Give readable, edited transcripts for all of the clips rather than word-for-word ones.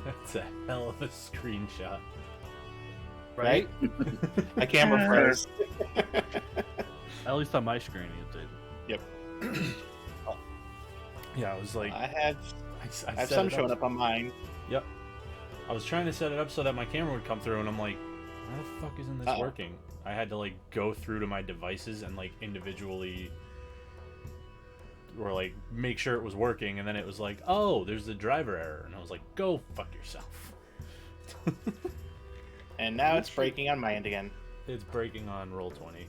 That's a hell of a screenshot. Right? My camera froze. At least on my screen it did. Yep. Yeah, I was like, I have set some it showing up on mine. Yep. I was trying to set it up so that my camera would come through, and I'm like, how the fuck isn't this working? I had to like go through to my devices and like individually, or like make sure it was working, and then it was like, oh, there's a driver error, and I was like, go fuck yourself. And now it's breaking on my end again. It's breaking on Roll20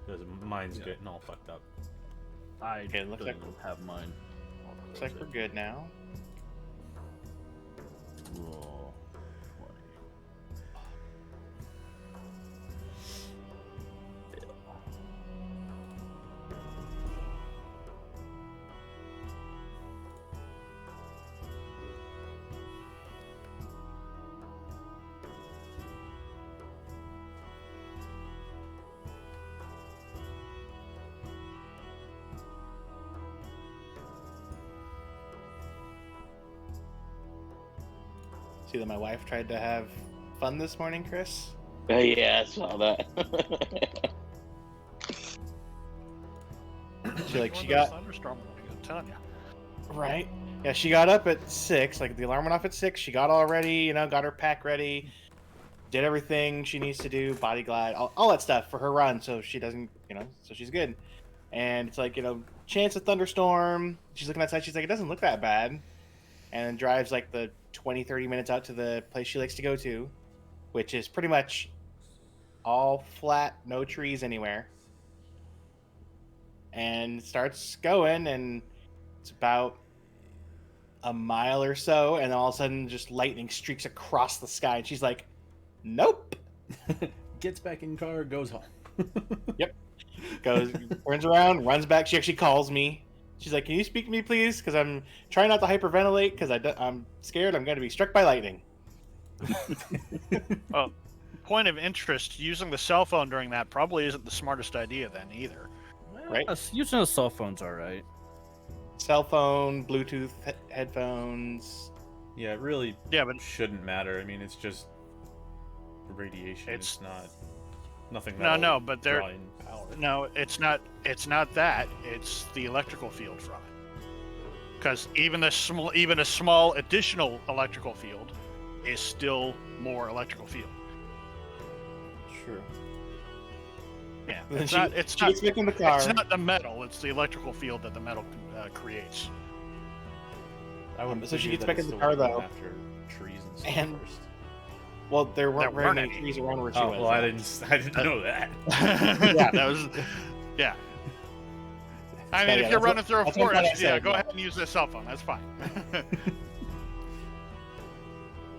because mine's getting all fucked up. I looks like have mine. Looks like we're good now. Roll 20. See that my wife tried to have fun this morning, Chris? Yeah, I saw that. She got thunderstorm. I'm telling you. right. Yeah, she got up at 6. Like the alarm went off at 6. She got all ready, you know, got her pack ready, did everything she needs to do, body glide, all that stuff for her run, so she doesn't, you know, so she's good. And it's like, you know, chance of thunderstorm. She's looking outside. She's like, it doesn't look that bad. And then drives like the 20-30 minutes out to the place she likes to go to, which is pretty much all flat, no trees anywhere. And starts going, and it's about a mile or so, and all of a sudden just lightning streaks across the sky, and she's like, nope. Gets back in car, goes home. Yep. Goes, turns around, runs back. She actually calls me. She's like, can you speak to me, please? Because I'm trying not to hyperventilate because I'm scared I'm going to be struck by lightning. Well, point of interest, using the cell phone during that probably isn't the smartest idea then either. Right? Using a cell phone's alright. Cell phone, Bluetooth headphones. Yeah, it really but shouldn't matter. I mean, it's just radiation. It's not nothing. No, but there. Power. No, it's not. It's not that. It's the electrical field from it. Because even a small additional electrical field is still more electrical field. Sure. Yeah, Then it's she gets back in the car. It's not the metal. It's the electrical field that the metal creates. I would. So she gets back in the car though. After trees and stuff And first. well, there weren't very many any. trees around where she Oh was. well, I didn't know that. Yeah, that was. Yeah. I mean, if you're running through a that's what I'm forest, saying, go ahead and use the cell phone. That's fine.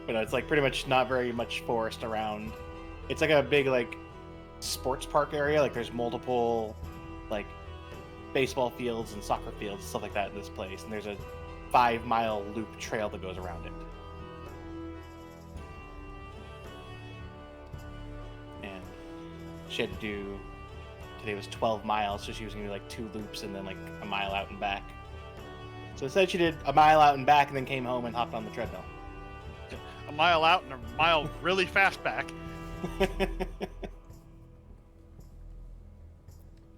But it's like pretty much not very much forest around. It's like a big like sports park area. Like there's multiple like baseball fields and soccer fields and stuff like that in this place. And there's a 5-mile loop trail that goes around it. And she had to do, today was 12 miles, so she was gonna do like 2 loops and then like a mile out and back. So instead she did a mile out and back and then came home and hopped on the treadmill. A mile out and a mile really fast back.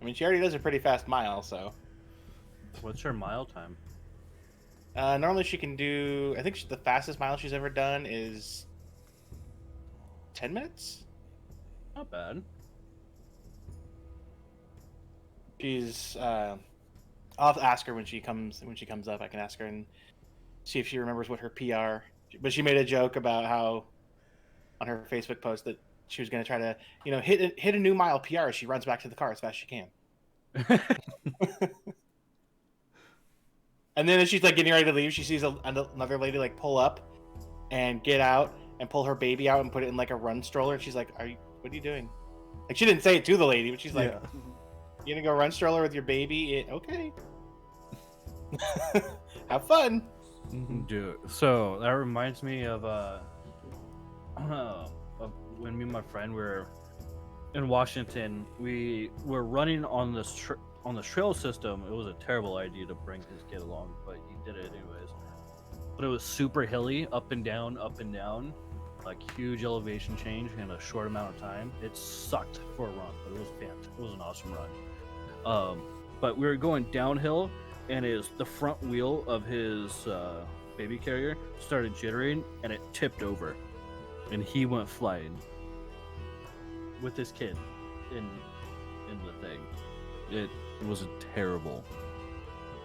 I mean, she already does a pretty fast mile, so. What's her mile time? Normally she can do, I think the fastest mile she's ever done is 10 minutes? Not bad. She's, I'll have to ask her when she comes up. I can ask her and see if she remembers what her PR, but she made a joke about how on her Facebook post that she was going to try to, you know, hit a new mile PR as she runs back to the car as fast as she can. And then as she's like getting ready to leave, she sees another lady like pull up and get out and pull her baby out and put it in like a run stroller. And she's like, what are you doing? Like she didn't say it to the lady, but she's like, you gonna go run stroller with your baby? Okay. Have fun. Dude, so that reminds me of when me and my friend were in Washington. We were running on this on the trail system, it was a terrible idea to bring his kid along, but he did it anyways. But it was super hilly, up and down, like huge elevation change in a short amount of time. It sucked for a run, but it was fantastic. It was an awesome run. But we were going downhill, and the front wheel of his baby carrier started jittering, and it tipped over, and he went flying with his kid in the thing. It was terrible,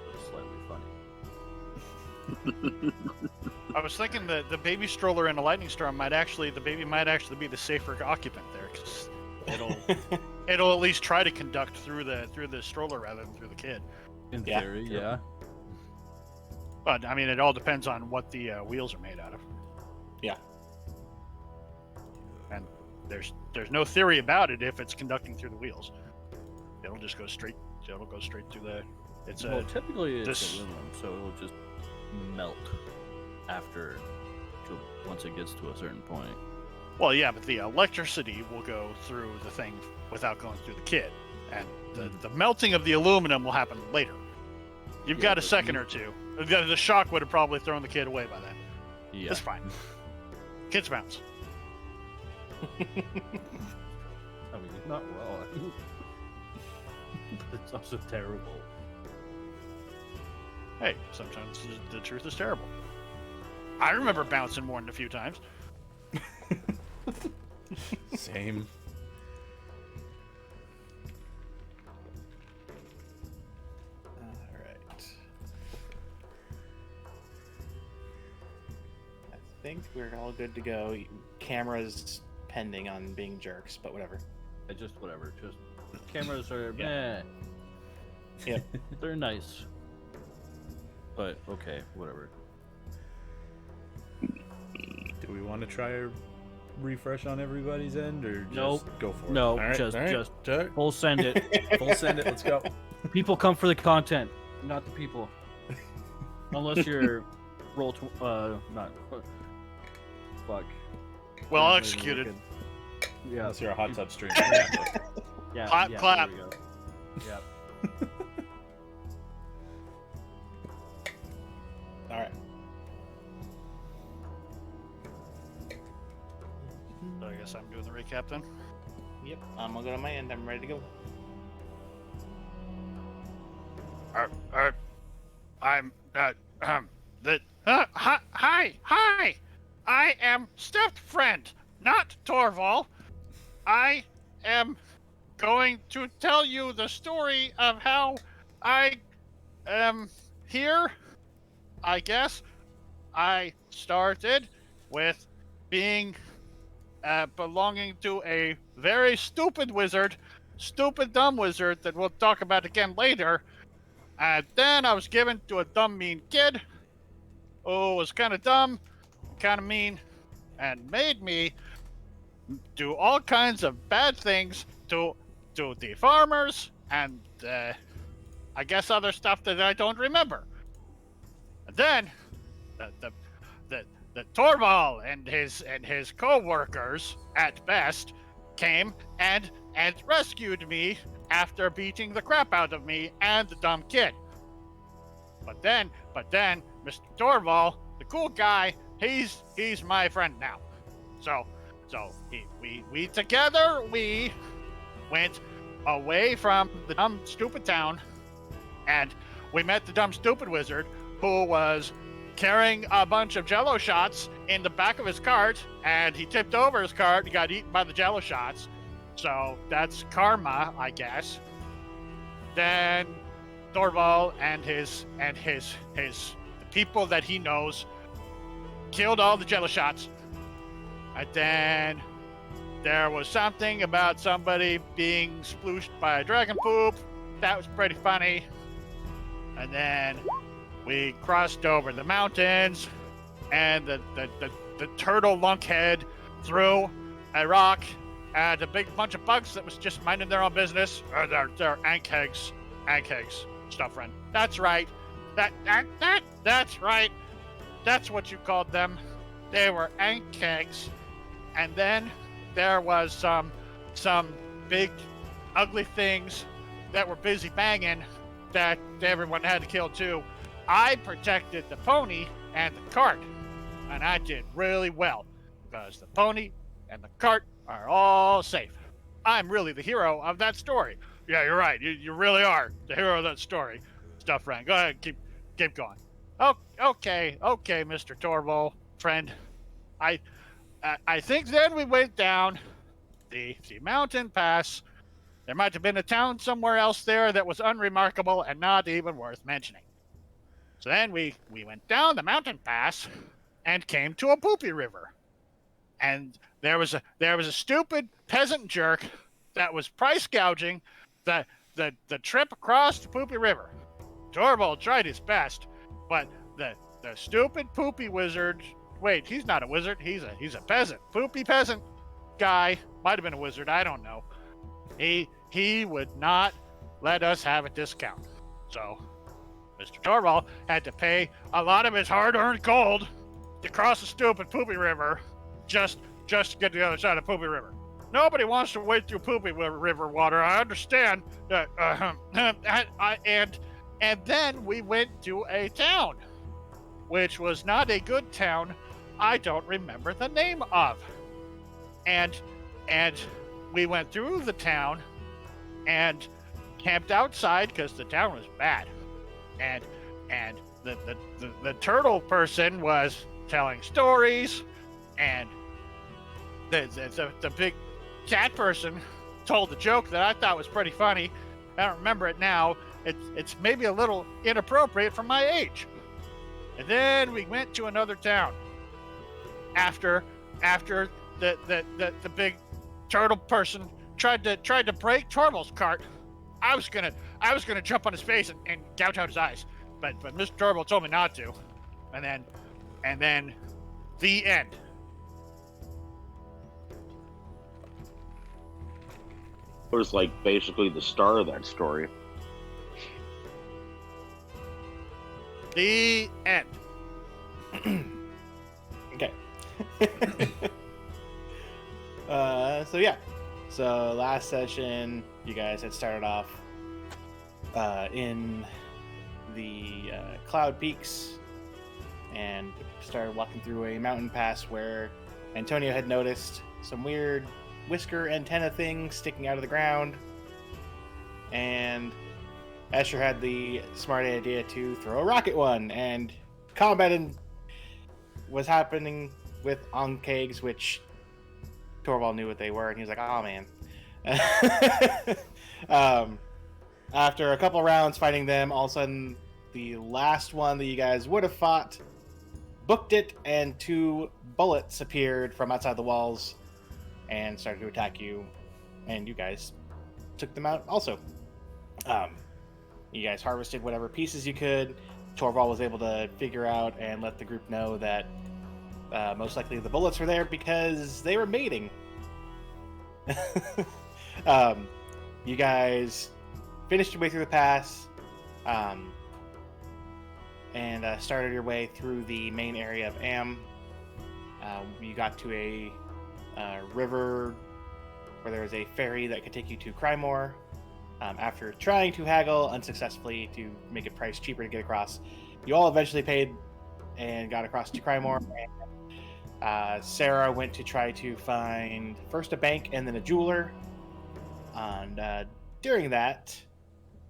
but slightly funny. I was thinking that the baby stroller in a lightning storm the baby might actually be the safer occupant there, because it'll at least try to conduct through the stroller rather than through the kid. In theory, yeah. But I mean, it all depends on what the wheels are made out of. Yeah. And there's no theory about it if it's conducting through the wheels. It'll just go straight. It'll go straight through the. Typically it's aluminum, so it'll just melt once it gets to a certain point. Well, yeah, but the electricity will go through the thing without going through the kit, and the melting of the aluminum will happen later. You've got a second or two. The shock would have probably thrown the kid away by then. Yeah, that's fine. Kids bounce. I mean, not well. But it's also terrible. Hey, sometimes the truth is terrible. I remember bouncing more than a few times. Same. All right. I think we're all good to go. Cameras pending on being jerks, but whatever. Just whatever. Just cameras are meh. Yep. They're nice. But okay, whatever. Do we want to try a refresh on everybody's end, or just Nope. go for it? No, All right, just all right. full send it. Full send it. Let's go. People come for the content, not the people. Unless you're not fuck. Well executed. Yeah. Unless you're a hot tub stream. Yeah. Clap, yeah, clap. There we go. Yeah. All right. So I guess I'm doing the recap then. Yep. I'm gonna go to my end. I'm ready to go. Hi. I am step-friend, not Torval. I am going to tell you the story of how I am here. I guess I started with being belonging to a very stupid dumb wizard that we'll talk about again later. And then I was given to a dumb, mean kid who was kind of dumb, kind of mean, and made me do all kinds of bad things to the farmers and I guess other stuff that I don't remember. And then the Torval and his co-workers at best came and rescued me after beating the crap out of me and the dumb kid. But then Mr. Torval, the cool guy, he's my friend now. So we together went away from the dumb stupid town, and we met the dumb stupid wizard who was carrying a bunch of jello shots in the back of his cart, and he tipped over his cart and got eaten by the jello shots. So that's karma, I guess. Then Thorvald and his the people that he knows killed all the jello shots. And then there was something about somebody being splooshed by a dragon poop. That was pretty funny. And then we crossed over the mountains, and the turtle lunkhead threw a rock at a big bunch of bugs that was just minding their own business. They're ankhegs, stuff friend. That's right. That's right. That's what you called them. They were ankhegs. And then there was some big ugly things that were busy banging that everyone had to kill too, I protected the pony and the cart. And I did really well because the pony and the cart are all safe. I'm really the hero of that story. Yeah, you're right. You really are the hero of that story. Stuff Ran. Go ahead, keep going. Oh, okay, Mr. Torval, friend. I think then we went down the mountain pass. There might have been a town somewhere else there that was unremarkable and not even worth mentioning. So then we went down the mountain pass and came to a poopy river. And there was a stupid peasant jerk that was price gouging the trip across the poopy river. Torvald tried his best, but the stupid poopy wizard, wait, he's not a wizard, he's a peasant. Poopy peasant guy, might have been a wizard, I don't know. He would not let us have a discount. So Mr. Torvald had to pay a lot of his hard-earned gold to cross the stupid poopy river just to get to the other side of Poopy River. Nobody wants to wade through Poopy River water. I understand that. And then we went to a town, which was not a good town. I don't remember the name of. And we went through the town and camped outside because the town was bad. And the turtle person was telling stories, and the big cat person told a joke that I thought was pretty funny. I don't remember it now. It's maybe a little inappropriate for my age. And then we went to another town. After the big turtle person tried to break Torval's cart, I was gonna jump on his face and gouge out his eyes, but Mr. Torval told me not to. And then the end. It was like basically the star of that story. The end. Okay. So yeah. So last session, you guys had started off in the Cloud Peaks and started walking through a mountain pass where Antonio had noticed some weird whisker antenna things sticking out of the ground, and Asher had the smart idea to throw a rocket one, and combat was happening with Onkegs, which Torvald knew what they were, and he was like, oh man. After a couple rounds fighting them, all of a sudden the last one that you guys would have fought booked it, and 2 bullets appeared from outside the walls and started to attack you, and you guys took them out also. You guys harvested whatever pieces you could. Torvald was able to figure out and let the group know that most likely the bullets were there because they were mating. You guys finished your way through the pass and started your way through the main area of Am. You got to a river where there was a ferry that could take you to Crymore. After trying to haggle unsuccessfully to make it price cheaper to get across, you all eventually paid and got across to Crymore. Sarah went to try to find first a bank and then a jeweler. And during that,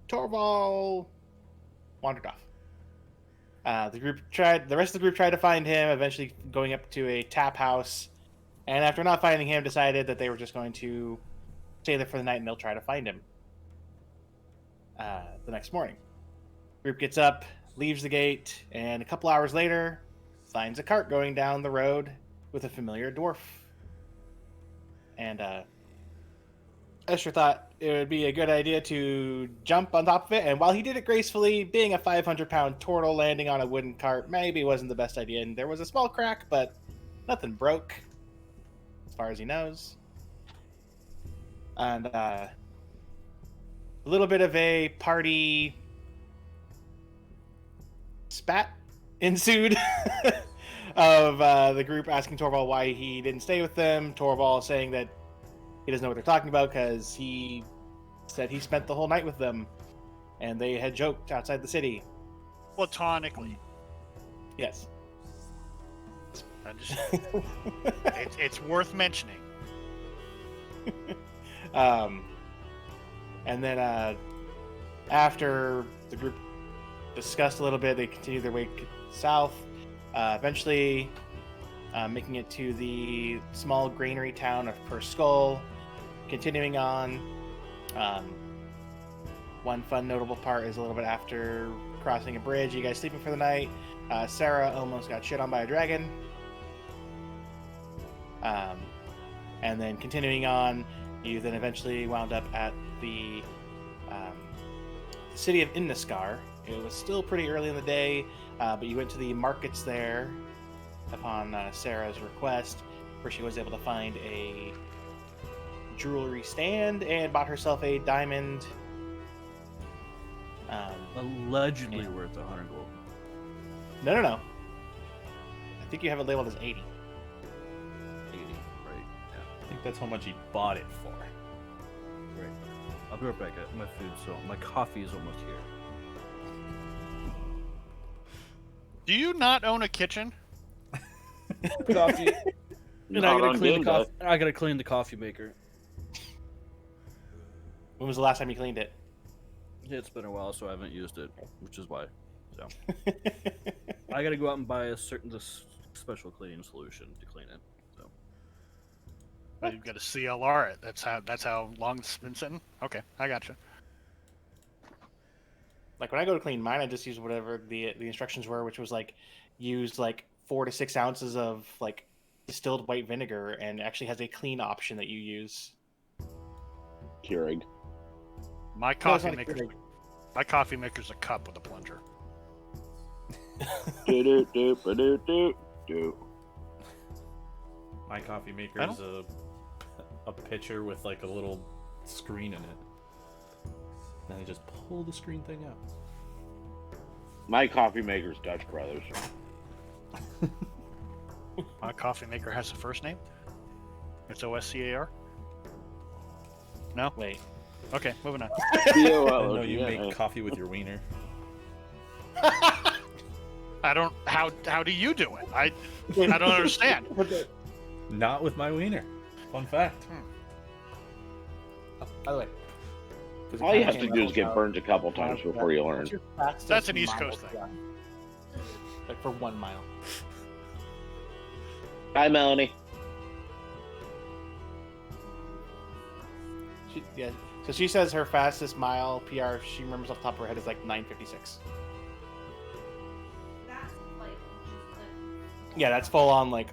Torvald wandered off. The rest of the group tried to find him, eventually going up to a tap house. And after not finding him, decided that they were just going to stay there for the night and they'll try to find him the next morning. Group gets up, leaves the gate, and a couple hours later finds a cart going down the road with a familiar dwarf. And Escher thought it would be a good idea to jump on top of it, and while he did it gracefully, being a 500-pound turtle landing on a wooden cart maybe wasn't the best idea, and there was a small crack, but nothing broke, as far as he knows. And a little bit of a party spat ensued of the group asking Torvald why he didn't stay with them. Torvald saying that he doesn't know what they're talking about because he said he spent the whole night with them, and they had joked outside the city. Platonically. Yes. I just, it's worth mentioning. And then after the group discussed a little bit, they continued their way south, eventually making it to the small granary town of Per Skull. Continuing on, one fun notable part is a little bit after crossing a bridge, you guys sleeping for the night, Sarah almost got shit on by a dragon. And then continuing on, you then eventually wound up at the city of Inniskar. It was still pretty early in the day, but you went to the markets there upon Sarah's request, where she was able to find a jewelry stand and bought herself a diamond. Allegedly worth 100 gold. No. I think you have it labeled as 80. 80, right? Yeah. I think that's how much he bought it for. Right. I'll be right back. My food, so my coffee is almost here. Do you not own a kitchen? Coffee. And Not I gotta on clean the game coffee. day. I gotta clean the coffee maker. When was the last time you cleaned it? It's been a while, so I haven't used it, which is why. So I gotta go out and buy this special cleaning solution to clean it. So Oh, you've got to CLR it. That's how long it's been sitting. Okay, I gotcha. Like when I go to clean mine, I just use whatever the instructions were, which was like use like 4 to 6 ounces of like distilled white vinegar, and actually has a clean option that you use. Keurig. My No, it's coffee not a maker's Keurig. my coffee maker's a cup with a plunger. Do do do do do do. My coffee maker I is a pitcher with like a little screen in it. Then I just pull the screen thing out. My coffee maker's Dutch Brothers. My coffee maker has a first name. It's OSCAR. No. Wait. Okay, moving on. I know you make coffee with your wiener. I don't. How do you do it? I don't understand. Not with my wiener. Fun fact. Oh, by the way, All you have to do is get burned a couple times before you learn. What's your fastest That's an East mile Coast thing. run? Like for 1 mile. Hi, Melanie. Yeah. So she says her fastest mile PR she remembers off the top of her head is like 9:56. That's like just Yeah, that's full on like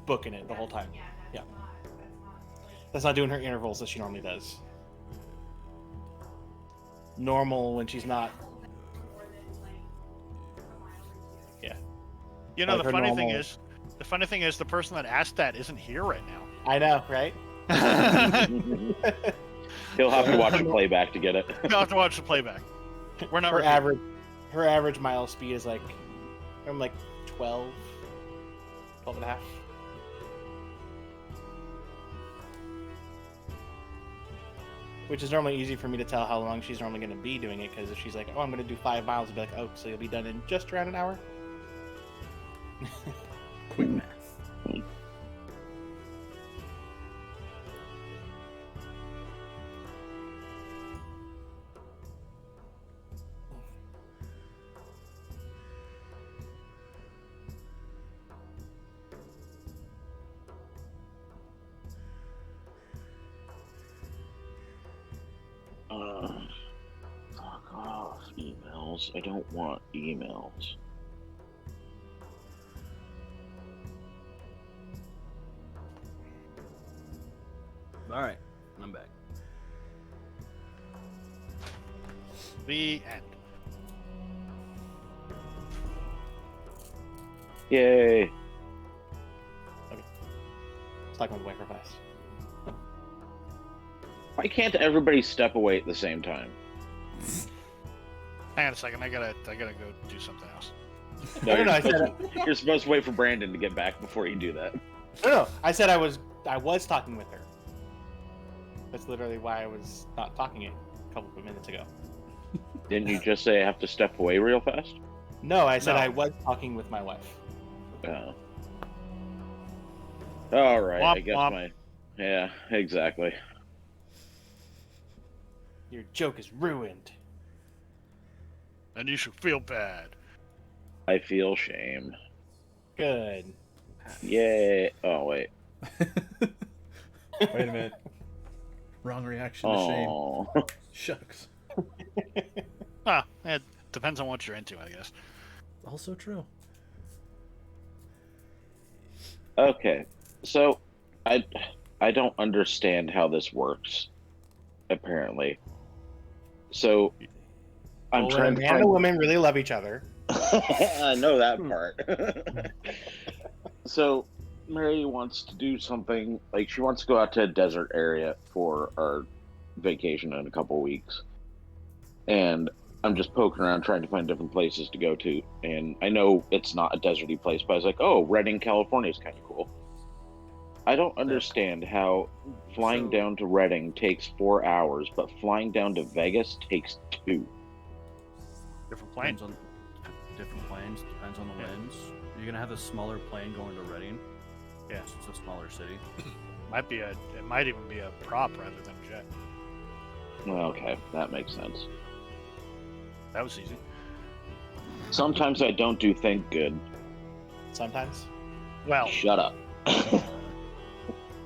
booking it the whole time. Yeah, Yeah. that's not like That's not doing her intervals that she normally does. Normal when she's not. more than like a mile or two. Yeah. You know, Like the her funny thing normal- is, the person that asked that isn't here right now. I know, right? He'll have to watch a playback to get it. You'll have to watch the playback. We're not. Her reviewing. her average mile speed is like, I'm like 12 and a half. Which is normally easy for me to tell how long she's normally going to be doing it, because if she's like, oh, I'm going to do 5 miles, I'll be like, oh, so you'll be done in just around an hour? Quick math. Fuck off, emails. I don't want emails. all right, I'm back. The end. Yay. It's like my wiper fast. Why can't everybody step away at the same time? Hang on a second. I gotta go do something else. No, you're, I supposed said to, you're supposed to wait for Brandon to get back before you do that. no. I said I was talking with her. That's literally why I was not talking a couple of minutes ago. Didn't you just say I have to step away real fast? No, I said No. I was talking with my wife. Oh. All right. I Womp guess womp. Yeah, exactly. Your joke is ruined. And you should feel bad. I feel shame. Good. Yay. Oh wait. Wait a minute. Wrong reaction to shame. Oh. Shucks. It depends on what you're into, I guess. Also true. Okay. So, I don't understand how this works. Apparently. So, I'm Well, trying when a to man find. and woman really love each other. I know that part. So, Mary wants to do something like she wants to go out to a desert area for our vacation in a couple weeks. And I'm just poking around trying to find different places to go to. And I know it's not a deserty place, but I was like, oh, Redding, California is kind of cool. I don't understand how flying So- down to Redding takes 4 hours, but flying down to Vegas takes 2. Different plane. Depends on different planes. Depends on the Yeah. winds. You're gonna have a smaller plane going to Reading. Yeah. It's a smaller city. It might even be a prop rather than a jet. Okay, that makes sense. That was easy. Sometimes I don't do think good. Sometimes. Well, Shut up.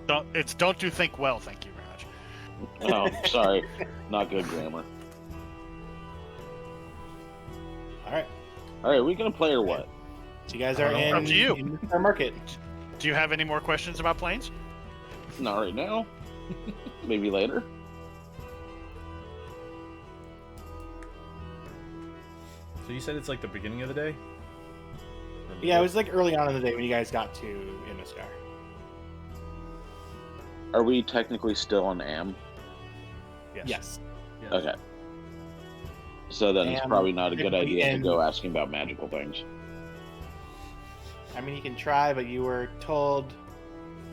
don't you think well, thank you very much. Oh, sorry. Not good grammar. All right. All right, we gonna play or what? So you guys I are don't know. in, Up to you. in the market. Do you have any more questions about planes? Not right now. Maybe later. So you said it's like the beginning of the day? Yeah, it was like early on in the day when you guys got to Inniscar. Are we technically still on AM? Yes. Yes. Okay. So then it's AM probably not a good typically idea to ends- go asking about magical things. I mean, you can try, but you were told.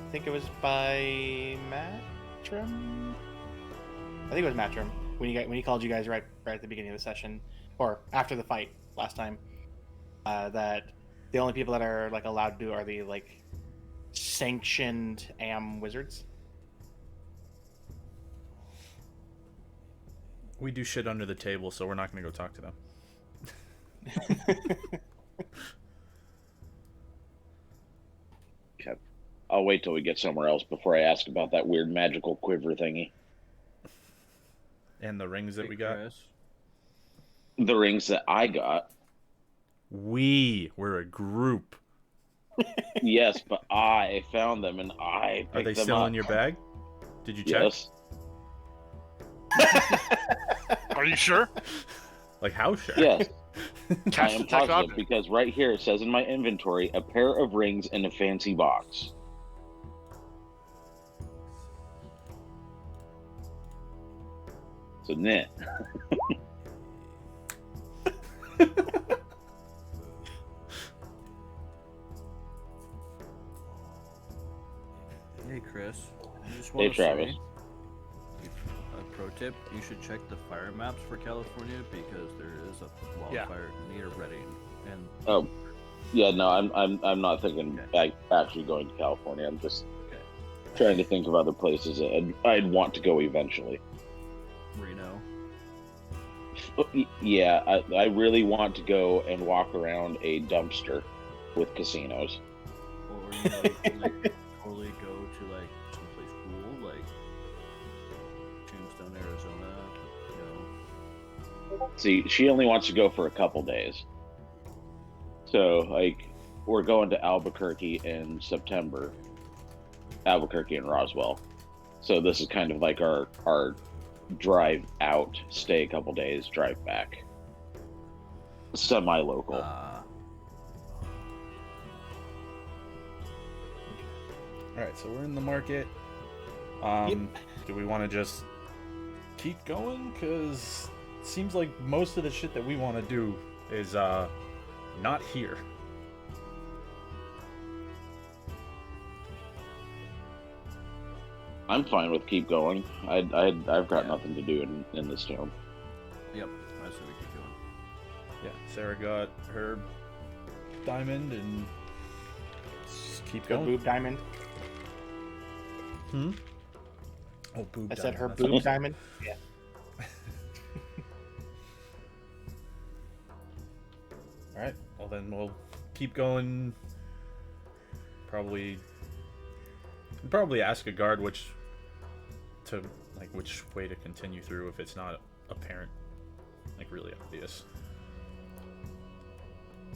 I think it was by Matrim. I think it was Matrim when he called you guys right at the beginning of the session, or after the fight last time. That the only people that are like allowed to do are the like sanctioned AM wizards. We do shit under the table, so we're not going to go talk to them. Okay. I'll wait till we get somewhere else before I ask about that weird magical quiver thingy. And the rings that Hey, we got. Chris. The rings that I got, We're a group. yes, but I found them and I picked Are they them still up. in your bag? Did you check? Yes. Are you sure? Like how sure? Yes. I Catch am the tech positive object. because right here it says in my inventory a pair of rings in a fancy box. So nah. Hey, Chris. I just Hey, want to Travis. say, a pro tip: you should check the fire maps for California because there is a wildfire near Reading. And Oh, yeah. No, I'm not thinking Okay. actually going to California. I'm just Okay. trying to think of other places that I'd want to go eventually. Reno. Yeah, I really want to go and walk around a dumpster with casinos. Or you know, you can like totally go to like someplace cool, like Tombstone, Arizona. You know, See, she only wants to go for a couple days. So, like, we're going to Albuquerque in September. Albuquerque and Roswell. So this is kind of like our drive out, stay a couple days, drive back. Semi-local. All right, so we're in the market. Do we want to just keep going? Because it seems like most of the shit that we want to do is not here. I'm fine with keep going. I've got Yeah. nothing to do in this town. Yep. I say we keep going. Yeah, Sarah got her diamond and just keep Her going. boob diamond. Hmm? Oh, boob I said diamond, her that's what boob I said. diamond. Yeah. Alright, well then we'll keep going. Probably ask a guard which way to continue through if it's not apparent, like really obvious.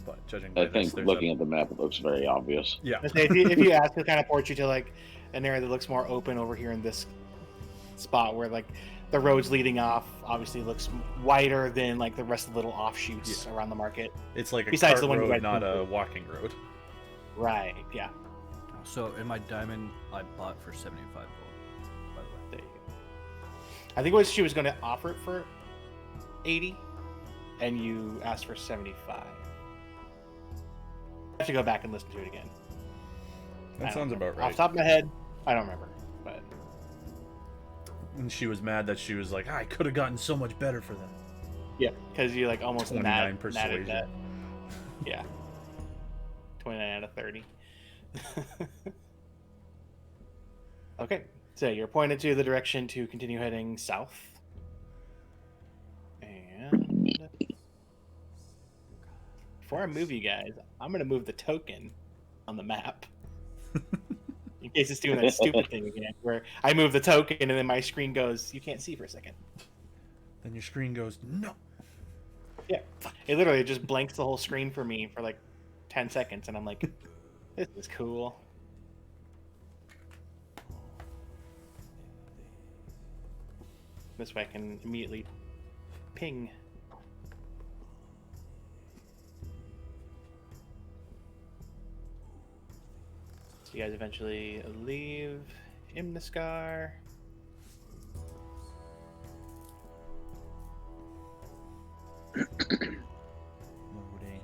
But judging by I this, think there's looking at the map, it looks very obvious. yeah. I say if you ask, it kind of ports you to like an area that looks more open over here in this spot where like the roads leading off obviously looks wider than like the rest of the little offshoots around the market. It's like a Besides cart the one you road, guys not came a through. walking road. Right. Yeah. So in my diamond, I bought for 75 gold. By the way. There you go. I think what she was going to offer it for 80, and you asked for 75. I have to go back and listen to it again. I That don't sounds remember. about right. Off the top of my head, I don't remember. But And she was mad that she was like, I could have gotten so much better for that. yeah, because you like almost 29 natted persuasion. that. Yeah. 29 out of 30. Okay, so you're pointed to the direction to continue heading south. And before I move you guys, I'm going to move the token on the map. In case it's doing that stupid thing again, where I move the token and then my screen goes, you can't see for a second. Then your screen goes, no. Yeah, it literally just blanks the whole screen for me for like 10 seconds, and I'm like, this is cool. This way I can immediately ping. So you guys eventually leave Imniskar. Loading.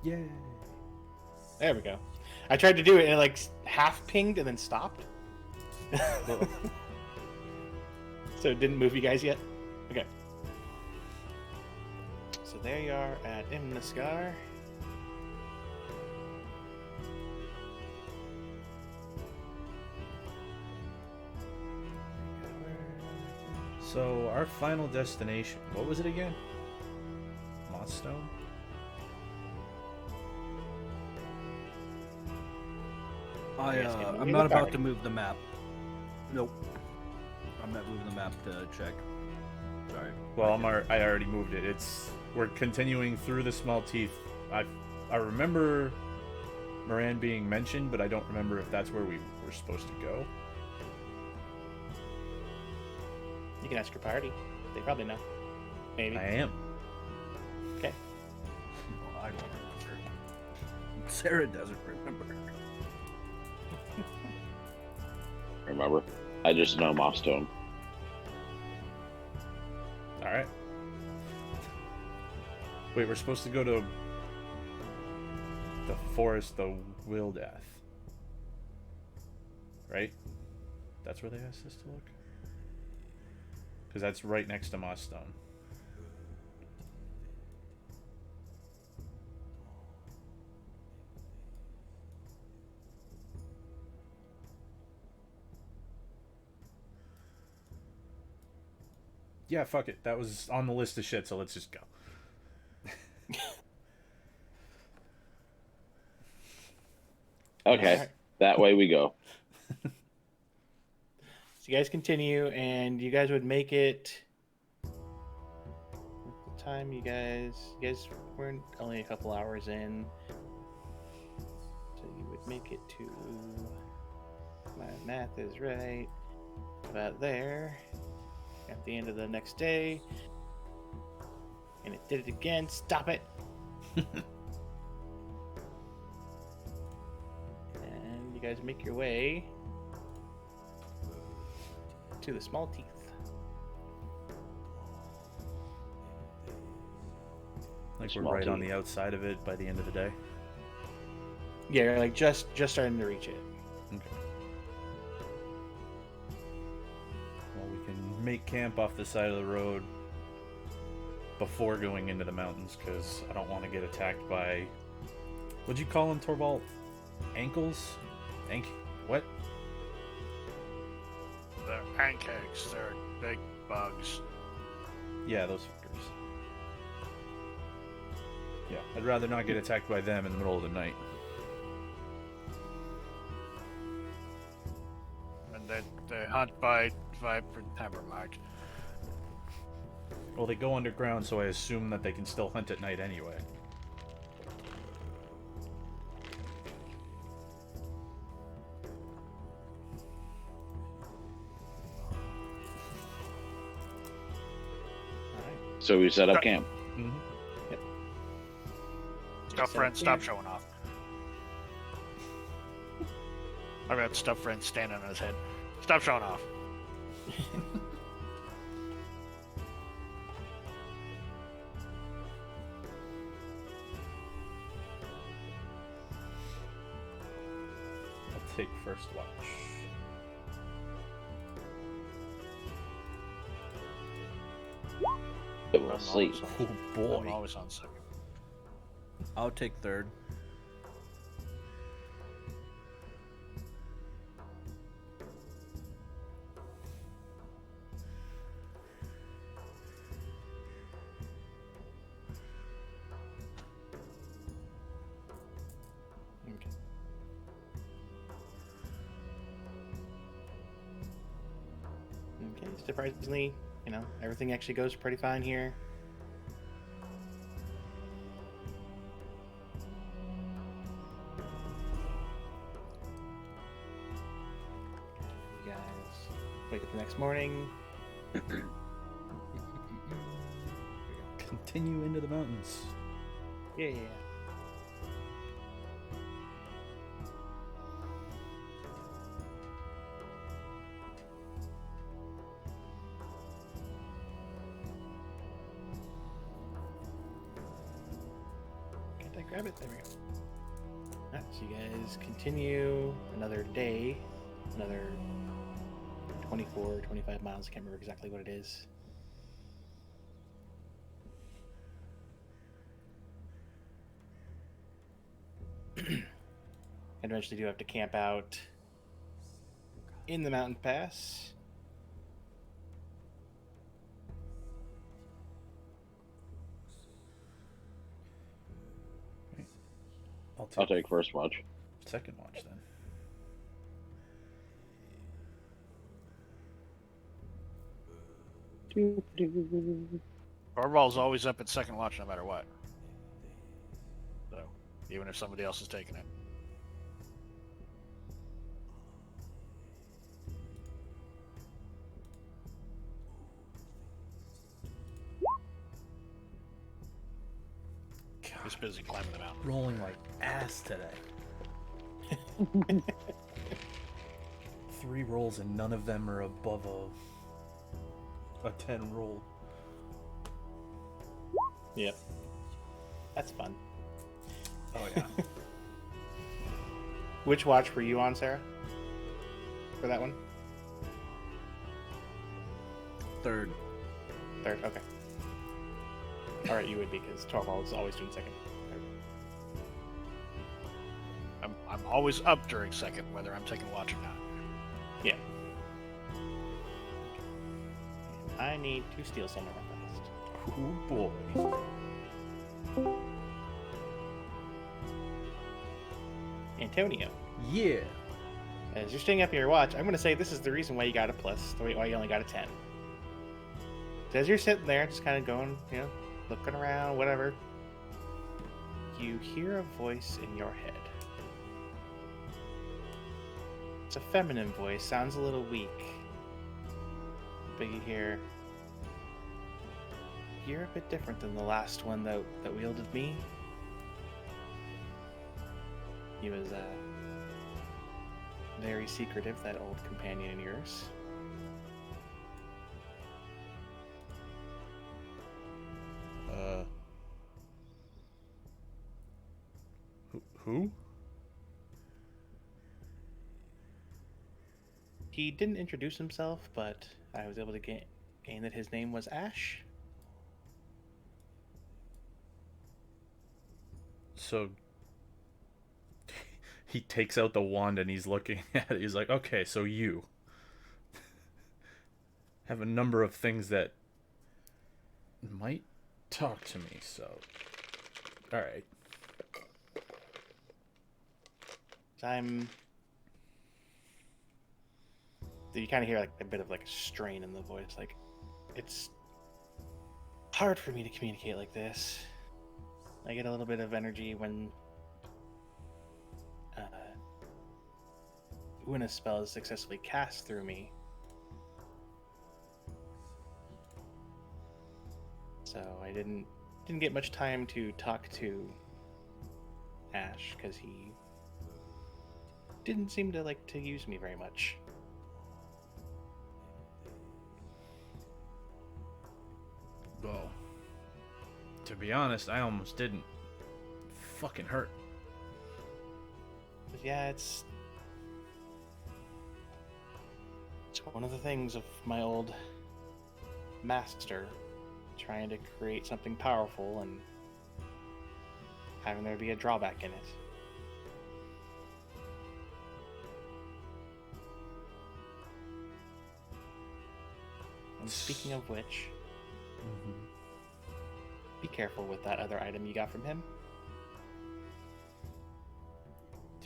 Yay. There we go. I tried to do it and it like half pinged and then stopped. So it didn't move you guys yet? Okay. So there you are at Imniskar. So our final destination, what was it again? Mossstone? Yes, can we I'm move not the about party? to move the map. Nope. I'm not moving the map to check. Sorry. Well, I already moved it. We're continuing through the small teeth. I remember Moran being mentioned, but I don't remember if that's where we were supposed to go. You can ask your party. They probably know. Maybe. I am. Okay. Well, I don't remember. Sarah doesn't remember. Remember? I just know Mossstone. All right. Wait, we're supposed to go to the forest, the Wildath. Right? That's where they asked us to look? Because that's right next to Mossstone. Yeah, fuck it. That was on the list of shit, so let's just go. Okay, Alright. that way we go. So you guys continue, and you guys would make it. What time you guys were only a couple hours in, so you would make it to. My math is right. About there, at the end of the next day, and it did it again. Stop it. And you guys make your way to the small teeth. Like we're Small right on teeth. the outside of it by the end of the day. Yeah, you're like just starting to reach it. Okay. Well, we can make camp off the side of the road before going into the mountains, because I don't want to get attacked by... What'd you call them, Torvald? Ankles? What? They're pancakes. They're big bugs. Yeah, those fuckers. Yeah, I'd rather not get attacked by them in the middle of the night. And they hunt by never mind. Well, they go underground, so I assume that they can still hunt at night anyway. So we set up camp. Mm-hmm. Stuff friend, stop showing off. I got stuff friend standing on his head. Stop showing off. I'll take first watch. It will sleep. Oh boy. I'm always on second. I'll take third. Okay. Okay, surprisingly, everything actually goes pretty fine here. You guys wake up the next morning. Continue into the mountains. Yeah. Can't I grab it? There we go. Alright, so you guys continue another day, another 24, 25 miles. I can't remember exactly what it is. And eventually do have to camp out in the mountain pass. I'll take first watch. Second watch then. Orwell's always up at second watch no matter what. So, even if somebody else is taking it. He's busy climbing the mountain. Rolling like ass today. 3 rolls and none of them are above a 10 roll. Yep. That's fun. Oh yeah. Which watch were you on, Sarah? For that one? Third. Third? Okay. Alright, you would be, because Torvald is always doing second. I'm always up during second, whether I'm taking watch or not. Yeah. I need to steal some of my fast. Oh boy. Antonio, Yeah. as you're staying up in your watch, I'm going to say this is the reason why you got a plus, why you only got a 10. So as you're sitting there, just kind of going, looking around, whatever, you hear a voice in your head. It's a feminine voice, sounds a little weak. But you hear, "You're a bit different than the last one that wielded me. He was very secretive, that old companion of yours." Who? He didn't introduce himself, but I was able to gain that his name was Ash. So he takes out the wand and he's looking at it. He's like, okay, so you have a number of things that might talk to me, so. Alright. You kind of hear like a bit of like a strain in the voice. Like, it's hard for me to communicate like this. I get a little bit of energy when a spell is successfully cast through me. So I didn't get much time to talk to Ash because he didn't seem to like to use me very much. Well, to be honest, I almost didn't. Fucking hurt. But yeah, it's one of the things of my old master trying to create something powerful and having there be a drawback in it. And speaking of which, be careful with that other item you got from him.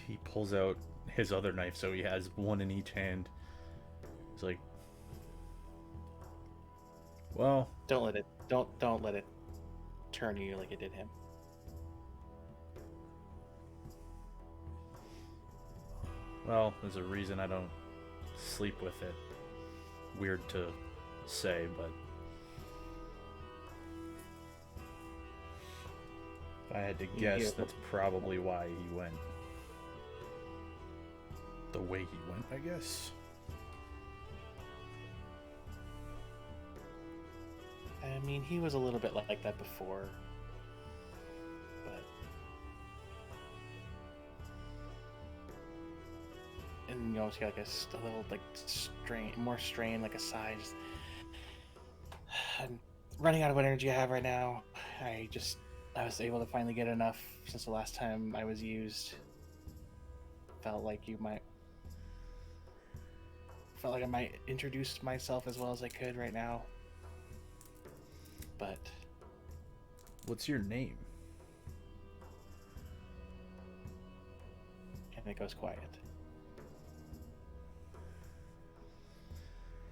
He pulls out his other knife, so he has one in each hand. He's like, well, Don't let it turn you like it did him. well, there's a reason I don't sleep with it. Weird to say, but if I had to guess, that's probably why he went the way he went, I guess. I mean, he was a little bit like that before, but and you almost get like a little like more strain, like a sigh. I'm running out of what energy I have right now. I was able to finally get enough since the last time I was used. Felt like I might introduce myself as well as I could right now. But What's your name? and it goes quiet.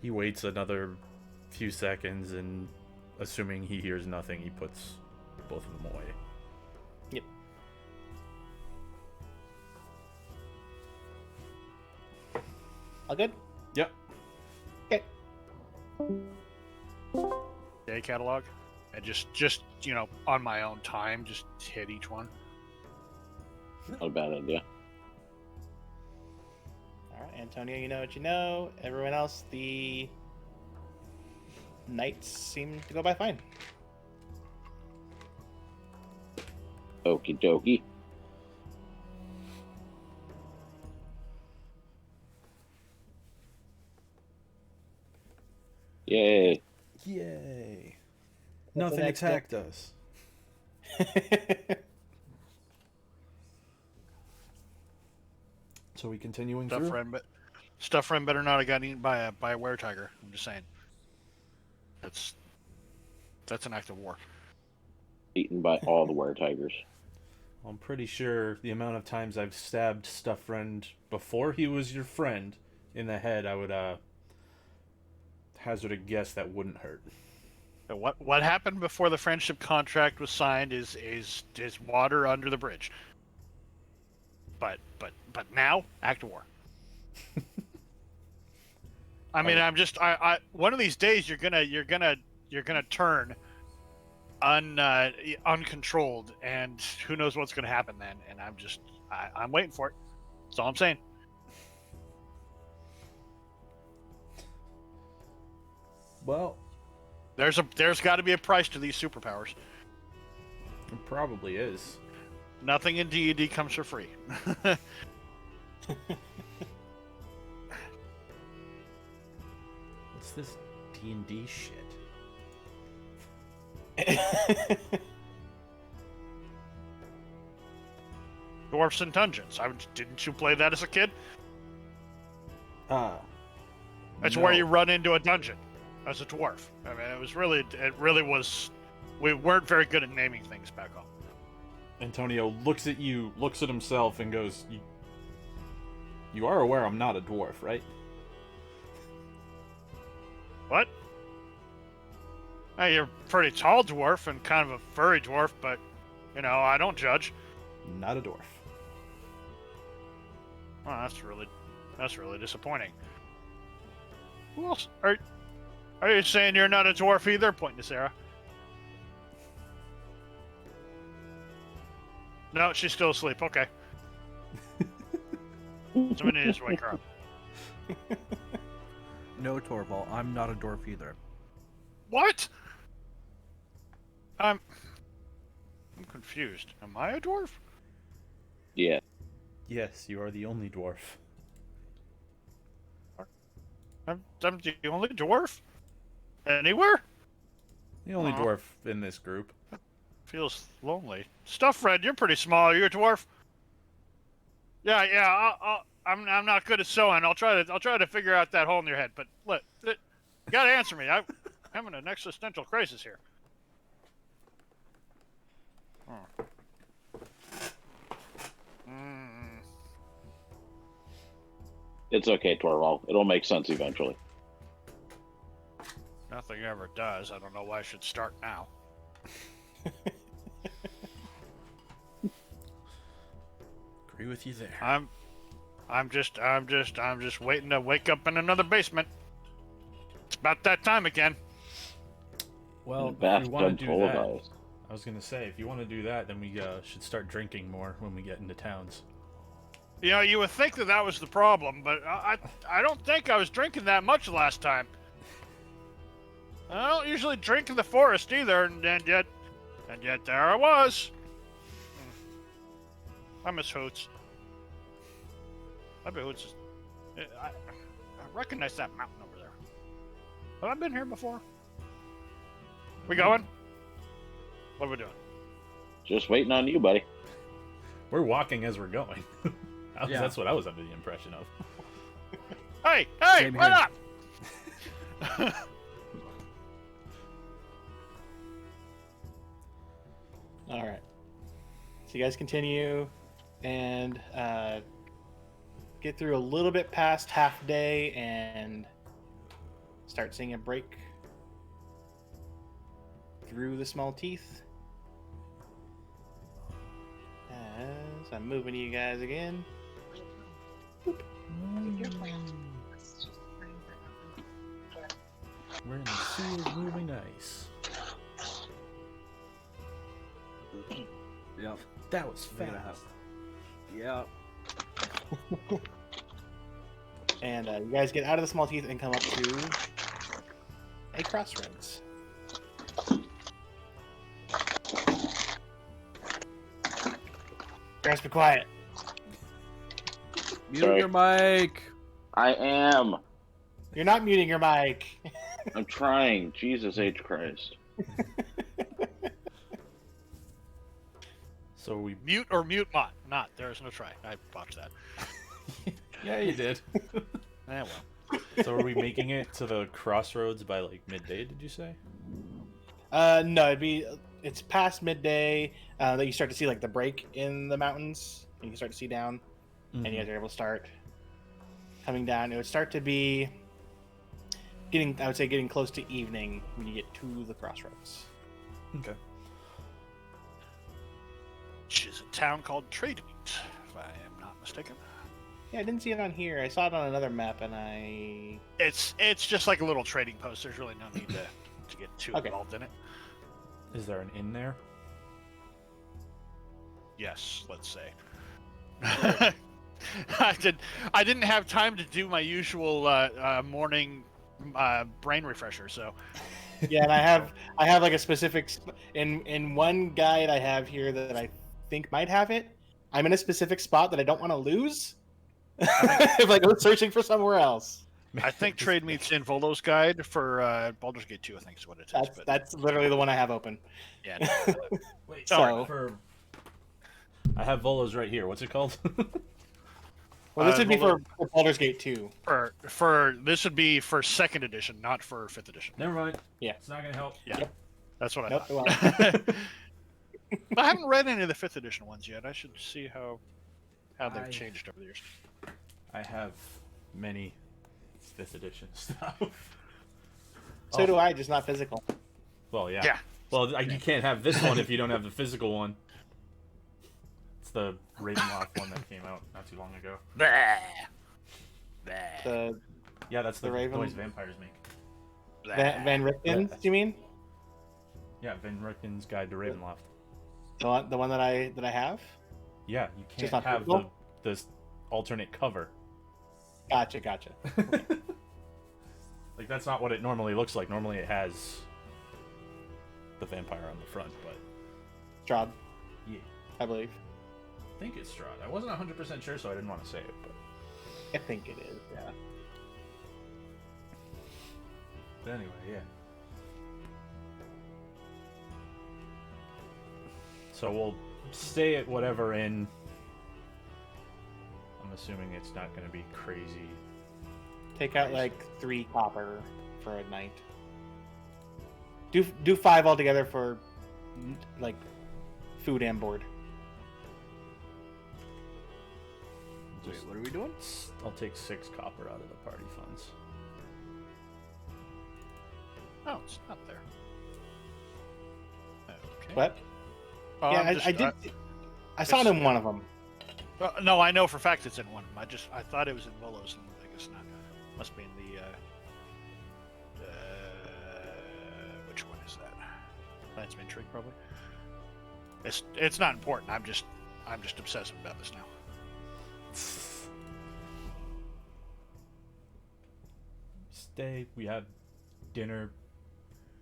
He waits another few seconds, and assuming he hears nothing, he puts both of them away. Yep. All good? Yep. Okay. Day catalog, and just on my own time, just hit each one. Not a bad idea. All right, Antonio, you know what you know. Everyone else, the nights seem to go by fine. Okie dokie. Yay. Yay. What's the Nothing next attacked us. So we continuing Stuff through? friend better not have gotten eaten by a weretiger. I'm just saying. That's an act of war. Eaten by all the were-tigers. I'm pretty sure the amount of times I've stabbed Stuff Friend before he was your friend in the head, I would hazard a guess that wouldn't hurt. So what happened before the friendship contract was signed is water under the bridge. But now, act of war. I mean, I one of these days you're gonna turn uncontrolled, and who knows what's gonna happen then? And I'm waiting for it. That's all I'm saying. Well, There's got to be a price to these superpowers. it probably is. Nothing in D&D comes for free. What's this D&D shit? Dwarfs and Dungeons. Didn't you play that as a kid? That's where you run into a dungeon as a dwarf. I mean, it really was. We weren't very good at naming things back home. Antonio looks at you, looks at himself, and goes, You are aware I'm not a dwarf, right? What? Hey, you're a pretty tall dwarf and kind of a furry dwarf, but, I don't judge. Not a dwarf. Well, that's really disappointing. Who else? Are you saying you're not a dwarf either? Pointing to Sarah. No, she's still asleep. Okay. Somebody needs to wake her up. No, Torval, I'm not a dwarf either. What? I'm confused. Am I a dwarf? Yeah. Yes, you are the only dwarf. I'm the only dwarf? Anywhere? The only Aw. dwarf in this group. Feels lonely. Stuffred, you're pretty small. Are you a dwarf? Yeah. I'm not good at sewing. I'll try to figure out that hole in your head. But look, you gotta answer me. I'm having an existential crisis here. It's okay, Torvald. It'll make sense eventually. Nothing ever does. I don't know why I should start now. Agree with you there. I'm just waiting to wake up in another basement. It's about that time again. Well, In a if you want bathtub to do full of that, ice. I was gonna say, if you want to do that, then we should start drinking more when we get into towns. You would think that was the problem, but I don't think I was drinking that much last time. I don't usually drink in the forest either, and yet there I was. I miss Hoots. I bet Hoots is... I recognize that mountain over there. Have I been here before? We going? What are we doing? Just waiting on you, buddy. We're walking as we're going. Yeah. That's what I was under the impression of. Hey, Same what here. up? All right. So you guys continue and get through a little bit past half day and start seeing a break through the small teeth. As I'm moving you guys again. We're in the sea of moving ice. Yep. That was We're gonna fast. Yep. And you guys get out of the small teeth and come up to a crossroads. Guys, be quiet. Mute Sorry. your mic. I am. You're not muting your mic. I'm trying. Jesus H. Christ. So we... Mute or mute not. There is no try. I botched that. Yeah, you did. Well. So are we making it to the crossroads by like midday, did you say? No, it's past midday that you start to see like the break in the mountains, and you start to see down, and you guys are able to start coming down. It would start to be getting close to evening when you get to the crossroads. Okay. Which is a town called Trademeet, if I am not mistaken. Yeah, I didn't see it on here. I saw it on another map, and I... It's just like a little trading post. There's really no need to get too Okay. involved in it. Is there an inn there? Yes, let's say. I didn't have time to do my usual morning brain refresher, so Yeah, and I have like a specific in one guide I have here that I think might have it. I'm in a specific spot that I don't want to lose. If I go searching for somewhere else. I think Trade Meet's in Volo's guide for Baldur's Gate 2. I think is what it is. But That's literally the one I have open. yeah, Wait, So- I have Volos right here. What's it called? Well, this would be Volo- for Baldur's Gate 2. for this would be for 2nd edition, not for 5th edition. Never mind. Yeah. It's not gonna help. Yeah, Yep. that's what I Nope, thought. it won't. I haven't read any of the 5th edition ones yet. I should see how they've I- changed over the years. I have many 5th edition stuff. So do I, just not physical. Well, yeah. Yeah. Well, you can't have this one if you don't have the physical one. It's the Ravenloft one that came out not too long ago. The Yeah, that's the The Raven- noise vampires make. Van Ricken's, do you mean? Yeah, Van Ricken's Guide to Ravenloft. The one that I have? Yeah, you Just can't not have physical? this alternate cover. Gotcha. Like, that's not what it normally looks like. Normally it has the vampire on the front, but Strahd, yeah. I believe. I think it's Strahd. I wasn't 100% sure, so I didn't want to say it, but I think it is, yeah. anyway, yeah. So we'll stay at whatever inn. I'm assuming it's not going to be crazy. Take out like 3 copper for a night. Do 5 altogether for like food and board. Wait, what are we doing? I'll take 6 copper out of the party funds. Oh, it's not there. Okay. What? Oh, Yeah, I'm just- I did. I saw it in one of them. no, I know for a fact it's in one of them. I thought it was in Volo's, and I guess not. Must be in the. Which one is that? Lance Intrigue, probably. It's not important. I'm just obsessive about this now. Stay. We had dinner,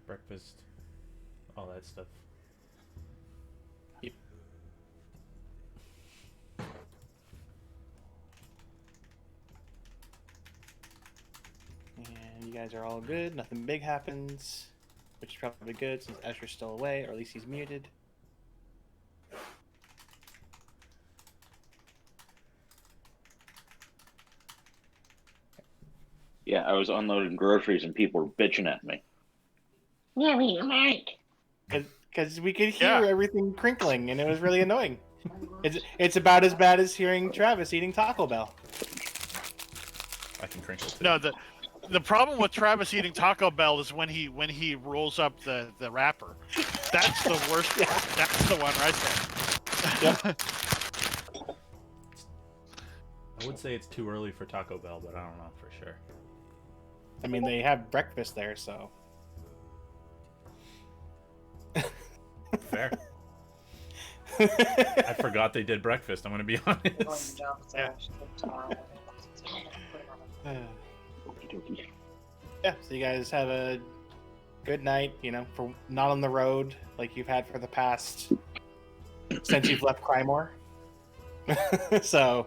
breakfast, all that stuff. Yep. And you guys are all good. Nothing big happens, which is probably good since Escher's still away, or at least he's muted. Yeah, I was unloading groceries and people were bitching at me. Yeah, you're right. Because we could hear Yeah. everything crinkling, and it was really annoying. It's about as bad as hearing Travis eating Taco Bell. I can crinkle too. No, the problem with Travis eating Taco Bell is when he rolls up the wrapper. That's the worst. Yeah. That's the one right there. Yep. I would say it's too early for Taco Bell, but I don't know for sure. I mean, they have breakfast there, so. Fair. I forgot they did breakfast. I'm gonna be honest. Yeah. Yeah, so you guys have a good night, for not on the road like you've had for the past since you've left Crymore. So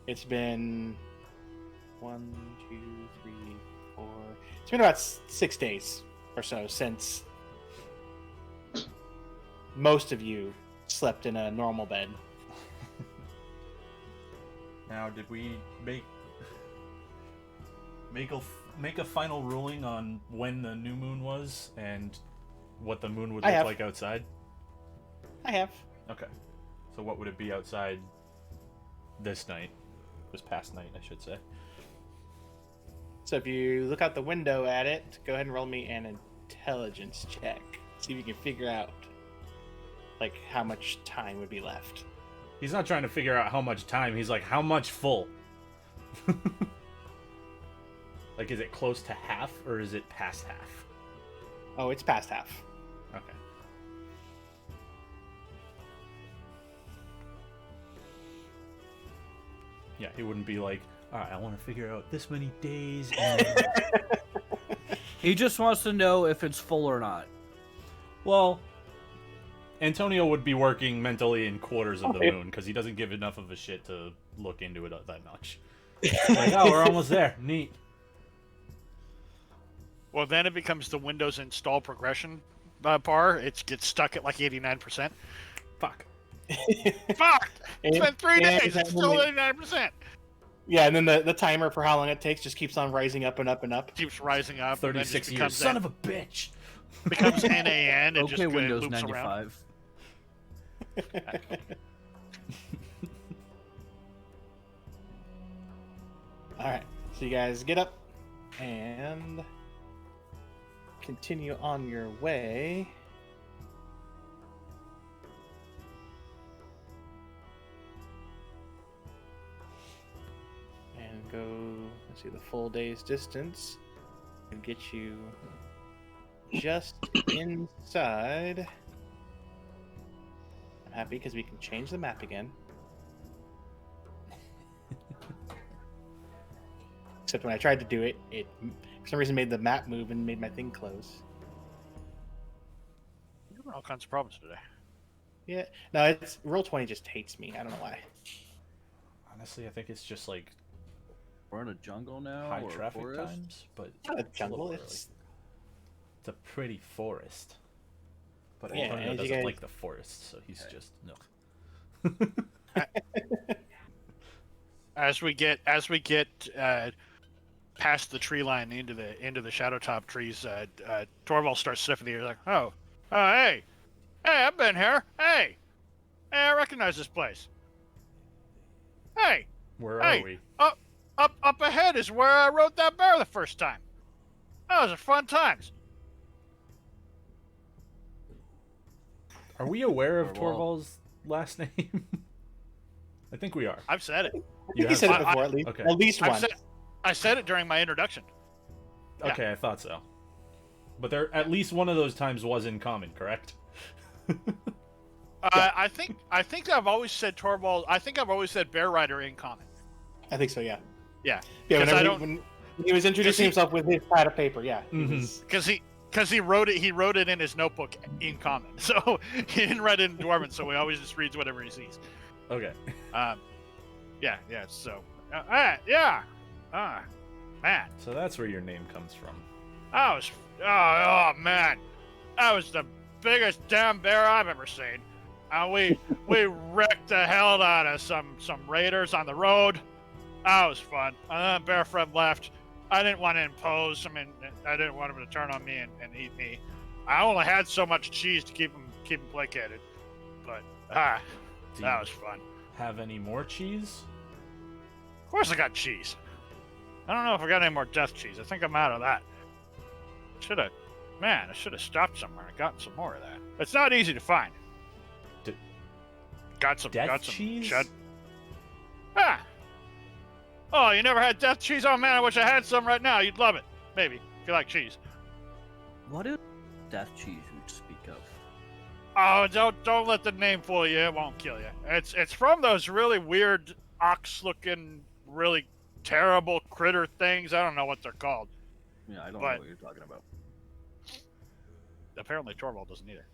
it's been 1, 2, 3, 4. It's been about 6 days or so since most of you slept in a normal bed. Now, did we make a final ruling on when the new moon was and what the moon would I look have. like outside? I have. Okay. So what would it be outside this night? This past night, I should say. So if you look out the window at it, go ahead and roll me an intelligence check. See if you can figure out like how much time would be left. He's not trying to figure out how much time. He's like, how much full? Like, is it close to half or is it past half? Oh, it's past half. Okay. Yeah, he wouldn't be like, all right, I want to figure out this many days. And... He just wants to know if it's full or not. Well, Antonio would be working mentally in quarters of the Okay. moon because he doesn't give enough of a shit to look into it that much. Like, oh, we're almost there. Neat. Well, then it becomes the Windows install progression bar. It gets stuck at like 89%. Fuck. Fuck! It's been 3 days. 89%, It's still 89%. Yeah, and then the timer for how long it takes just keeps on rising up and up and up. Keeps rising up. and then 36 just years. becomes Son of a bitch. becomes NAN. It Okay, just Windows loops around. 95. All right, so you guys get up and continue on your way. And go, let's see, the full day's distance and get you just inside. I'm happy because we can change the map again. Except when I tried to do it, it for some reason made the map move and made my thing close. You're having all kinds of problems today. Yeah, no, it's Roll20 just hates me. I don't know why. Honestly, I think it's just like We're in a jungle now. high or traffic forest? times, but It's not a it's a jungle. little It's it's a pretty forest. But Yeah, Antonio as you doesn't guys- like the forest, so he's Okay. just no. As we get past the tree line into the shadow top trees, Torvald starts sniffing the air like, oh, hey, I've been here. Hey, I recognize this place. Hey, Where Hey. are we? up ahead is where I rode that bear the first time. Those are fun times. Are we aware of Torvald. Torvald's last name? I think we are. I've said it. You he have said it said- before at least. Okay. At least I've once. I said it during my introduction. yeah. Okay, I thought so. But there, at least one of those times was in common, correct? I think I've always said Torvald. I think I've always said Bear Rider in common. I think so. Yeah. Yeah. Yeah. 'Cause Whenever I don't- when he was introducing he- himself with his pad of paper, yeah. he Mhm. was- Because he wrote it in his notebook in common. So he didn't write it in Dwarven, so he always just reads whatever he sees. Okay. Yeah. So man, So that's where your name comes from. I was man, that was the biggest damn bear I've ever seen. We wrecked the hell out of some raiders on the road. That was fun. And then bear friend left. I didn't want to impose. I mean, I didn't want him to turn on me and eat me. I only had so much cheese to keep him placated. But that Do you was fun. have any more cheese? Of course I got cheese. I don't know if I got any more death cheese. I think I'm out of that. I should have stopped somewhere and gotten some more of that. It's not easy to find. D- got some Death cheese? Chud. Ah. Oh, you never had death cheese? Oh man, I wish I had some right now. You'd love it. Maybe if you like cheese. What is death cheese you speak of? Oh, don't let the name fool you. It won't kill you. It's from those really weird ox-looking, really terrible critter things. I don't know what they're called. Yeah, I don't But- know what you're talking about. Apparently, Torvald doesn't either.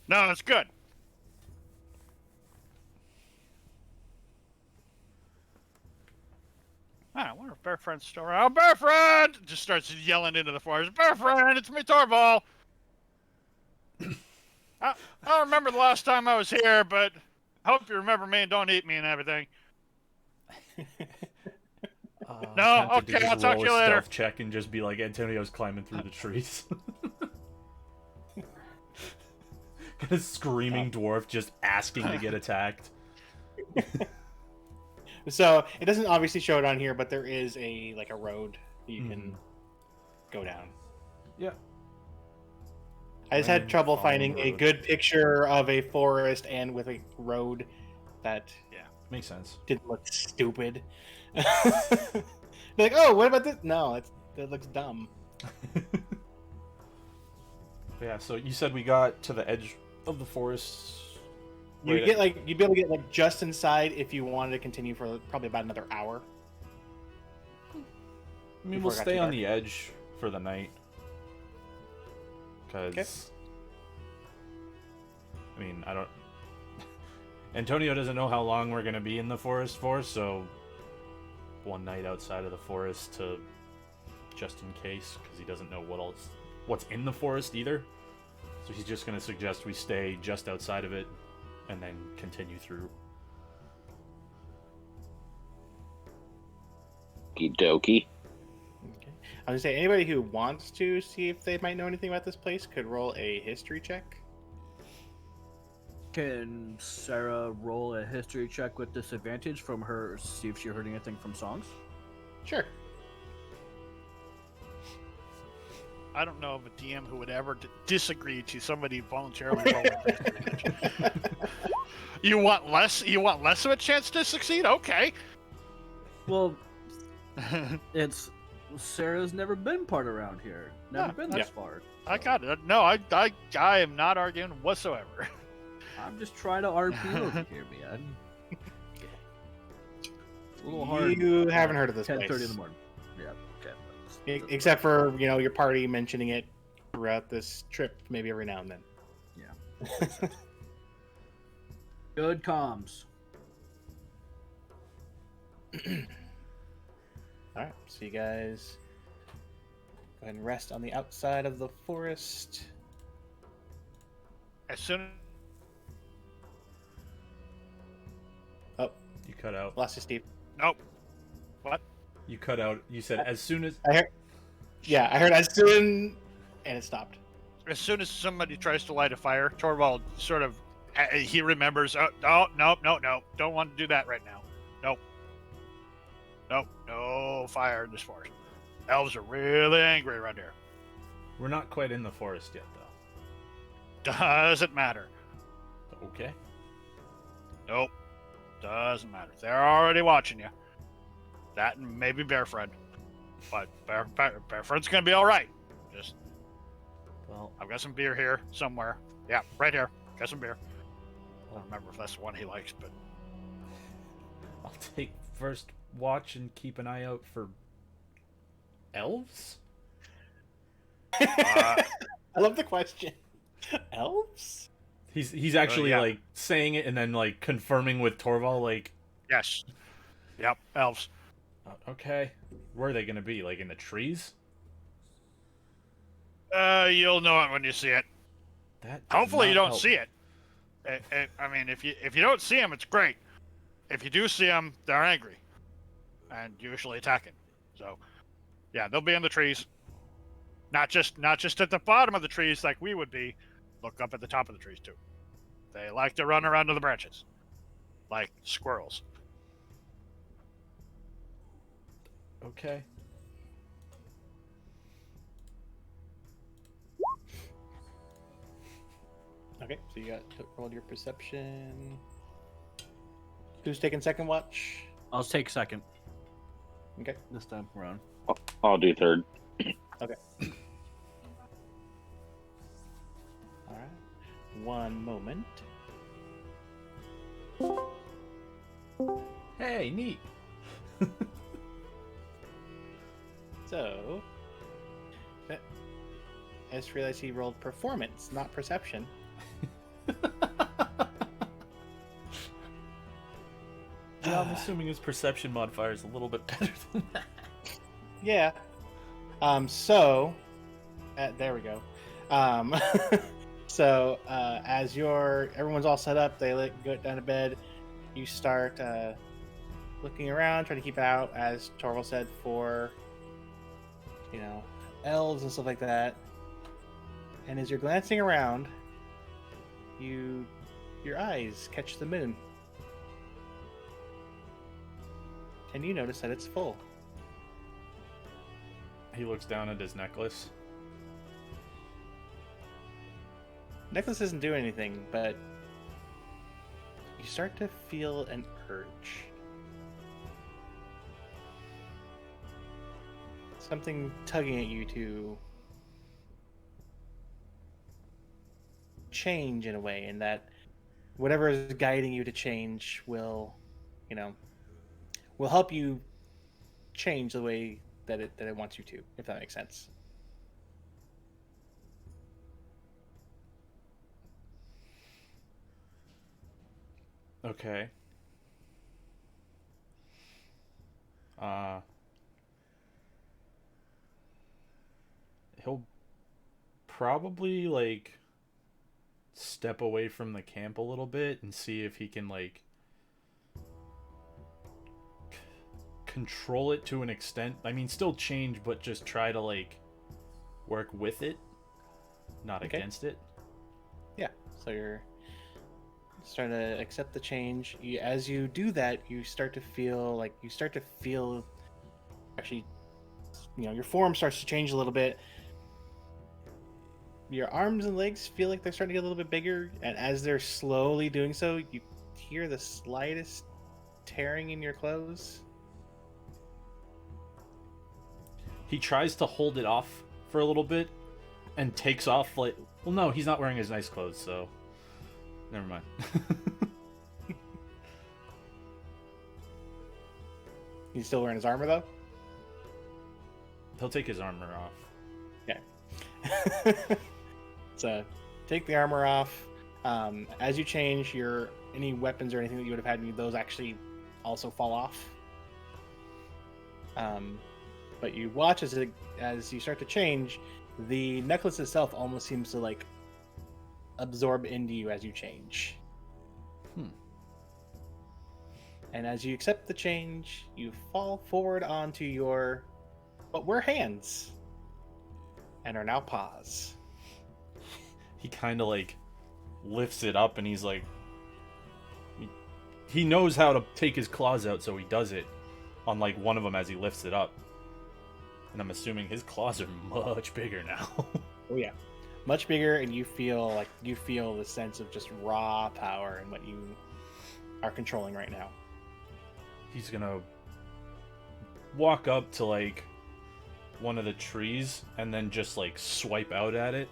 No, it's good. I wonder if Bear Friend's still around. Oh, Bear Friend! Just starts yelling into the forest. Bear Friend, it's me, Torvald. I don't remember the last time I was here, but I hope you remember me and don't eat me and everything. No? Tempted to Okay, just I'll talk roll to you a later. stealth check and just be like, Antonio's climbing through the trees. Got a screaming dwarf just asking to get attacked. So it doesn't obviously show it on here, but there is a road that you can Mhm. go down. Yeah. I just Random had trouble fallen finding a road. good picture of a forest and with a road that Makes sense. didn't look stupid. Like, oh, what about this? No, that looks dumb. Yeah, so you said we got to the edge of the forest. You right get at- you'd be able to get just inside if you wanted to continue for probably about another hour. I mean, before we'll it got stay too on dark. the edge for the night. Because, I mean, I don't. Antonio doesn't know how long we're going to be in the forest for, so one night outside of the forest to just in case, because he doesn't know what's in the forest either. So he's just going to suggest we stay just outside of it and then continue through. Okie dokie. Okay. I was gonna say anybody who wants to see if they might know anything about this place could roll a history check. Can Sarah roll a history check with disadvantage from her, see if she heard anything from songs? Sure. I don't know of a DM who would ever disagree to somebody voluntarily rolling with disadvantage. You want less? You want less of a chance to succeed? Okay. Well, it's Sarah's never been part around here. Never been this far. I got it. No, I am not arguing whatsoever. I'm just trying to RP over here, man. It's a little hard. You haven't heard of this 10:30 place. in the morning. Yeah. Okay. Except for, your party mentioning it throughout this trip, maybe every now and then. Yeah. Good comms. Alright, so you guys go ahead and rest on the outside of the forest. As soon Oh, You cut out. lost you, Steve. nope. What? You cut out. You said as soon as. I heard as soon, and it stopped. As soon as somebody tries to light a fire, Torvald sort of he remembers. Oh, no, don't want to do that right now. Nope, no fire in this forest. Elves are really angry around here. We're not quite in the forest yet, though. Doesn't matter. Okay. Nope, doesn't matter. They're already watching you. That and maybe Bear Friend, but Bear Friend's gonna be all right. Just Well, I've got some beer here somewhere. Yeah, right here. Got some beer. I don't remember if that's the one he likes, but I'll take first watch and keep an eye out for elves. I love the question. Elves? He's actually yeah. like saying it and then like confirming with Torval, like, yes. Yep, elves. Okay, where are they gonna be? Like in the trees? You'll know it when you see it. That does Hopefully you not don't help. see it. I mean, if you don't see them, it's great. If you do see them, they're angry, and usually attacking. So, yeah, they'll be in the trees. Not just at the bottom of the trees like we would be. Look up at the top of the trees too. They like to run around to the branches, like squirrels. Okay. Okay, so you got to roll your perception. Who's taking second watch? I'll take second. Okay. This time around. I'll do third. Okay. Alright. One moment. Hey, neat. So, I just realized he rolled performance, not perception. Yeah, I'm assuming his perception modifier is a little bit better than that. Yeah. There we go. As everyone's all set up, they go down to bed. You start looking around, trying to keep out, as Torval said, for elves and stuff like that. And as you're glancing around, your eyes catch the moon, and you notice that it's full. He looks down at his necklace. Necklace isn't doing anything, but you start to feel an urge. Something tugging at you to change in a way, and that whatever is guiding you to change will help you change the way that it wants you to, if that makes sense. Okay. He'll probably like step away from the camp a little bit and see if he can like control it to an extent. I mean, still change, but just try to like work with it, not Okay. against it. Yeah. So you're starting to accept the change. As you do that, you start to feel actually, your form starts to change a little bit. Your arms and legs feel like they're starting to get a little bit bigger, and as they're slowly doing so, you hear the slightest tearing in your clothes. He tries to hold it off for a little bit and takes off like, well, no, he's not wearing his nice clothes, so never mind. He's still wearing his armor though. He'll take his armor off. So take the armor off. As you change, any weapons or anything that you would have had, those actually also fall off. But you watch as you start to change, the necklace itself almost seems to like absorb into you as you change. And as you accept the change, you fall forward onto your what were hands and are now paws. He kind of like lifts it up and he's like, he knows how to take his claws out, so he does it on like one of them as he lifts it up. And I'm assuming his claws are much bigger now. Oh yeah, much bigger, and you feel the sense of just raw power in what you are controlling right now. He's gonna walk up to like one of the trees and then just like swipe out at it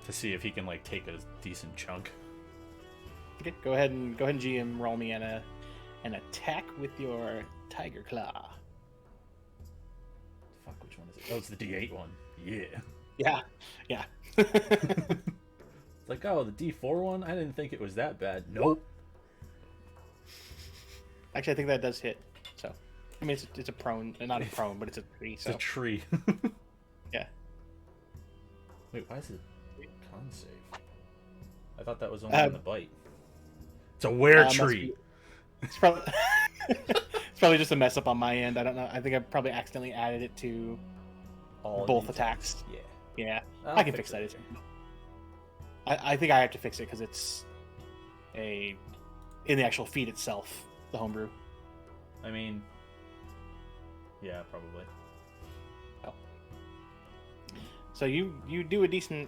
to see if he can like take a decent chunk. Okay, go ahead and GM roll me an attack with your tiger claw. Fuck, which one is it? Oh, it's the D8 one. Yeah. Yeah. It's like, oh, the D4 one? I didn't think it was that bad. Nope. Actually, I think that does hit. So, I mean, it's a prone, not a prone, but it's a tree. It's So a tree. yeah. Wait, why is it con save? I thought that was only on the bite. It's a were tree. It's probably it's probably just a mess up on my end. I don't know. I think I probably accidentally added it to All both these attacks. Yeah. Yeah, I'll I can fix that. it. I think I have to fix it because it's in the actual feat itself, the homebrew. I mean, yeah, probably. So you do a decent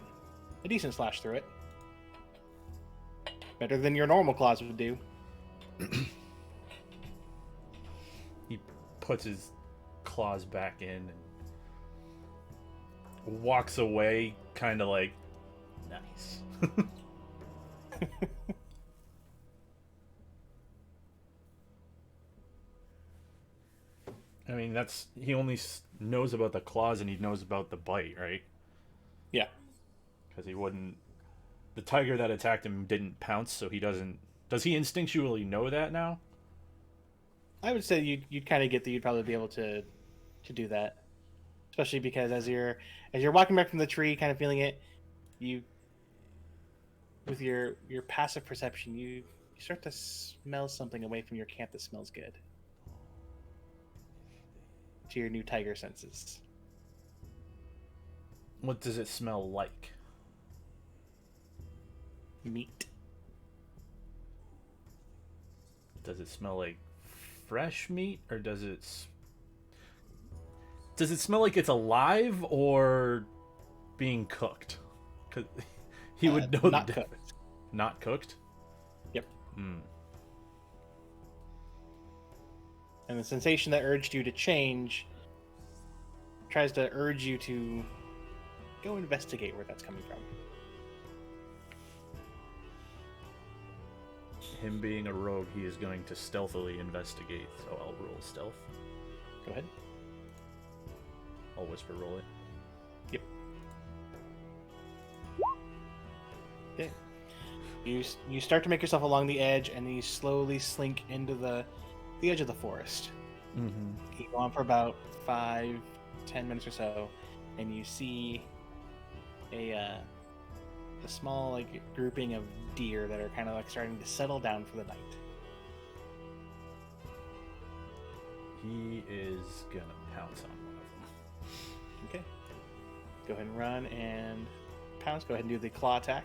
slash through it. Better than your normal claws would do. He puts his claws back in and walks away, kind of like, nice. I mean, he only knows about the claws and he knows about the bite, right? Yeah. Because he wouldn't. The tiger that attacked him didn't pounce, so he doesn't. Does he instinctually know that now? I would say you'd kind of get that you'd probably be able to do that, especially because as you're walking back from the tree, kind of feeling it, with your passive perception, you start to smell something away from your camp that smells good. To your new tiger senses. What does it smell like? Meat. Does it smell like fresh meat, or does it smell like it's alive or being cooked? Because he would know not the difference. cooked. Not cooked? Yep. Hmm. And the sensation that urged you to change tries to urge you to go investigate where that's coming from. Him being a rogue, he is going to stealthily investigate, so I'll roll stealth. Go ahead. I'll whisper roll it. Yep. Okay. You start to make yourself along the edge, and then you slowly slink into the edge of the forest. Mm-hmm. You go on for about 5-10 minutes or so, and you see a small like grouping of deer that are kind of like starting to settle down for the night. He is gonna pounce on one of them. Okay. Go ahead and run and pounce. Go ahead and do the claw attack.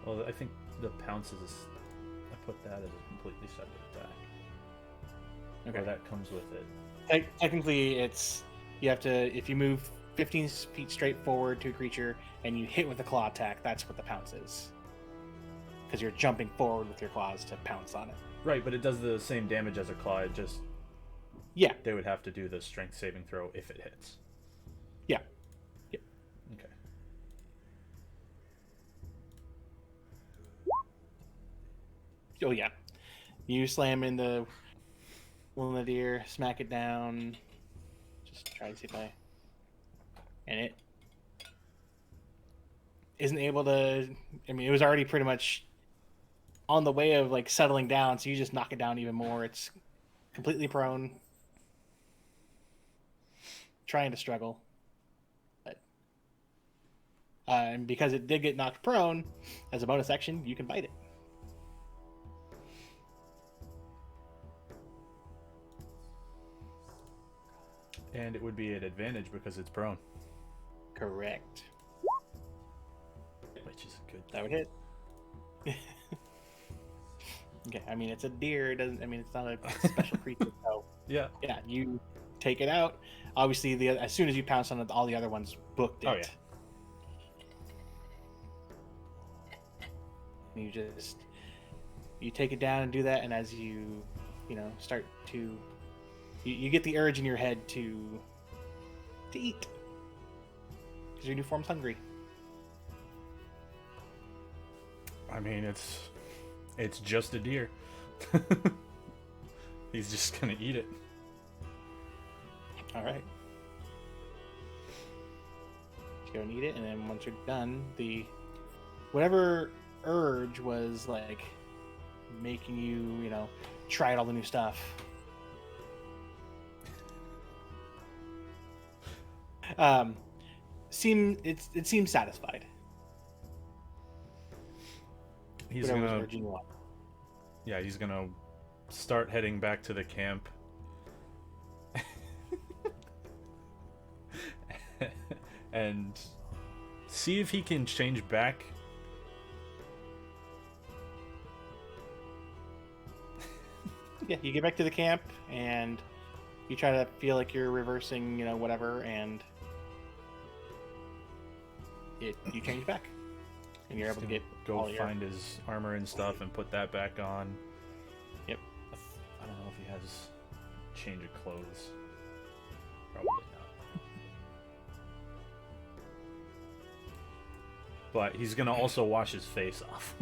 Well, I think the pounce is. I put that as a completely separate attack. Okay. Or that comes with it. Technically, it's you have to if you move 15 feet straight forward to a creature and you hit with a claw attack, that's what the pounce is. Because you're jumping forward with your claws to pounce on it. Right, but it does the same damage as a claw. It just Yeah. they would have to do the strength saving throw if it hits. Yeah. Yeah. Okay. Oh yeah. You slam in the one of the deer, smack it down. Just try to see if I. And it isn't able to. I mean, it was already pretty much on the way of like settling down, so you just knock it down even more. It's completely prone, trying to struggle. But and because it did get knocked prone, as a bonus action, you can bite it. And it would be an advantage because it's prone. Correct. Which is good. That would hit. Okay, I mean it's a deer. It doesn't. I mean it's not a special creature. So Yeah. yeah, you take it out. Obviously, as soon as you pounce on it, all the other ones booked it. Oh, yeah. You take it down and do that, and as you start to, you get the urge in your head to eat because your new form's hungry. I mean, it's just a deer. He's just gonna eat it. All right. Go and eat it, and then once you're done, whatever urge was like making you, try out all the new stuff. It seems satisfied. He's Whatever's gonna, urging you on. yeah, he's gonna start heading back to the camp. And see if he can change back. Yeah, you get back to the camp and you try to feel like you're reversing, whatever, and you change back, and you're able to get Go all your... find his armor and stuff and put that back on. Yep. I don't know if he has change of clothes. Probably not. But he's gonna also wash his face off.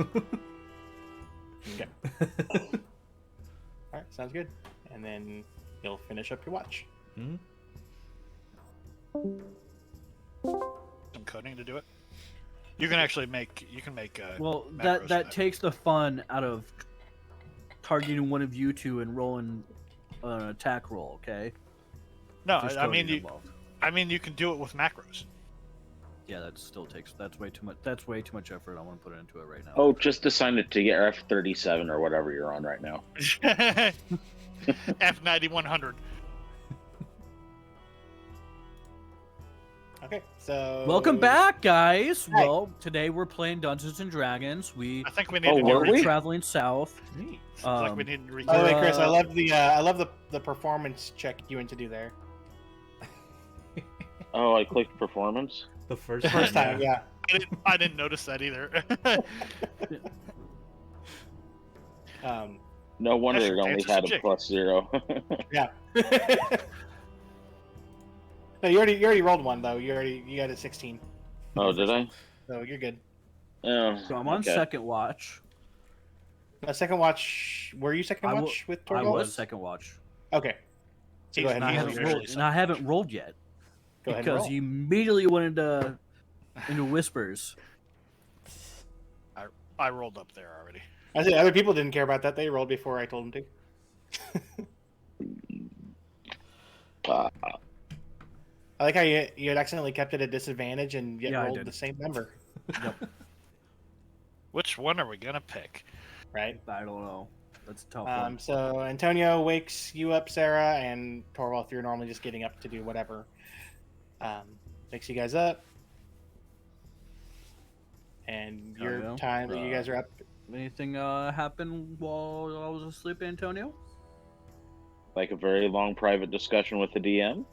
Okay. All right, sounds good. And then you'll finish up your watch. Hmm? Some coding to do it. You can actually make. You can make. Well, macros that for takes the fun out of targeting one of you two and rolling an attack roll. Okay. No, Just I mean coding you. involved. I mean you can do it with macros. Yeah, that still takes. That's way too much. That's way too much effort. I want to put into it right now. Oh, just assign it to your F-37 or whatever you're on right now. F9100. Okay, so Welcome back, guys. Hi. Well, today we're playing Dungeons and Dragons. We I think we need Oh, to were are we? traveling south. Neat. It's like we Um, need to By the way, Chris, I Uh, love the performance check you went to do there. Oh, I clicked performance. The first First time, yeah. I didn't notice that either. No wonder That's it your only Kansas had a chick. +0. Yeah. No, you already rolled one though. You got a 16, Oh, did I? so you're good. Oh, So I'm on okay. second watch. Second watch. Were you second I wa- watch with I Torvald? was second watch. Okay. So go He's ahead. And I He's And haven't usually rolled. second And I haven't rolled yet go ahead and because roll. you immediately went into whispers. I rolled up there already. I said other people didn't care about that. They rolled before I told them to. Uh, I like how you had accidentally kept it at disadvantage and yet Yeah, I rolled did. the same number, Which one are we gonna pick? right? I don't know. That's a tough one. So Antonio wakes you up, Sarah, and Torvald, if you're normally just getting up to do whatever, wakes you guys up. And your Antonio, time that you guys are up. Anything happen while I was asleep, Antonio? like a very long private discussion with the DM.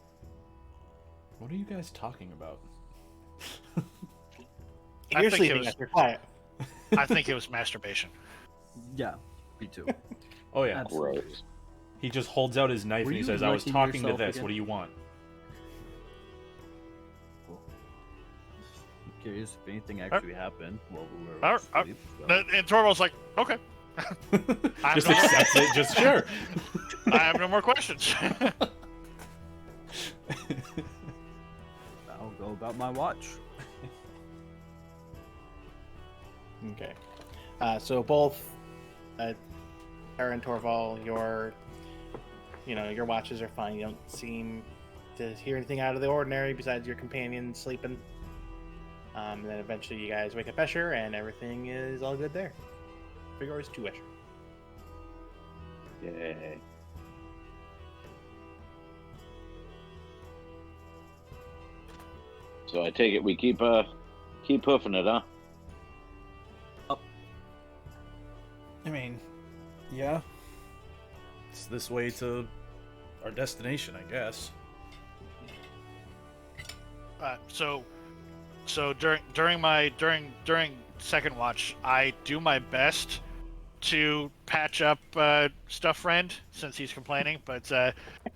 What are you guys talking about? I You're think it sleeping was- if you're quiet. I think it was masturbation. Yeah, me too. Oh yeah. Absolutely. Gross. He just holds out his knife Were and he you says, "I was licking talking to yourself this. again? What do you want?" I'm curious if anything actually happened while we were Ar- ar- asleep. so- And Torvald's like, okay. Just no more- accepts it. Just sure. I have no more questions. I'll go about my watch. Okay. So both Sarah and Torvald, your watches are fine. You don't seem to hear anything out of the ordinary besides your companion sleeping. And then eventually you guys wake up Escher and everything is all good there. For yours too, Escher. Yay. So I take it we keep hoofing it, huh? I mean, yeah. It's this way to our destination, I guess. So during second watch, I do my best to patch up Stuff Friend since he's complaining, but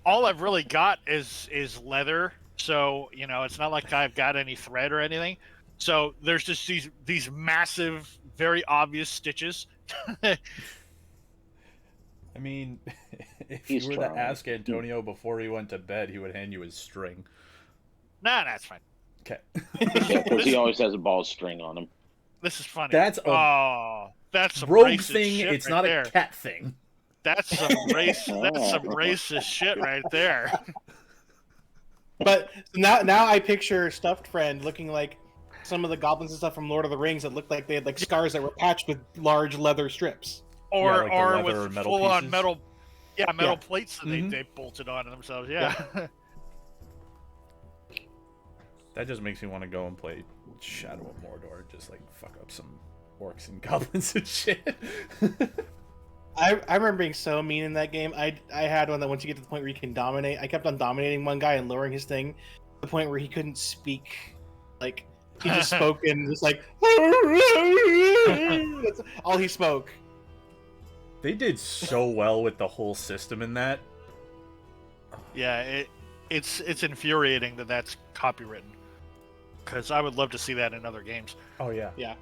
all I've really got is leather. So it's not like I've got any thread or anything. So there's just these massive, very obvious stitches. I mean, if He's you were trying. to ask Antonio before he went to bed, he would hand you his string. Nah, it's fine. Okay. Yeah, because he always has a ball string on him. This is funny. That's a that's some rogue racist thing. shit It's right not there. a cat thing. That's some racist shit right there. But now I picture Stuffed Friend looking like some of the goblins and stuff from Lord of the Rings that looked like they had like scars that were patched with large leather strips. Or like the leather with and metal full on pieces. metal Yeah. plates that Mhm. they bolted on themselves. Yeah. That just makes me want to go and play Shadow of Mordor, just like fuck up some orcs and goblins and shit. I remember being so mean in that game. I had one that once you get to the point where you can dominate, I kept on dominating one guy and lowering his thing to the point where he couldn't speak. Like he just spoke in just like that's all he spoke. They did so well with the whole system in that. Yeah, it's infuriating that that's copywritten. Because I would love to see that in other games. Oh yeah. Yeah.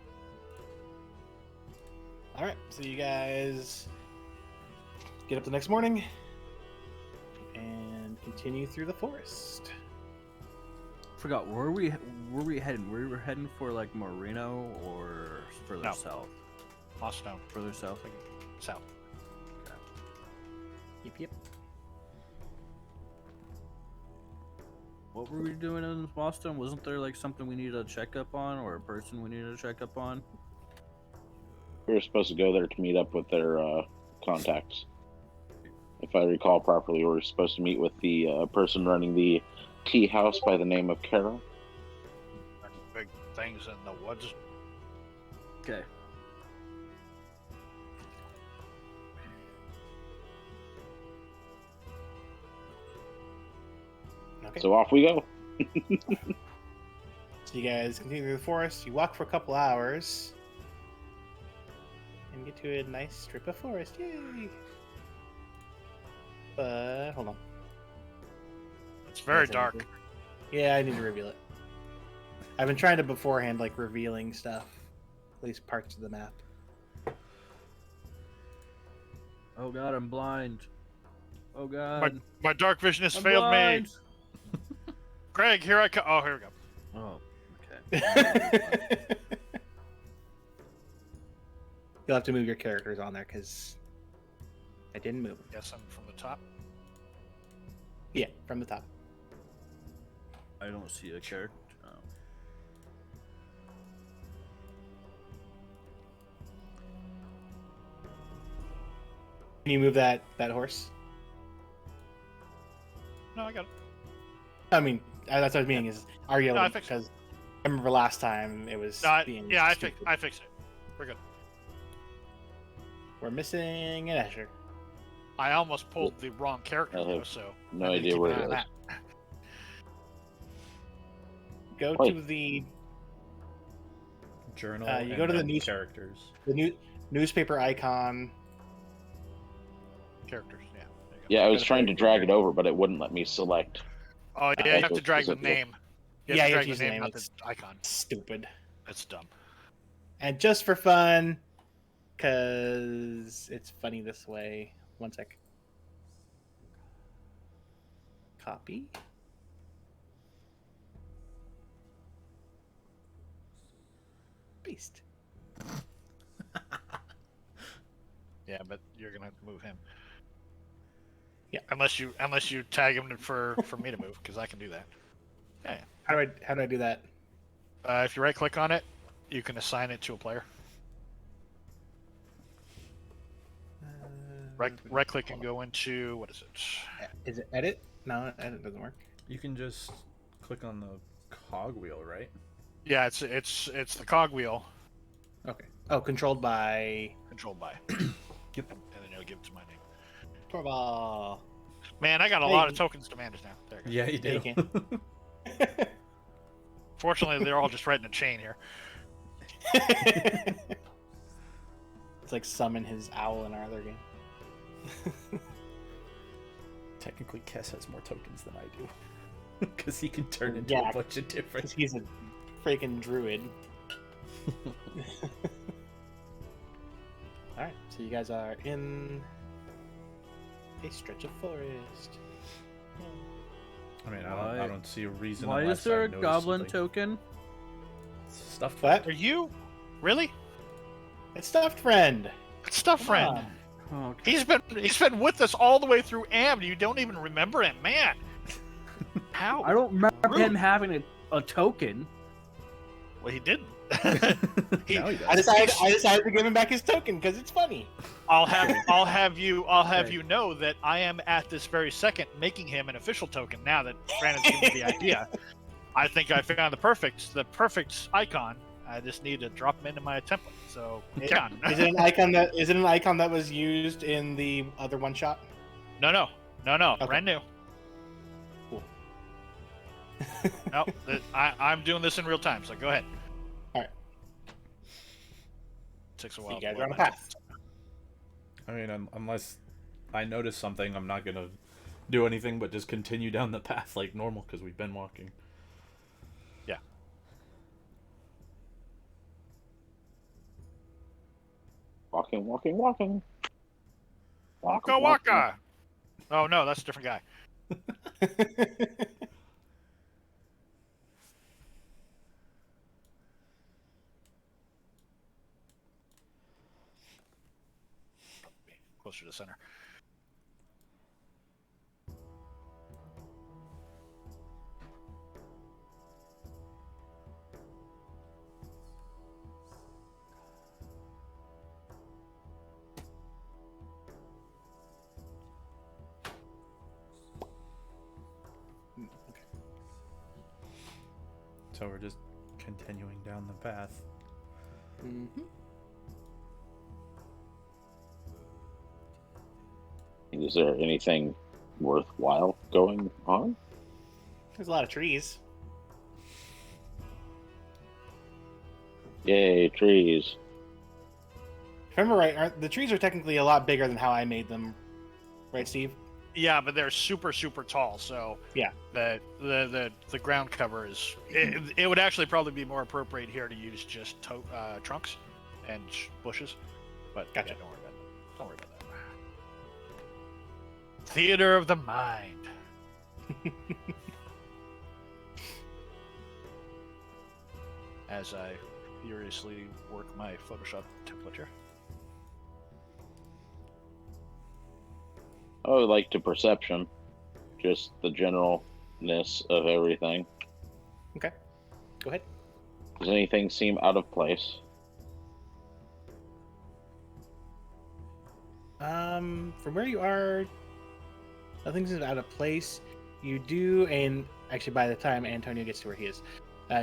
All right, so you guys get up the next morning and continue through the forest. Forgot where we heading? We were heading for like Marino or further No. south. Lost Stone, Further south. south. Yep. What were we doing in Boston? Wasn't there like something we needed to check up on, or a person we needed to check up on? We were supposed to go there to meet up with their contacts. If I recall properly, we were supposed to meet with the person running the tea house by the name of Kara. Big things in the woods. Okay. Okay. So off we go. So you guys continue through the forest. You walk for a couple hours and get to a nice strip of forest. Yay! But hold on. It's very Yes, I dark. need to- Yeah, I need to reveal it. I've been trying to beforehand, like revealing stuff, at least parts of the map. Oh god, I'm blind. Oh god. My dark vision has I'm failed blind. me. Craig, here I come. Oh, here we go. Oh, okay. You'll have to move your characters on there because I didn't move them. Guess I'm from the top. Yeah, from the top. I don't see a character. Can you move that horse? No, I got it. I mean, that's what I mean. Is are you able No, I to? fixed it. Because I remember last time it was No, being. yeah, stupid. I fixed it. We're good. We're missing an Escher. I almost pulled the wrong character I have though, so no I need to idea keep where an eye it on is. that. Go Wait. to the Journal. You and go to the then news- characters. newspaper icon. Characters, yeah. There you go. Yeah, I was Gotta trying put to it drag in it over, but it wouldn't let me select. Oh yeah, you have to also drag the specifically- name. You Yeah, have you to have drag to use the the name, name, not the it's- icon. Stupid. That's dumb. And just for fun, because it's funny this way. One sec. Copy. Paste. Yeah, but you're gonna have to move him. Yeah. Unless you tag him for me to move, because I can do that. Yeah. How do I do that? If you right click on it, you can assign it to a player. Right click and go into what is it? Is it edit? No, edit doesn't work. You can just click on the cogwheel, right? Yeah, it's the cogwheel Okay. Oh, controlled by controlled by. Yep. And then you'll give it to my name. Torval. Man, I got a Hey. lot of tokens to manage now. There you go. Yeah, you Yeah, do. you Fortunately, they're all just right in a chain here. It's like summon his owl in our other game. Technically, Kess has more tokens than I do. Because he can turn into Yeah. a bunch of different. 'Cause he's a freaking druid. Alright, so you guys are in a stretch of forest. I mean, Why- I don't see a reason. Why unless is there I a noticed goblin something. token? Stuff. What? Are you really? It's stuffed friend. Stuff Come friend. on. Oh, okay. He's been with us all the way through Am. You don't even remember him, man. How? I don't remember Rude. him having a token. Well, he didn't. Now he does. I decided to give him back his token because it's funny. I'll have you Okay. know that I am at this very second making him an official token. Now that Brandon's given me the idea, I think I found the perfect icon. I just need to drop him into my template. So get on. Is it an icon that was used in the other one shot? No, Okay. brand new. Cool. No, I'm doing this in real time. So go ahead. All right. Takes a So while. you to guys load are on a my path. I mean, unless I notice something, I'm not gonna do anything but just continue down the path like normal because we've been walking. Yeah. Walking. Waka Walking. waka. Oh no, that's a different guy. Closer to center. Okay. So we're just continuing down the path. Mm-hmm. Is there anything worthwhile going on? There's a lot of trees. Yay, trees. If I remember right, the trees are technically a lot bigger than how I made them. Right, Steve? Yeah, but they're super tall. So Yeah. the ground cover is. It would actually probably be more appropriate here to use just trunks and bushes. But Gotcha. yeah, don't worry about that. Don't worry about that. Theater of the mind. As I furiously work my Photoshop template here. Oh, like to perception. just the generalness of everything. Okay. Go ahead. Does anything seem out of place? From where you are, nothing's out of place. You do, and actually, by the time Antonio gets to where he is,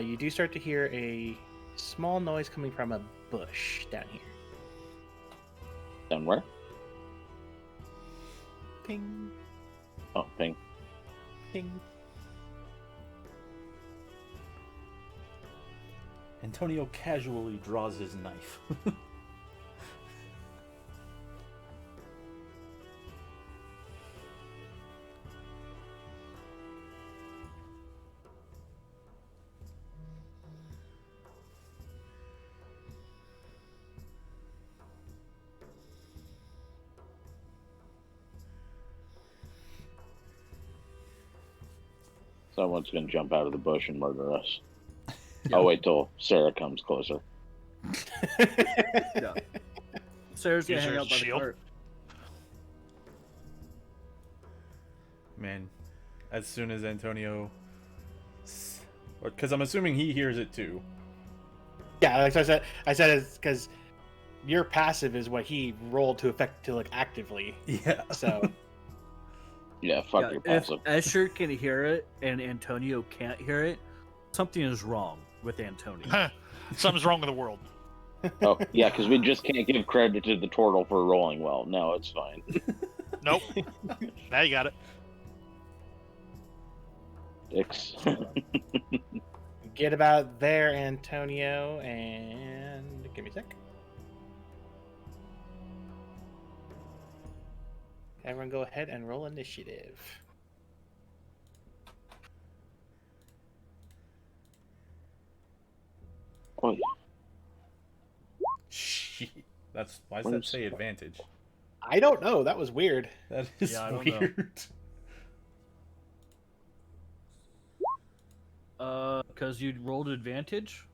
you do start to hear a small noise coming from a bush down here. Down where? Ping, Oh, ping. ping. Antonio casually draws his knife. Someone's gonna jump out of the bush and murder us. I'll wait till Sarah comes closer. Yeah. Sarah's gonna Use hang her out by the shield. cart. Man, as soon as Antonio, because I'm assuming he hears it too. Yeah, like I said it's because your passive is what he rolled to affect to like actively. Yeah. So Yeah, fuck Yeah, your if passive. Escher can hear it and Antonio can't hear it, something is wrong with Antonio. Something's wrong with the world. Oh, yeah, because we just can't give credit to the turtle for rolling well. No, it's fine. Nope. Now you got it. Dicks. get about there, Antonio, and give me a sec. Everyone go ahead and roll initiative. Oh, yeah. Shit. Why does that Where's- say advantage? I don't know. That was weird. That is Yeah, I don't know. weird. Because you rolled advantage.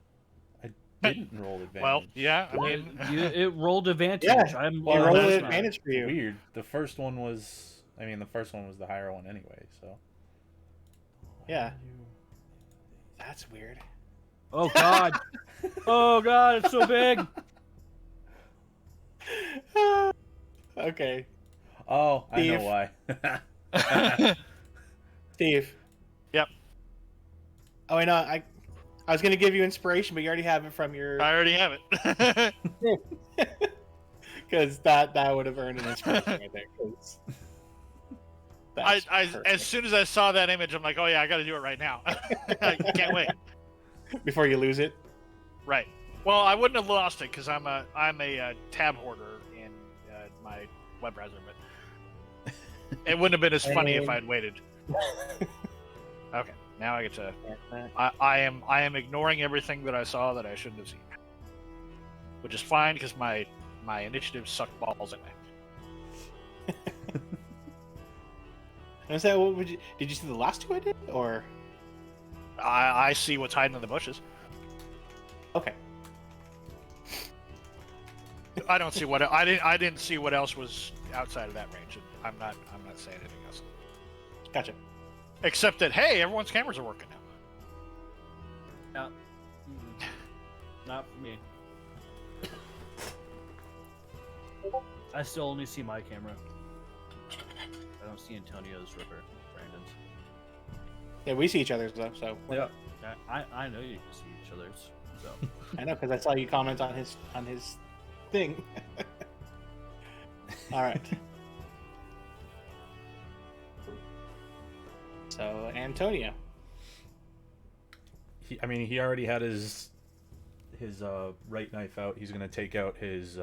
I didn't roll advantage. Well, yeah, I mean, It rolled advantage. Yeah, I'm Well, Oh, roll that's an not- advantage for you. Weird. The first one was the higher one anyway. So. Yeah. That's weird. Oh God! Oh God! It's so big. Okay, Oh, I know Steve. why. Steve. Yep. Oh, I know. I was gonna give you inspiration, but you already have it from your. I already have it. Because that would have earned an inspiration right there. 'cause that's as perfect. soon as I saw that image, I'm like, oh yeah, I got to do it right now. I can't wait. Before you lose it. Right. Well, I wouldn't have lost it because I'm a tab hoarder in my web browser, but it wouldn't have been as funny if I'd waited. Okay, now I get to. I am ignoring everything that I saw that I shouldn't have seen, which is fine because my initiative sucked balls anyway. And so, what would you? Did you see the last two I did, or? I see what's hiding in the bushes. Okay. I don't see what I didn't see what else was outside of that range. I'm not saying anything else. Gotcha. Except that hey, everyone's cameras are working now. Yeah. Not for me. I still only see my camera. I don't see Antonio's or Brandon's. Yeah, we see each other's though, so. Yeah. I know you can see each other's. So. I know because I saw you comment on his thing. All right. So Antonio. He already had his right knife out. He's gonna take out his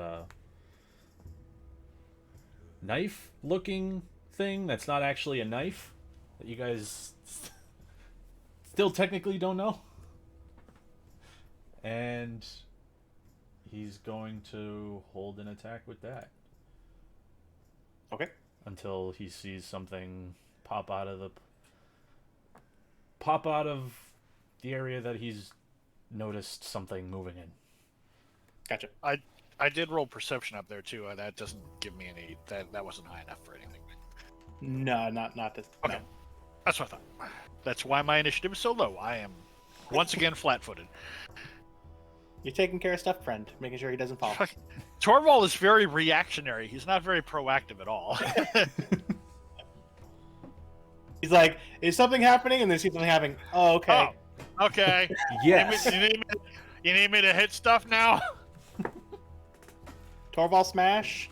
knife-looking thing that's not actually a knife that you guys still technically don't know. And he's going to hold an attack with that. Okay. Until he sees something pop out of the area that he's noticed something moving in. Gotcha. I did roll perception up there too. That doesn't give me any. That wasn't high enough for anything. No, not this. Okay. No. That's what I thought. That's why my initiative is so low. I am once again flat-footed. You're taking care of stuff, friend, making sure he doesn't fall. Torvald is very reactionary. He's not very proactive at all. He's like, is something happening? And then sees something happening. Oh, okay. Oh, okay. Yes. You need me to hit stuff now? Torvald smash.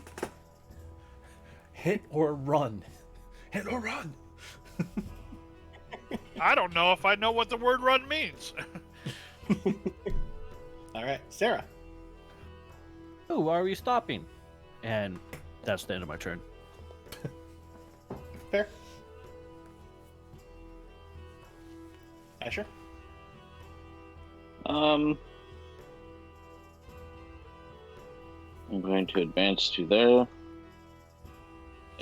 Hit or run. Hit or run. I don't know if I know what the word run means. All right, Sarah. Oh, why are we stopping? And that's the end of my turn. Fair. Asher. I'm going to advance to there.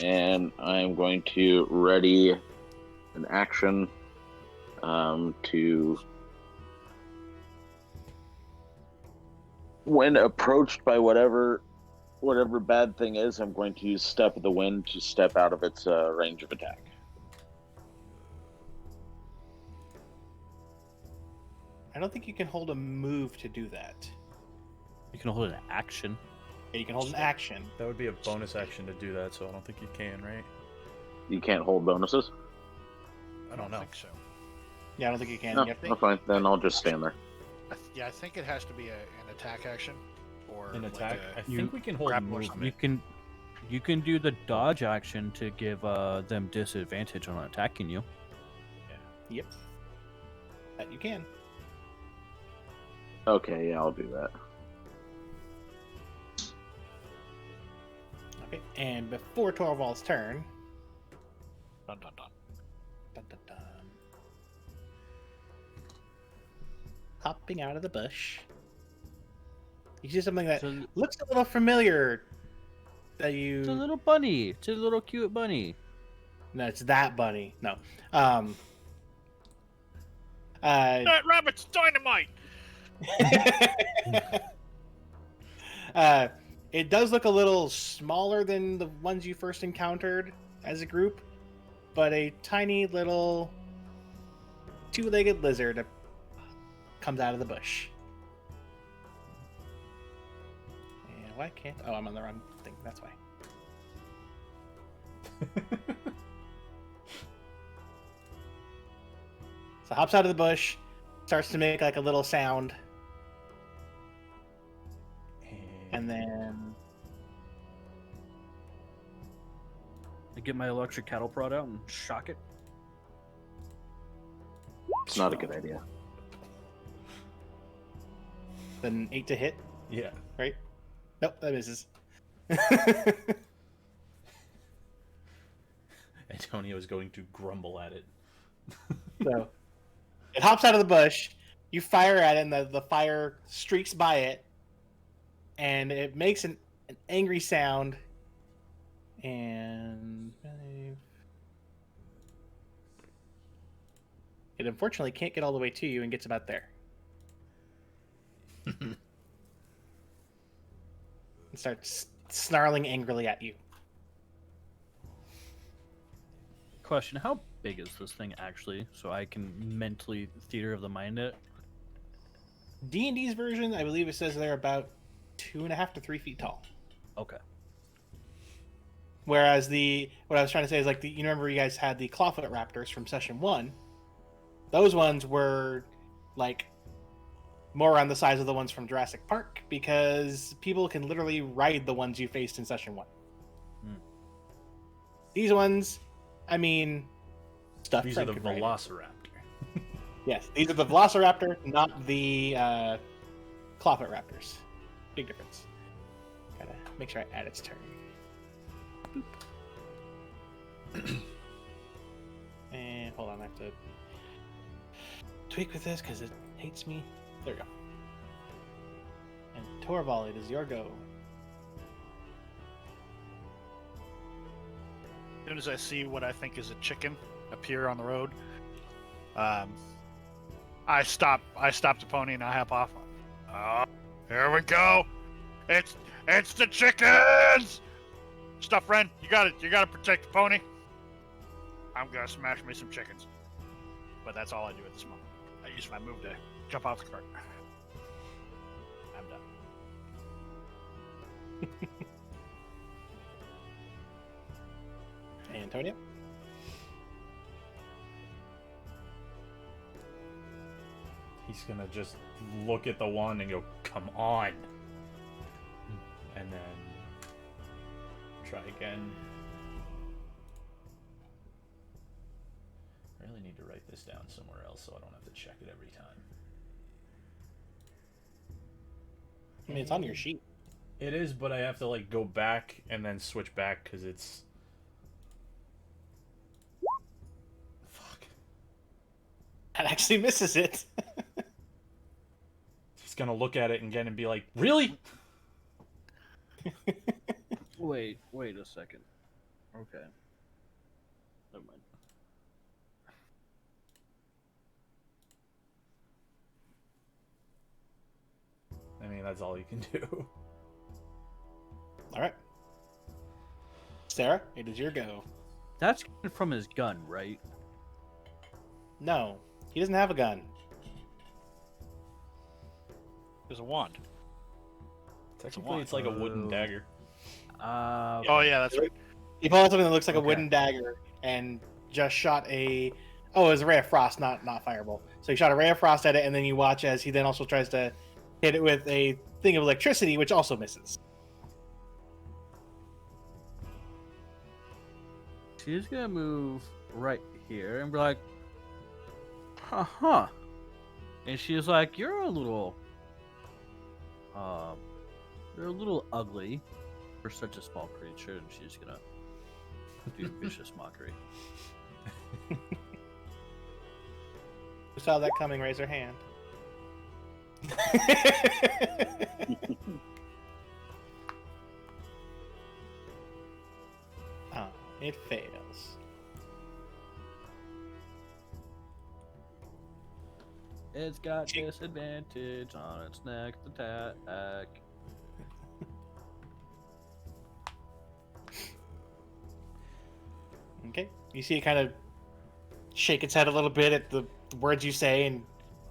And I'm going to ready an action to, when approached by whatever bad thing is, I'm going to use Step of the Wind to step out of its range of attack. I don't think you can hold a move to do that. You can hold an action. Yeah, you can hold an action. That would be a bonus action to do that, so I don't think you can, right? You can't hold bonuses? I don't know. think so. Yeah, I don't think you can. No, You have to- that's fine. Then I'll just stand there. I think it has to be an attack action. Or An like attack? I you think we can hold grapple or movement. something. You can do the dodge action to give them disadvantage on attacking you. Yep. That you can. Okay, yeah, I'll do that. Okay, and before Torvald's turn, Dun, dun, dun. dun, dun, dun, hopping out of the bush, you see something that It's a, looks a little familiar. That you. it's a little bunny. It's a little cute bunny. No, it's that bunny. No. That rabbit's dynamite! It does look a little smaller than the ones you first encountered as a group, but a tiny little two-legged lizard comes out of the bush. And why can't... Oh, I'm on the wrong thing. That's why. So hops out of the bush, starts to make like a little sound, and then I get my electric cattle prod out and shock it. It's not a good idea. then 8 to hit, Yeah. right? Nope, that misses. Antonio is going to grumble at it. So it hops out of the bush. You fire at it, and the fire streaks by it, and it makes an angry sound. And it unfortunately can't get all the way to you and gets about there. And starts snarling angrily at you. Question: how big is this thing actually, so I can mentally theater of the mind it? D&D's version, I believe it says they're about 2.5 to 3 feet tall. Okay. Whereas what I was trying to say is like you remember you guys had the clawfoot raptors from session 1. Those ones were like more around the size of the ones from Jurassic Park because people can literally ride the ones you faced in session 1. Hmm. These ones, I mean, stuff. These are the Velociraptor. Yes, these are the Velociraptor, not the clawfoot raptors. Big difference. Gotta make sure I add its turn. Boop. And hold on, I have to tweak with this because it hates me. There we go. And Torvald, it is your go. As soon as I see what I think is a chicken appear on the road, I stop the pony and I hop off. Oh, here we go! It's the chickens! Stuff, friend, you gotta protect the pony. I'm gonna smash me some chickens. But that's all I do at this moment. I use my move to jump off the cart. I'm done. Antonio? He's gonna just look at the wand and go, "Come on," and then try again. I really need to write this down somewhere else so I don't have to check it every time. I mean, it's on your sheet. It is, but I have to like go back and then switch back because it's. Fuck. That actually misses it. He's gonna look at it again and be like, "Really?" Wait a second. Okay. Never mind. I mean, that's all you can do. All right. Sarah, it is your go. That's from his gun, right? No, he doesn't have a gun. There's a wand. Technically, it's like a wooden dagger. Oh yeah, that's right. He pulled out something that looks like a Okay. wooden dagger and just shot a. Oh, it was a ray of frost, not fireball. So he shot a ray of frost at it, and then you watch as he then also tries to hit it with a thing of electricity, which also misses. She's gonna move right here and be like, huh. And she's like, you're a little ugly for such a small creature, and she's gonna do vicious mockery. Who saw that coming? Raise their hand. Oh, it fails. It's got disadvantage on its next attack. Okay. You see it kind of shake its head a little bit at the words you say and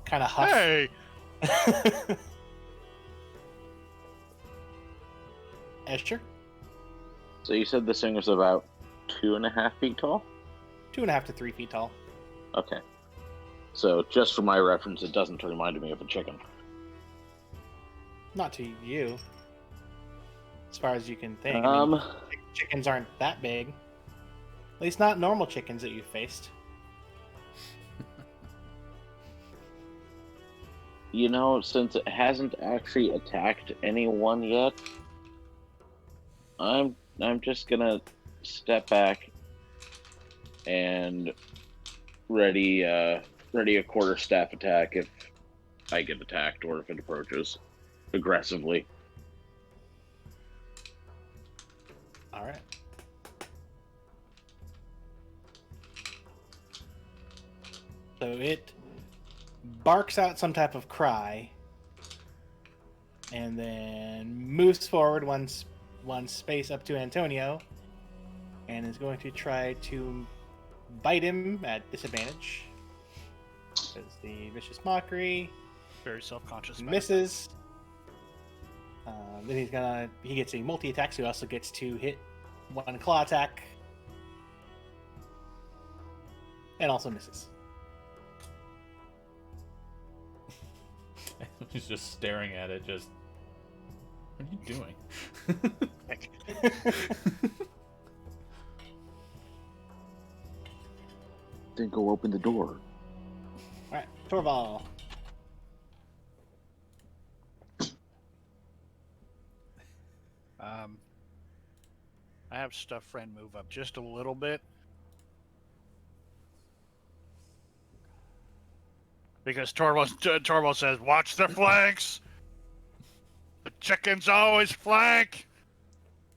kind of huff. Hey, Esther? So you said this thing was about 2.5 feet tall? 2.5 to 3 feet tall. Okay. So just for my reference, it doesn't remind me of a chicken. Not to you. As far as you can think. Chickens aren't that big. At least not normal chickens that you've faced. You know, since it hasn't actually attacked anyone yet, I'm just gonna step back and ready a quarterstaff attack if I get attacked or if it approaches aggressively. Alright. So it barks out some type of cry and then moves forward one space up to Antonio and is going to try to bite him at disadvantage. Does the vicious mockery, very self-conscious. about it. misses. Then he gets a multi-attack, so he also gets to hit one claw attack. And also misses. He's just staring at it, just. What are you doing? Then go open the door. Alright, Torval. I have stuff friend move up just a little bit. Because Torval says, watch the flanks! The chickens always flank!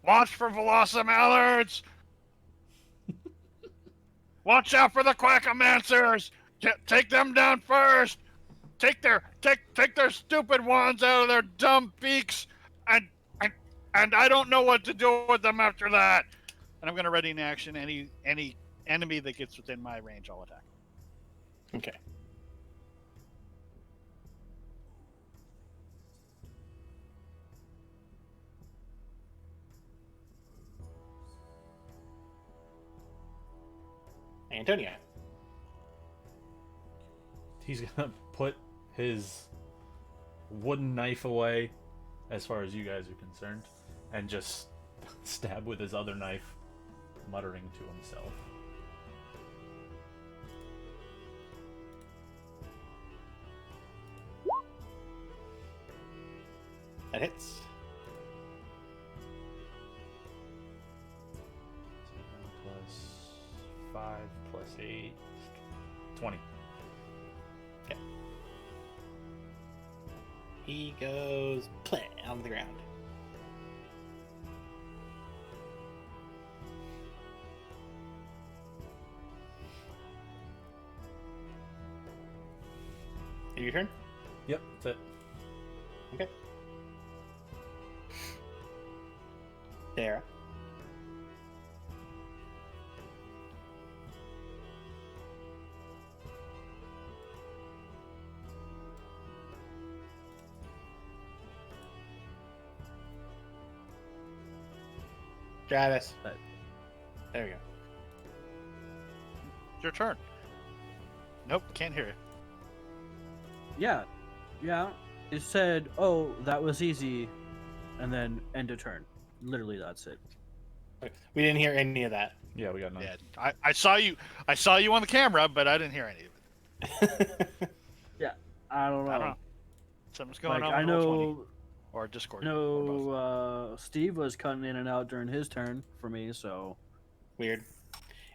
Watch for Velocimallards! Watch out for the Quackomancers! Take them down first! Take their stupid wands out of their dumb beaks, and I don't know what to do with them after that. And I'm gonna ready in action any enemy that gets within my range, I'll attack. Okay. Antonia. He's gonna put his wooden knife away, as far as you guys are concerned, and just stab with his other knife, muttering to himself. That hits. 7 plus 5 plus 8, 20. Okay. He goes play on the ground. Your turn? Yep, that's it. Okay. Sarah. Travis. Right. There we go. Your turn. Nope, can't hear you. Yeah. It said, "Oh, that was easy," and then end of turn. Literally, that's it. We didn't hear any of that. Yeah, we got none. Yeah, I saw you. I saw you on the camera, but I didn't hear any of it. I don't know. I don't know. Something's going Like, on. I with Roll20 know. or Discord. I or both. know. Steve was cutting in and out during his turn for me, so Weird.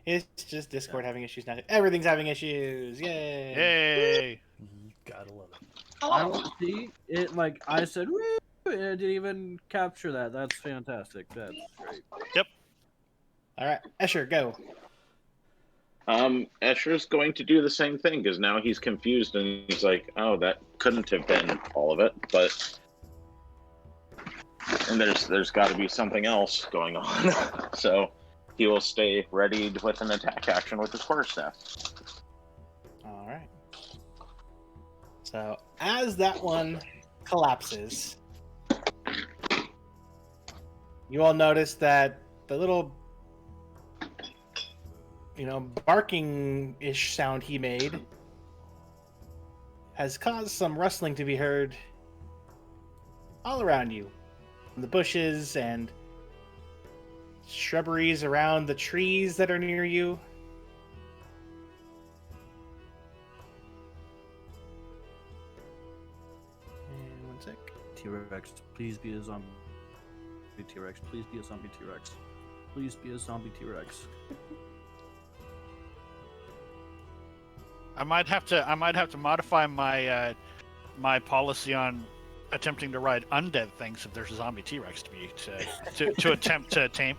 It's just Discord having issues now. Everything's having issues. Yay. Yay! You gotta love it. I don't see it. Like I said, woo, and it didn't even capture that. That's fantastic. That's great. All right. Escher, go. Escher's going to do the same thing because now he's confused and he's like, "Oh, that couldn't have been all of it." But and there's got to be something else going on. So he will stay ready with an attack action with his quarterstaff. All right. So as that one collapses, you all notice that the little, barking-ish sound he made has caused some rustling to be heard all around you. In the bushes and shrubberies around the trees that are near you. And one sec. T-Rex, please be a zombie. T-Rex, please be a zombie T-Rex. Please be a zombie T-Rex. I might have to modify my my policy on attempting to ride undead things if there's a zombie T-Rex to attempt to tame.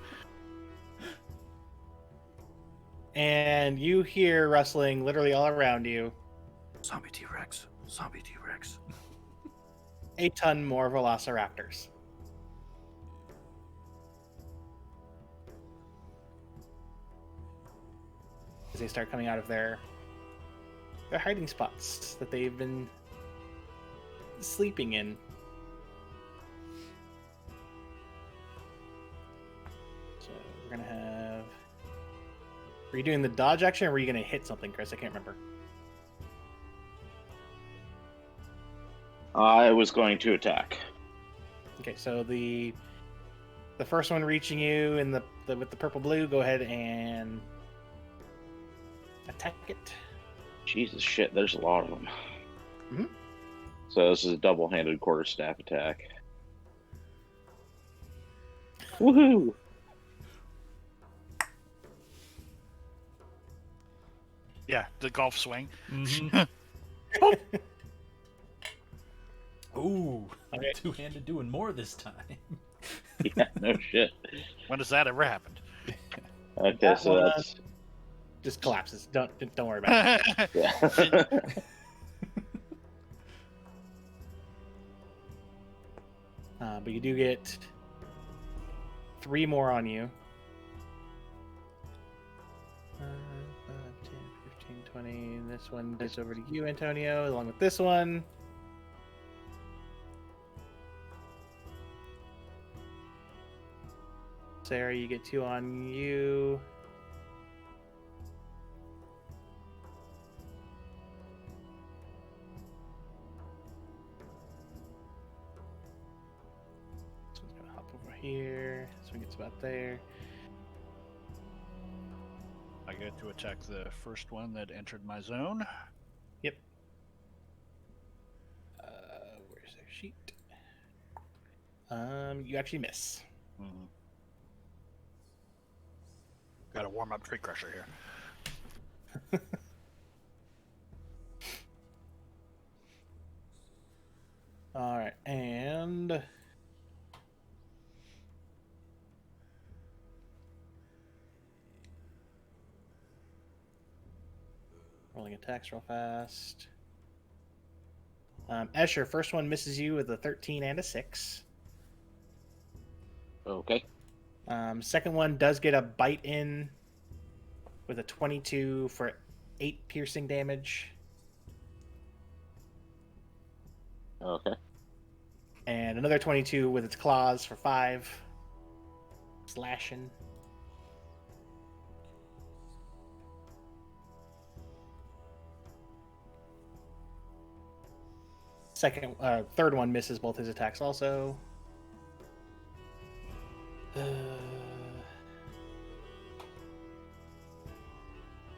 And you hear rustling literally all around you. Zombie T-Rex. Zombie T-Rex. A ton more velociraptors. As they start coming out of their hiding spots that they've been sleeping in. So we're gonna have. Were you doing the dodge action, or were you gonna hit something, Chris? I can't remember. I was going to attack. Okay, so the first one reaching you in the with the purple blue, go ahead and attack it. Jesus shit, there's a lot of them. Mhm. So this is a double-handed quarterstaff attack. Woohoo! Yeah, the golf swing. Ooh, Okay. two-handed doing more this time. Yeah, no shit. When has that ever happened? Okay, That so one- that's Just collapses. Don't worry about it. yeah. But you do get 3 more on you. this one goes over to you, Antonio, along with this one. Sarah, you get 2 on you. This one's gonna hop over here. This one gets about there. I get to attack the first one that entered my zone. Yep. Where's their sheet? You actually miss. Mm-hmm. Got to warm up Tree Crusher here. All right, and rolling attacks real fast. Escher, first one misses you with a 13 and a 6. Okay. Second one does get a bite in with a 22 for 8 piercing damage. Okay. And another 22 with its claws for 5. Slashing. Third one misses both his attacks also.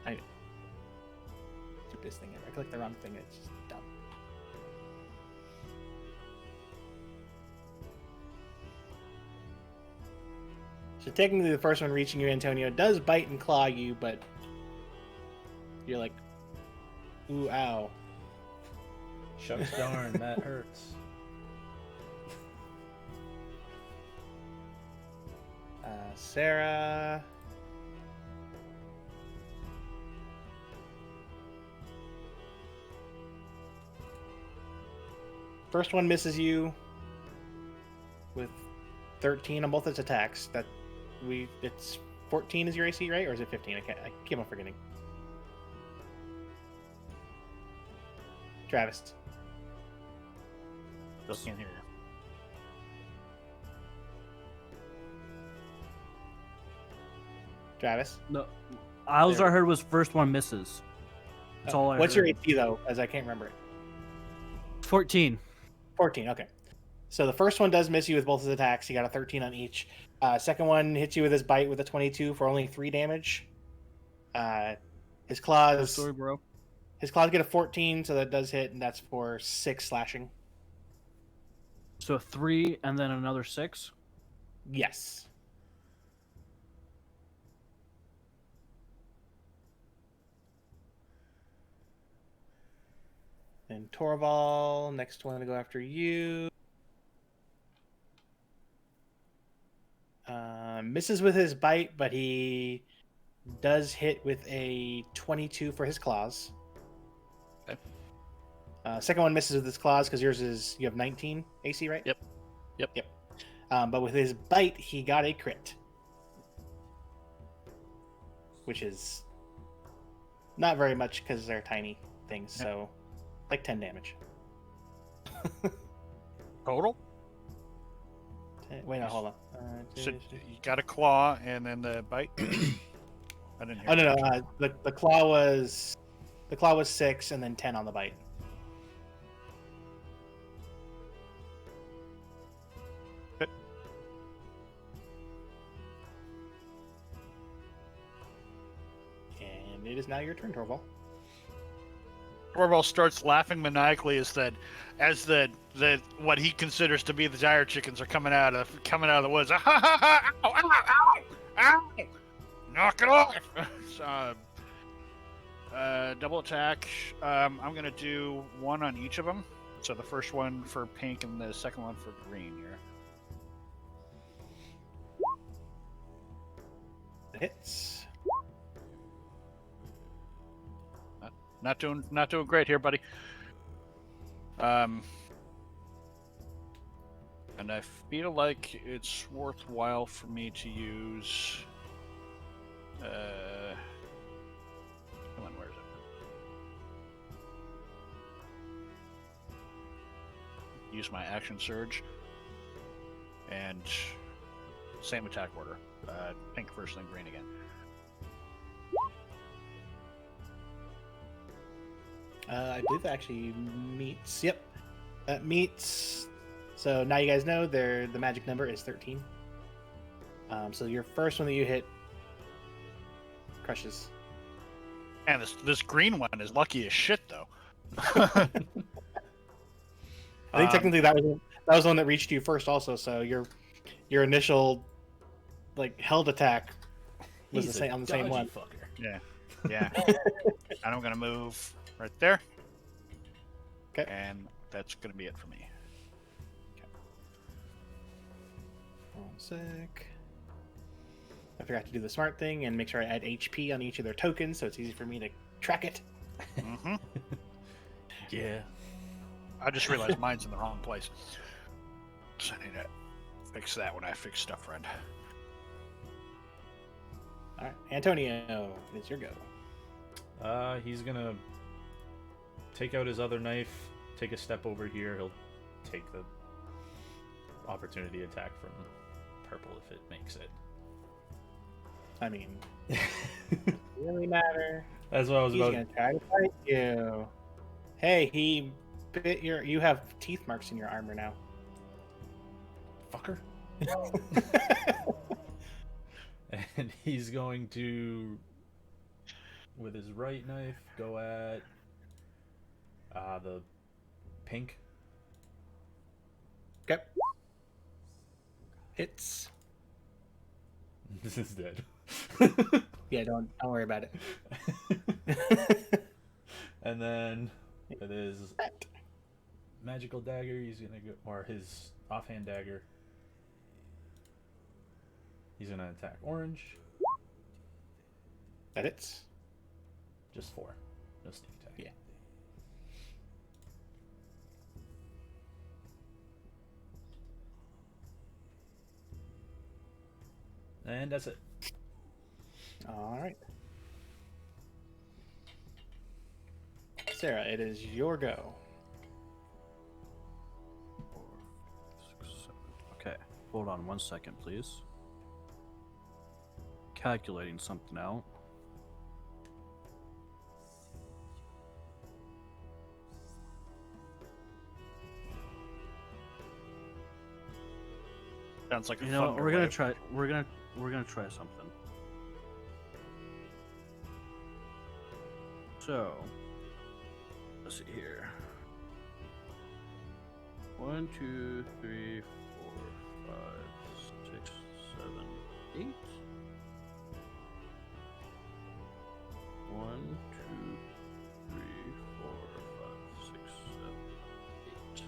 I keep this thing in. I clicked the wrong thing. It's just dumb. So technically, the first one reaching you, Antonio, does bite and claw you, but you're like, ooh, ow. Shucks darn, that hurts. Sarah. First one misses you with 13 on both its attacks. It's 14 is your AC, right? Or is it 15? I keep on forgetting. Travis. Just can't hear you. Travis. No, all I heard was first one misses. That's all I What's heard. your AC though? As I can't remember it. 14. 14. Okay. So the first one does miss you with both his attacks. He got a 13 on each. Second one hits you with his bite with a 22 for only 3 damage. His claws. Story, bro. His claws get a 14, so that does hit, and that's for 6 slashing. So 3 and then another 6. Yes. And Torval, next one to go after you. Misses with his bite, but he does hit with a 22 for his claws. Okay. Second one misses with his claws because you have 19 AC, right? Yep. But with his bite, he got a crit, which is not very much because they're tiny things. Yep. So, like 10 damage. Total? Wait, no, hold on. So you got a claw and then the bite? I didn't hear. Oh no. The claw was 6 and then 10 on the bite. Okay. And it is now your turn, Torval. Torvald starts laughing maniacally as the what he considers to be the dire chickens are coming out of the woods. Ow, ow, ow, ow, knock it off! So, double attack. I'm gonna do 1 on each of them. So the first one for pink and the second one for green here. Hits. Not doing great here, buddy. And I feel like it's worthwhile for me to use. Come on, where is use my action surge. And same attack order. Pink first, then green again. I believe that actually meets. Yep, that meets. So now you guys know the magic number is 13. So your first one that you hit crushes. And this green one is lucky as shit, though. I think technically that was the one that reached you first, also. So your initial held attack was He's the same on the same dodgy one. Yeah. Yeah. And I'm going to move right there. Okay. And that's going to be it for me. One sec. I forgot to do the smart thing and make sure I add HP on each of their tokens, so it's easy for me to track it. Mm-hmm. Yeah. I just realized mine's in the wrong place. So I need to fix that when I fix stuff, friend. All right, Antonio, it's your go. He's gonna take out his other knife, take a step over here. He'll take the opportunity attack from purple if it makes it. I mean, really matter. That's what I was He's about. gonna try to fight you. Hey, he bit your. You have teeth marks in your armor now. Fucker. And he's going to, with his right knife, go at the pink. Okay. Hits. This is dead. Yeah, don't worry about it. And then with his magical dagger, he's gonna go, or his offhand dagger. He's gonna attack orange. That hits. Just 4. No sneak attack. Yeah. And that's it. All right. Sarah, it is your go. 4, 6, 7. Okay, hold on 1 second, please. Calculating something out. Sounds like a You know, thunder we're gonna wave. try. We're gonna try something. So, let's see here. 1, 2, 3, 4, 5, 6, 7, 8. 1, 2, 3, 4, 5, 6, 7, 8.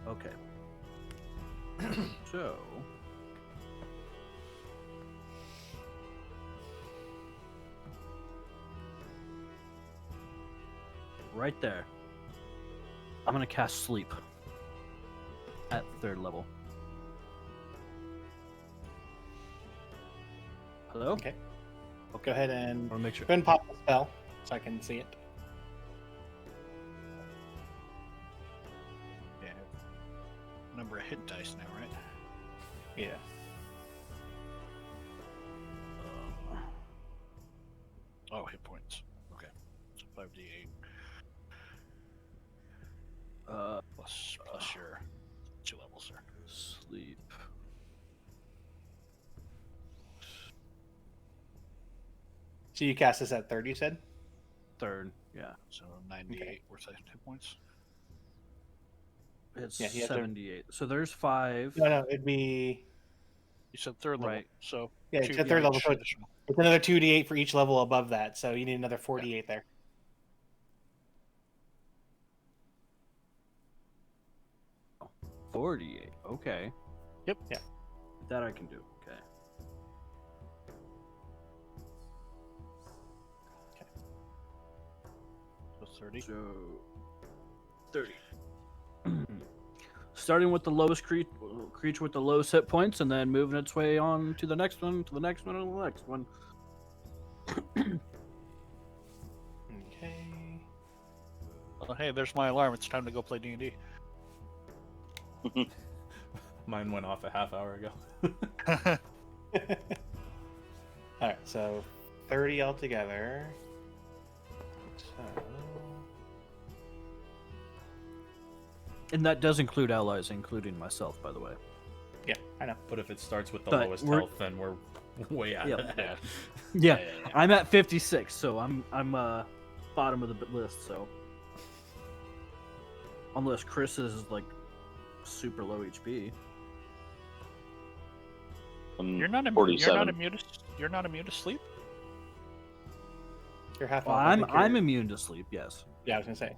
Okay. So, right there, I'm gonna cast sleep at 3rd level. Hello? Okay. Go ahead and I wanna make sure. go ahead and pop the spell so I can see it. Yeah. Number of hit dice now, right? Yeah. Oh, hit points. Okay. So 5d8 plus your 2 levels there. Sleep. So you cast this at 3rd, you said? 3rd, yeah. So 98 worth of hit points. It's Yeah, you have to- 78. So there's 5. No, it'd be. You said 3rd level, Right. so Yeah, two it's at 3rd level. each So additional. it's another 2d8 for each level above that, so you need another 48 there. 48. Okay. Yep. Yeah. That I can do. Okay. So 30. So 30. Starting with the lowest creature with the lowest hit points, and then moving its way on to the next one, to the next one, and the next one. Okay. hey, there's my alarm. It's time to go play D&D. Mine went off a half hour ago. All right, so 30 altogether. So And that does include allies, including myself, by the way. yeah, I know. But if it starts with the But lowest we're- health, then we're way out Yep. of that. Yeah, I'm at 56, so I'm bottom of the list. So unless Chris is like super low HP, You're not immune. 47. You're not immune to sleep. You're half well, health. I I'm think you're- I'm immune to sleep. Yes. Yeah, I was gonna say.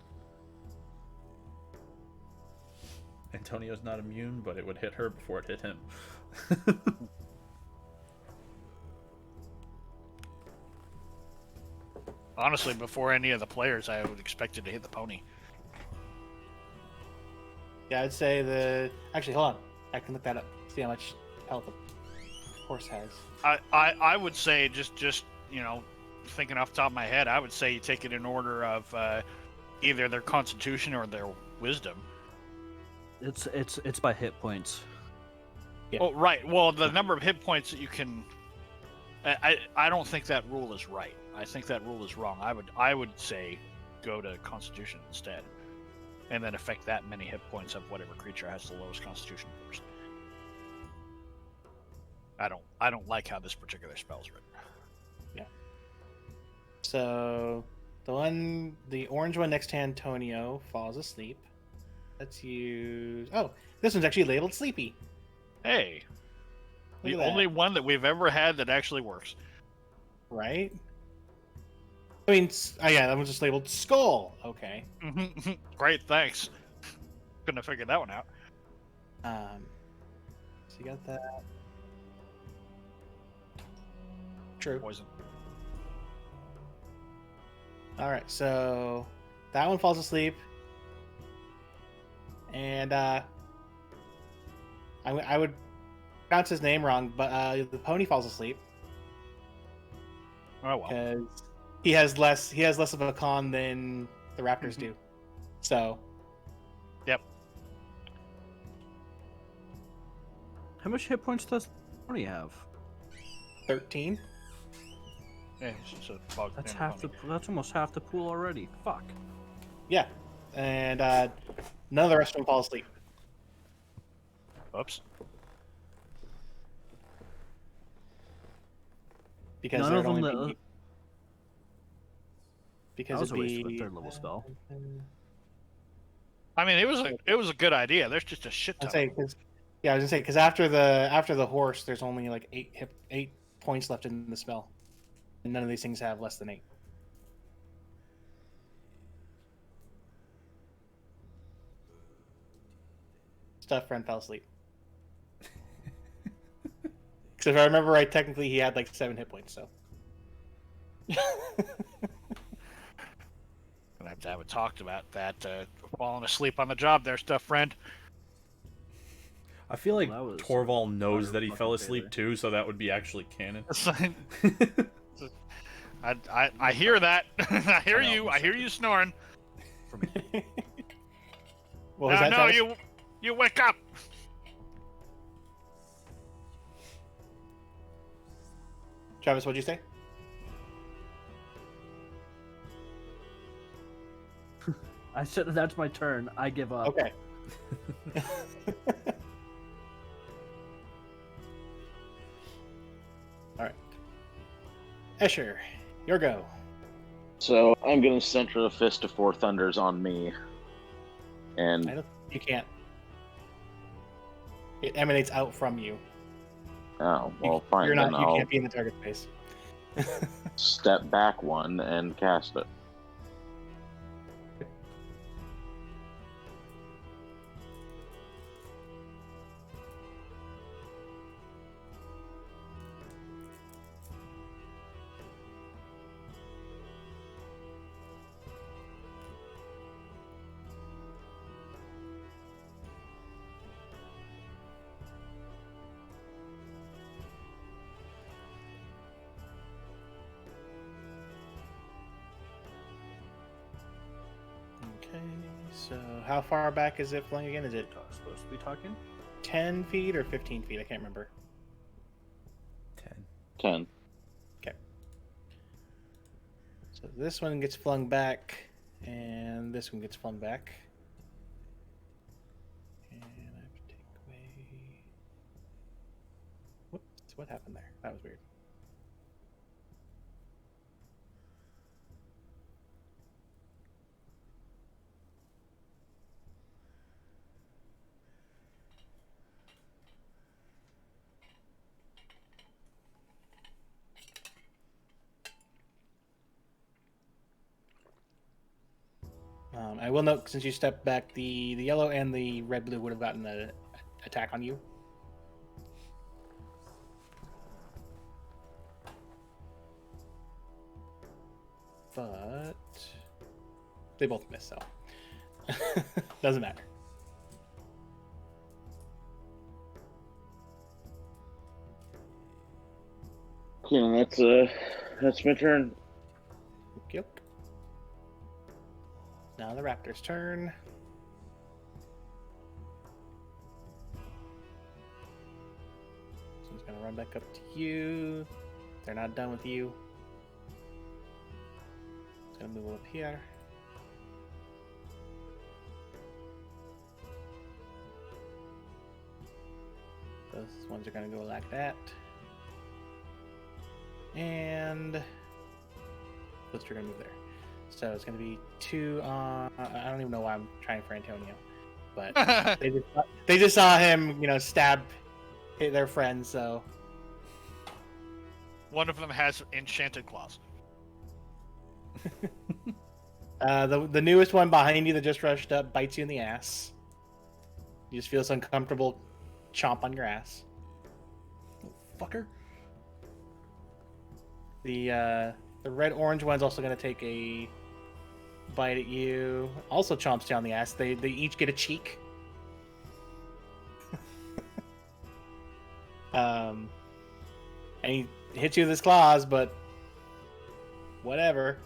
Antonio's not immune, but it would hit her before it hit him. Honestly, before any of the players, I would expect it to hit the pony. Yeah, I'd say Actually, hold on. I can look that up. See how much health a horse has. I would say just thinking off the top of my head, I would say you take it in order of either their constitution or their wisdom. It's by hit points. Yeah. Oh, right. Well, the number of hit points that you can. I don't think that rule is right. I think that rule is wrong. I would say go to Constitution instead, and then affect that many hit points of whatever creature has the lowest Constitution first. I don't like how this particular spell is written. So the orange one next to Antonio falls asleep. Let's use. Oh, this one's actually labeled sleepy. Hey, Look the at that. only one that we've ever had that actually works. Right? I mean, yeah, that one's just labeled skull. Okay. Great, thanks. Couldn't have figured that one out. So you got that. True. Poison. All right, so that one falls asleep, and I would pronounce his name wrong, but the pony falls asleep Oh well. because he has less of a con than the raptors do. So Yep. How much hit points does Tony have? 13. Yeah, it's just a bug That's named half the. pony. That's almost half the pool already. Fuck. Yeah, and none of the rest of them fall asleep. Oops. Because None there'd of them only that. be, because That was a it'd waste of a be third level spell. I mean, it was a good idea. There's just a shit ton. I'd say, I was gonna say because after the horse, there's only like 8 points left in the spell, and none of these things have less than 8. Stuff friend fell asleep. Because if I remember right, technically he had like 7 hit points. So. Gonna have to have it talked about that. Falling asleep on the job there, stuff friend. I feel like That was Torval knows that he fucking fell asleep favor. too, so that would be actually canon. I hear that. I hear I know, you. I'm I hear sorry. you snoring. What was that? No, Travis? you wake up. Travis, what'd you say? I said that's my turn. I give up. Okay. All right. Escher, your go. So I'm gonna center a fist of four thunders on me, I and don't. You can't. It emanates out from you. oh well, fine. You're Then not. You I'll can't be in the target space. step back one and cast it. So how far back is it flung again? Is it Supposed to be talking? 10 feet or 15 feet? I can't remember. 10. 10. So this one gets flung back, and this one gets flung back. And I have to take away. Whoops! What happened there? That was weird. I will note, since you stepped back, the yellow and the red blue would have gotten an attack on you. But they both miss, so doesn't matter. Yeah, that's my turn. Yep. Now the raptor's turn. So he's gonna run back up to you. They're not done with you. He's gonna move up here. Those ones are gonna go like that. And those two are gonna move there. So it's going to be 2 on. I don't even know why I'm trying for Antonio, but they just saw him, stab their friend. So One of them has enchanted claws. the newest one behind you that just rushed up bites you in the ass. You just feel this uncomfortable chomp on your ass. Fucker. The red orange one's also going to take a bite at you. Also chomps you on the ass. They each get a cheek. And he hits you with his claws, but whatever.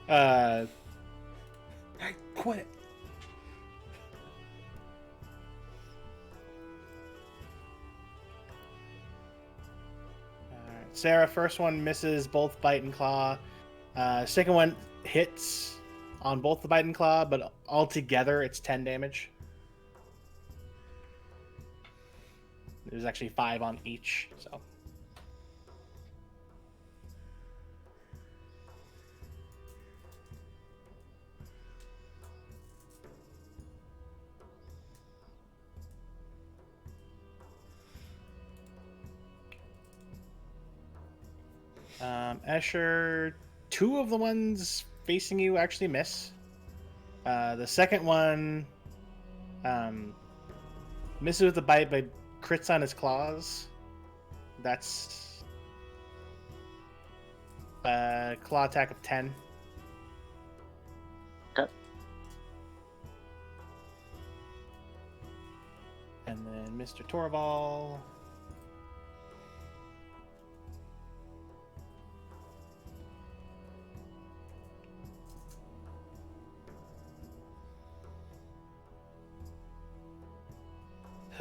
Hey, quit. Sarah, first one misses both bite and claw. Second one hits on both the bite and claw, but altogether it's 10 damage. There's actually 5 on each, so. Escher, 2 of the ones facing you actually miss. The second one misses with the bite, but crits on his claws. That's a claw attack of 10. Okay. And then Mr. Torval.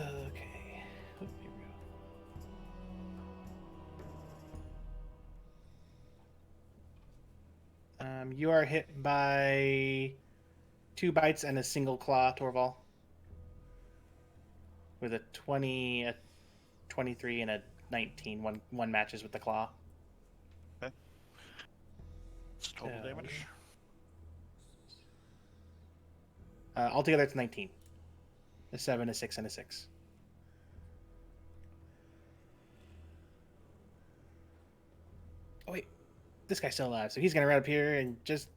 Okay. Oop, here we go. You are hit by 2 bites and a single claw, Torval. With a 20, a 23, and a 19. One matches with the claw. It's total So- damage. Altogether, it's 19. A 7, a 6, and a 6. Oh, wait. This guy's still alive, so he's going to run up here and just...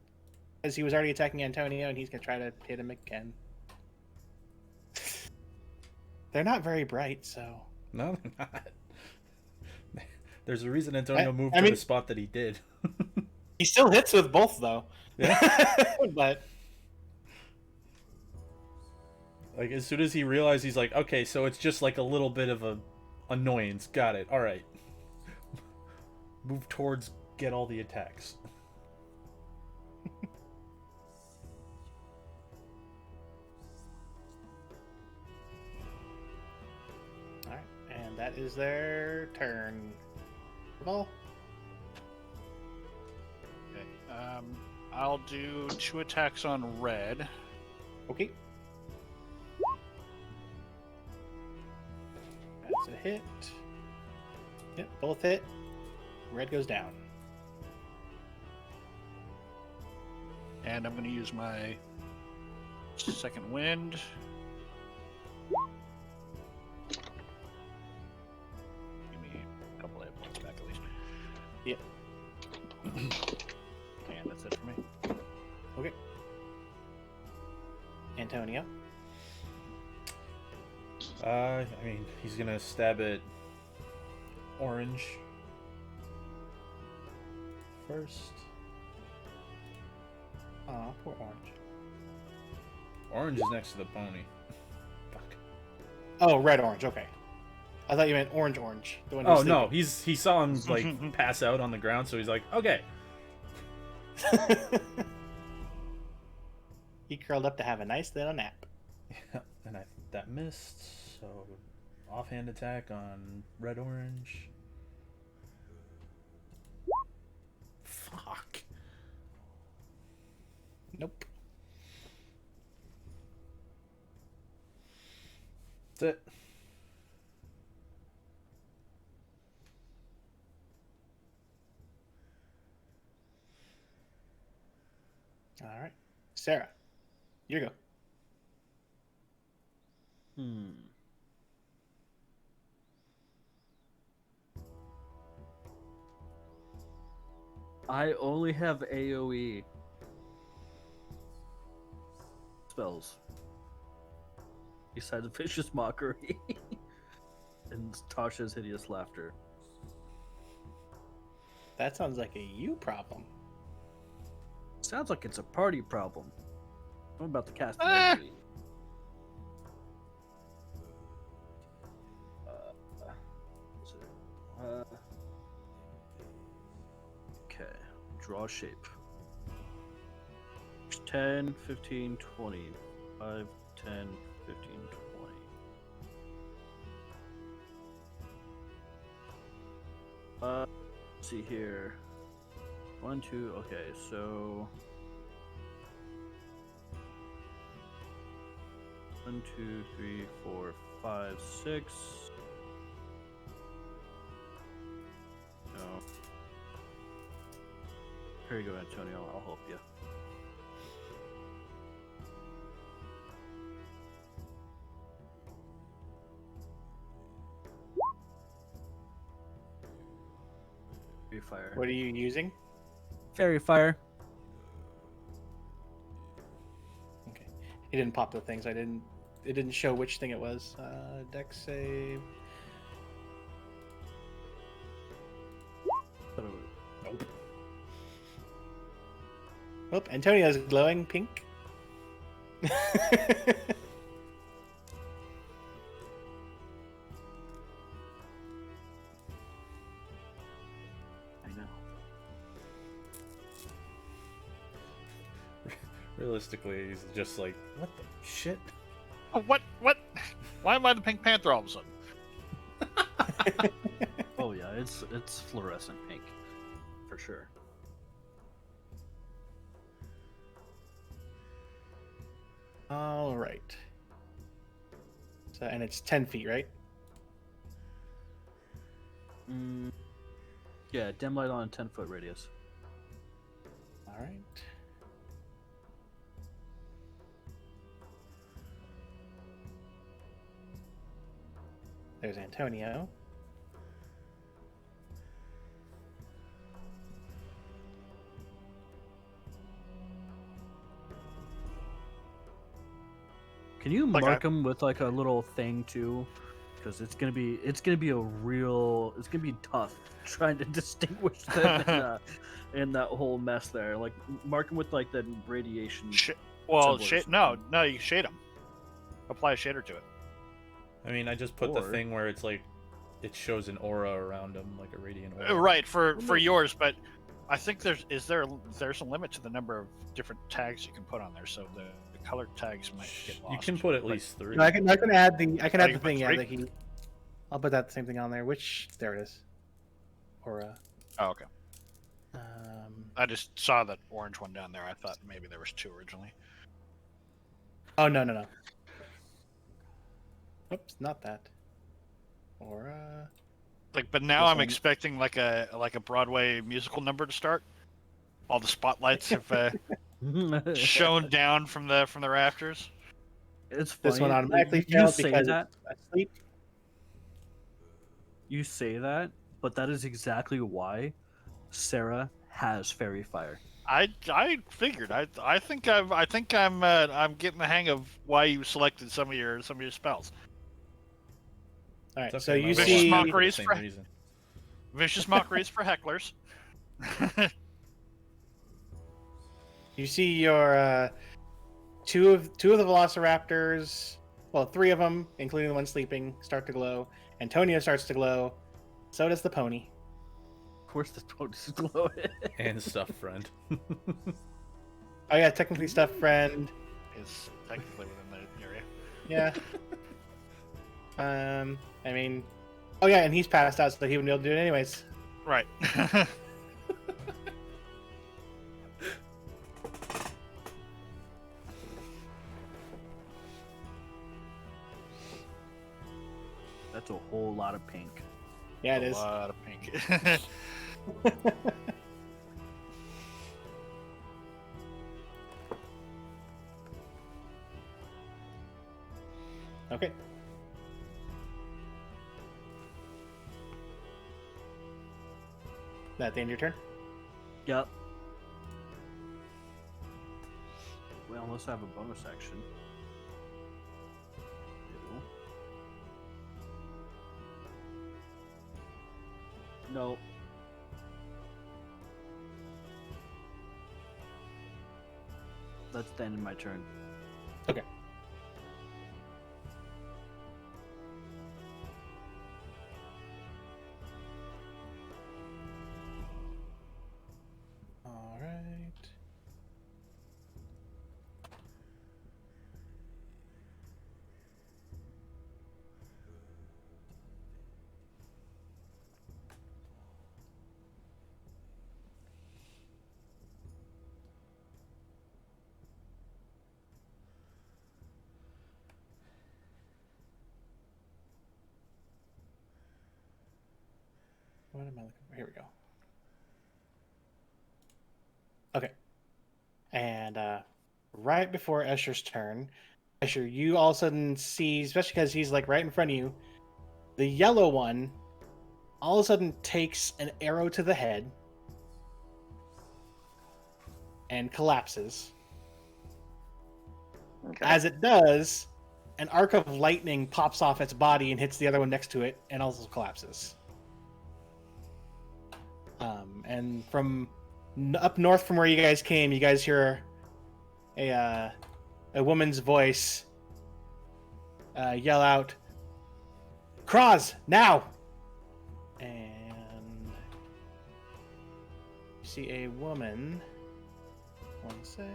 As he was already attacking Antonio, and he's going to try to hit him again. They're not very bright, so... No, they're not. There's a reason Antonio moved I to mean- the spot that he did. He still hits with both, though. Yeah. But... Like, as soon as he realized, he's like, okay, so it's just like a little bit of a annoyance. Got it. All right. Move towards get all the attacks. that is their turn. Ball. Okay. I'll do 2 attacks on red. Okay. That's a hit. Yep, both hit. Red goes down. And I'm going to use my second wind. Give me a couple of hit points back at least. Yep. And that's it for me. Okay. Antonio. I mean, he's gonna stab at orange first. Oh, poor Orange. Orange is next to the pony. Fuck. Oh, red orange. Okay. I thought you meant orange. The one Oh who's no, he saw him like pass out on the ground, so he's like, okay. sleeping. He curled up to have a nice little nap. Yeah, and that missed. So offhand attack on red orange. Fuck. Nope. That's it. All right. Sarah, you go. I only have AoE spells. Besides Vicious Mockery and Tasha's Hideous Laughter. That sounds like a you problem. Sounds like it's a party problem. I'm about to cast Ah! AoE. Okay, draw shape. 10, 15, 20. 5, 10, 15, 20. Let's see here. 1, 2, okay, so 1, 2, 3, 4, 5, 6. No. Here you go, Antonio. I'll help you. Fairy fire. What are you using? Fairy fire. Okay. He didn't pop the things. It didn't show which thing it was. Dex save. Nope. Oh, Antonio's glowing pink. I know. Realistically, he's just like, what the shit? Oh, what? Why am I the Pink Panther all of a sudden? Oh yeah, it's fluorescent pink, for sure. All right. So, and it's 10 feet, right? Yeah, dim light on a 10-foot radius. All right. There's Antonio. Can you Like mark them with like a little thing too? Because it's gonna be tough trying to distinguish them in that whole mess there. Like mark them with like the radiation. Well, Symbols. no, you shade them. Apply a shader to it. I mean, I just put the Or- thing where it's like, it shows an aura around him, like a radiant aura. Right for yours, but I think there's a limit to the number of different tags you can put on there, so the color tags might get lost. You can put at least 3. No, I can add the you can put thing. Yeah, three? that he. I'll put that same thing on there. Which there it is. Aura. Oh, okay. Um, I just saw that orange one down there. I thought maybe there was 2 originally. oh no. Oops, not that. Aura. Like, but now This I'm one. expecting like a Broadway musical number to start. All the spotlights have shone down from the rafters. It's funny. This one automatically you failed say because that. it's asleep. You say that, but that is exactly why Sarah has fairy fire. I figured. I think I'm getting the hang of why you selected some of your spells. All right, It's so okay, you my Vicious see. Warlock for the Mockeries same for- reason. Vicious mockeries for hecklers. You see your two of the velociraptors, well, 3 of them, including the one sleeping, start to glow. Antonio starts to glow. So does the pony. Of course, the toad's glowing. And stuff friend. Oh yeah, technically stuff friend. Is technically within the area. Yeah. I mean, oh yeah, and he's passed out, so he wouldn't be able to do it anyways. Right. That's a whole lot of pink. Yeah, it A is. lot of pink. Okay. That the end of your turn? Yep. Well, unless I have a bonus action. No. That's the end of my turn. Okay. All right. What am I looking for? Here we go. Okay. And right before Escher's turn, Escher, you all of a sudden see, especially because he's like right in front of you, the yellow one all of a sudden takes an arrow to the head and collapses. Okay. As it does, an arc of lightning pops off its body and hits the other one next to it and also collapses. And from up north from where you guys came, you guys hear a woman's voice yell out, "Kraz, now!" And you see a woman. One sec.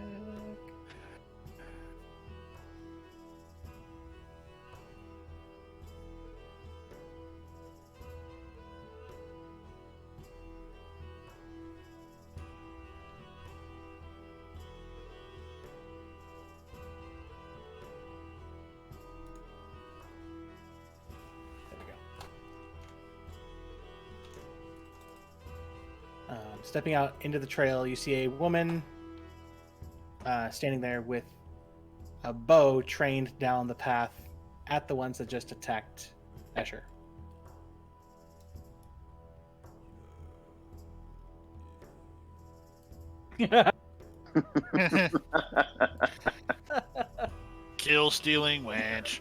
There we go. Stepping out into the trail, you see a woman standing there with a bow trained down the path at the ones that just attacked Escher. Kill stealing wench.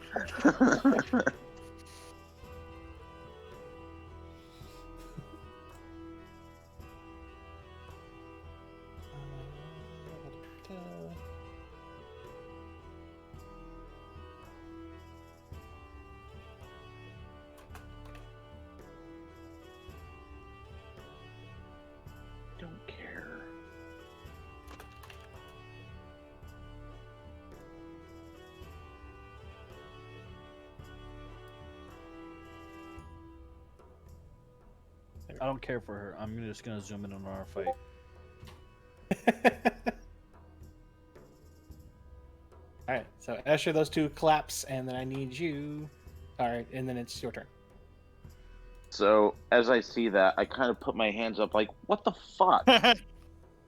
Don't care. I don't care for her. I'm just gonna zoom in on our fight. All right, so Escher, those two collapse, and then I need you. All right, and then it's your turn. So as I see that, I kind of put my hands up like, what the fuck?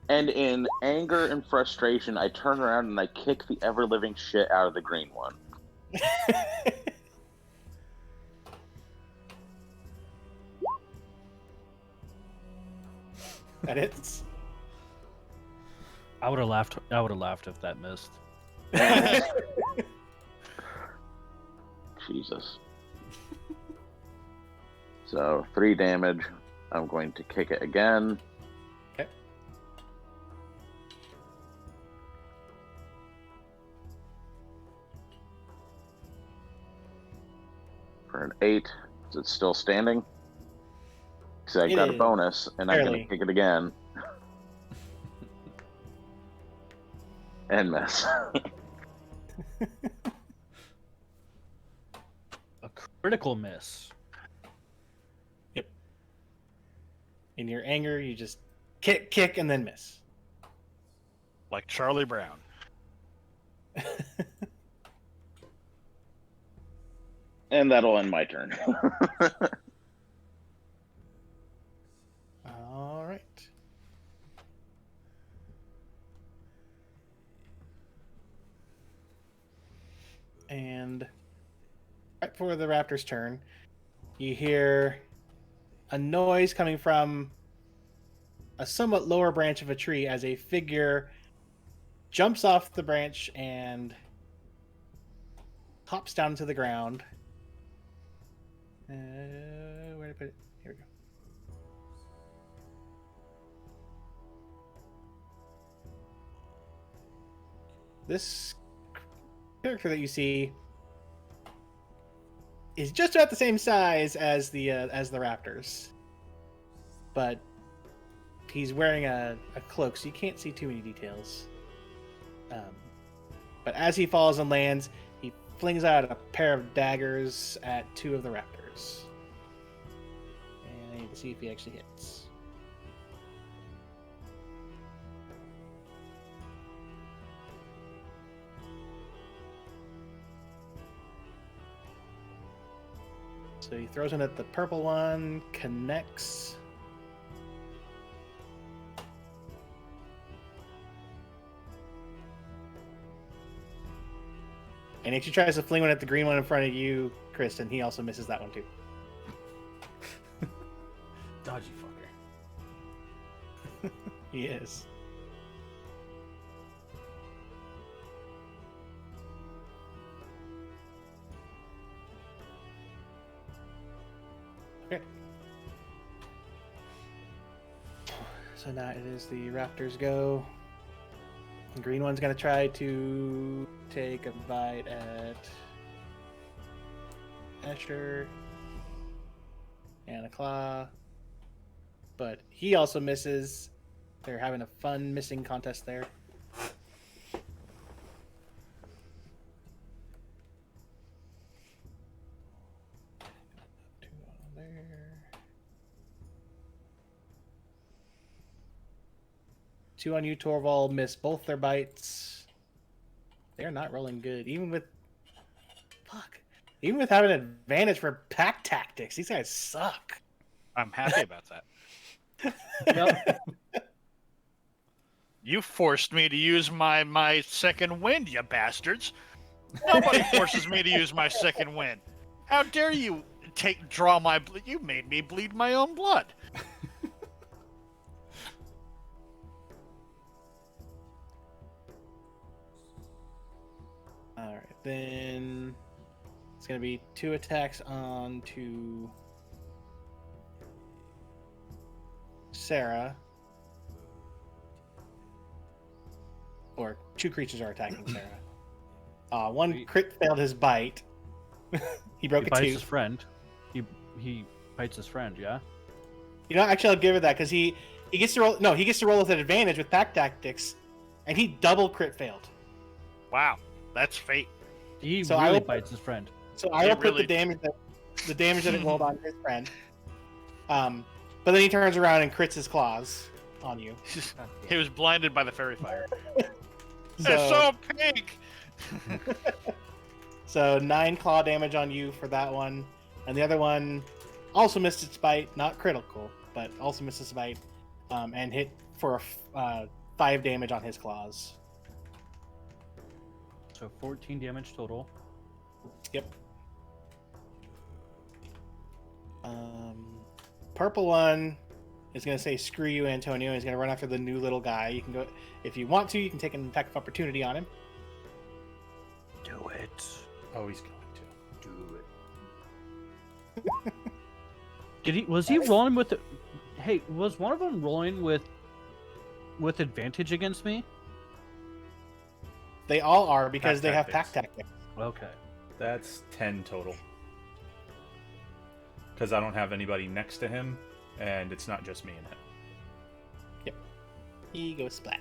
And in anger and frustration, I turn around and I kick the ever-living shit out of the green one. That hits. I would have laughed. I would have laughed if that missed. Jesus. So 3 damage. I'm going to kick it again. Okay. For an 8. Is it still standing? Because I It got a is. bonus, and I'm going Barely. to kick it again. And miss. A critical miss. In your anger, you just kick, and then miss. Like Charlie Brown. And that'll end my turn. All right. And right before the raptor's turn, you hear a noise coming from a somewhat lower branch of a tree as a figure jumps off the branch and hops down to the ground. Where did I put it? Here we go. This character that you see is just about the same size as the raptors, but he's wearing a cloak, so you can't see too many details. But as he falls and lands, he flings out a pair of daggers at 2 of the raptors. And I need to see if he actually hits. So he throws one at the purple one, connects. And if he tries to fling one at the green one in front of you, Kristen, he also misses that one too. Dodgy fucker. He is. Okay. So now it is the Raptors go. The green one's gonna try to take a bite at Escher and a claw, but he also misses. They're having a fun missing contest there. Two on there. 2 on you, Torvald. Miss both their bites. They're not rolling good, even with having an advantage for pack tactics. These guys suck. I'm happy about that. Yep. You forced me to use my second wind, you bastards. Nobody forces me to use my second wind. How dare you draw my blood? You made me bleed my own blood. All right, then it's gonna be 2 attacks on to Sarah, or 2 creatures are attacking Sarah. One crit failed his bite. He broke He a bites tooth. his friend. He bites his friend. Yeah. You know, actually, I'll give it that because he gets to roll. No, he gets to roll with an advantage with pack tactics, and he double crit failed. Wow, that's fate. He So I really will- bites his friend. So I He will put really- the damage that it rolled on his friend. But then he turns around and crits his claws on you. He was blinded by the fairy fire. So, It's so pink. so 9 claw damage on you for that one, and the other one also missed its bite, not critical, but also missed its bite, and hit for 5 damage on his claws. So 14 damage total. Yep. Purple one is going to say screw you, Antonio. He's going to run after the new little guy. You can go if you want to. You can take an attack of opportunity on him. Do it. Oh, he's going to. Do it. Was he rolling with the? Hey, was one of them rolling with advantage against me? They all are because Pack they have tactics. pack tactics. Okay. That's 10 total. Because I don't have anybody next to him, and it's not just me and him. He goes splat.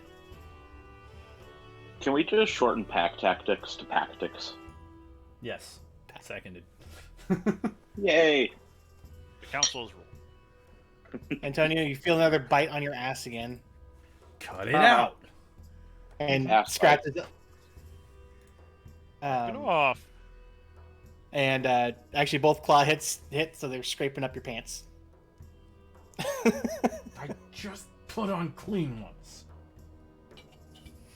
Can we just shorten pack tactics to pactics? Yes. Seconded. Yay! The council is ruled. Antonio, you feel another bite on your ass again, Cut it out. and Ass scratches it. Get off. And actually, both claw hit, so they're scraping up your pants. I just put on clean ones.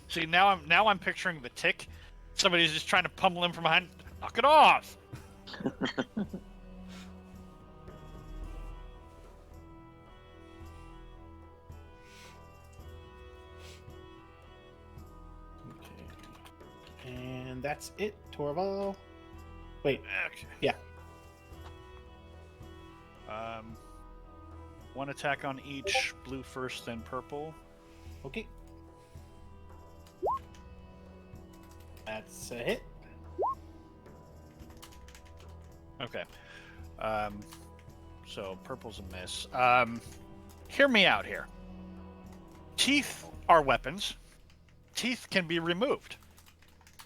See, now I'm picturing the tick. Somebody's just trying to pummel him from behind. Knock it off. Okay. And that's it, Torval. Wait, Okay. Yeah. One attack on each. Blue first, then purple. okay. That's a hit. Okay. So purple's a miss. Hear me out here. Teeth are weapons. Teeth can be removed.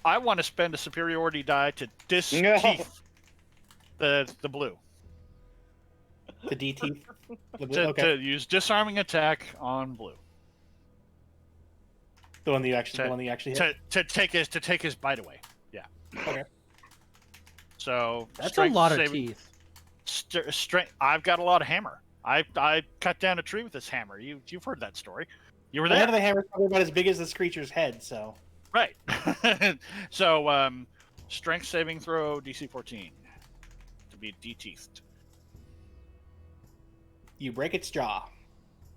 I want to spend a superiority die to dis-teeth the blue. The D teeth. To use disarming attack on blue. The one that you actually hit. To take his bite away. Yeah. Okay. So That's a strength lot of saving- teeth. Strength. I've got a lot of hammer. I cut down a tree with this hammer. You've heard that story. You were The there. head of the hammer is probably about as big as this creature's head, so Right. So, strength saving throw DC 14 to be de-teethed. you break its jaw.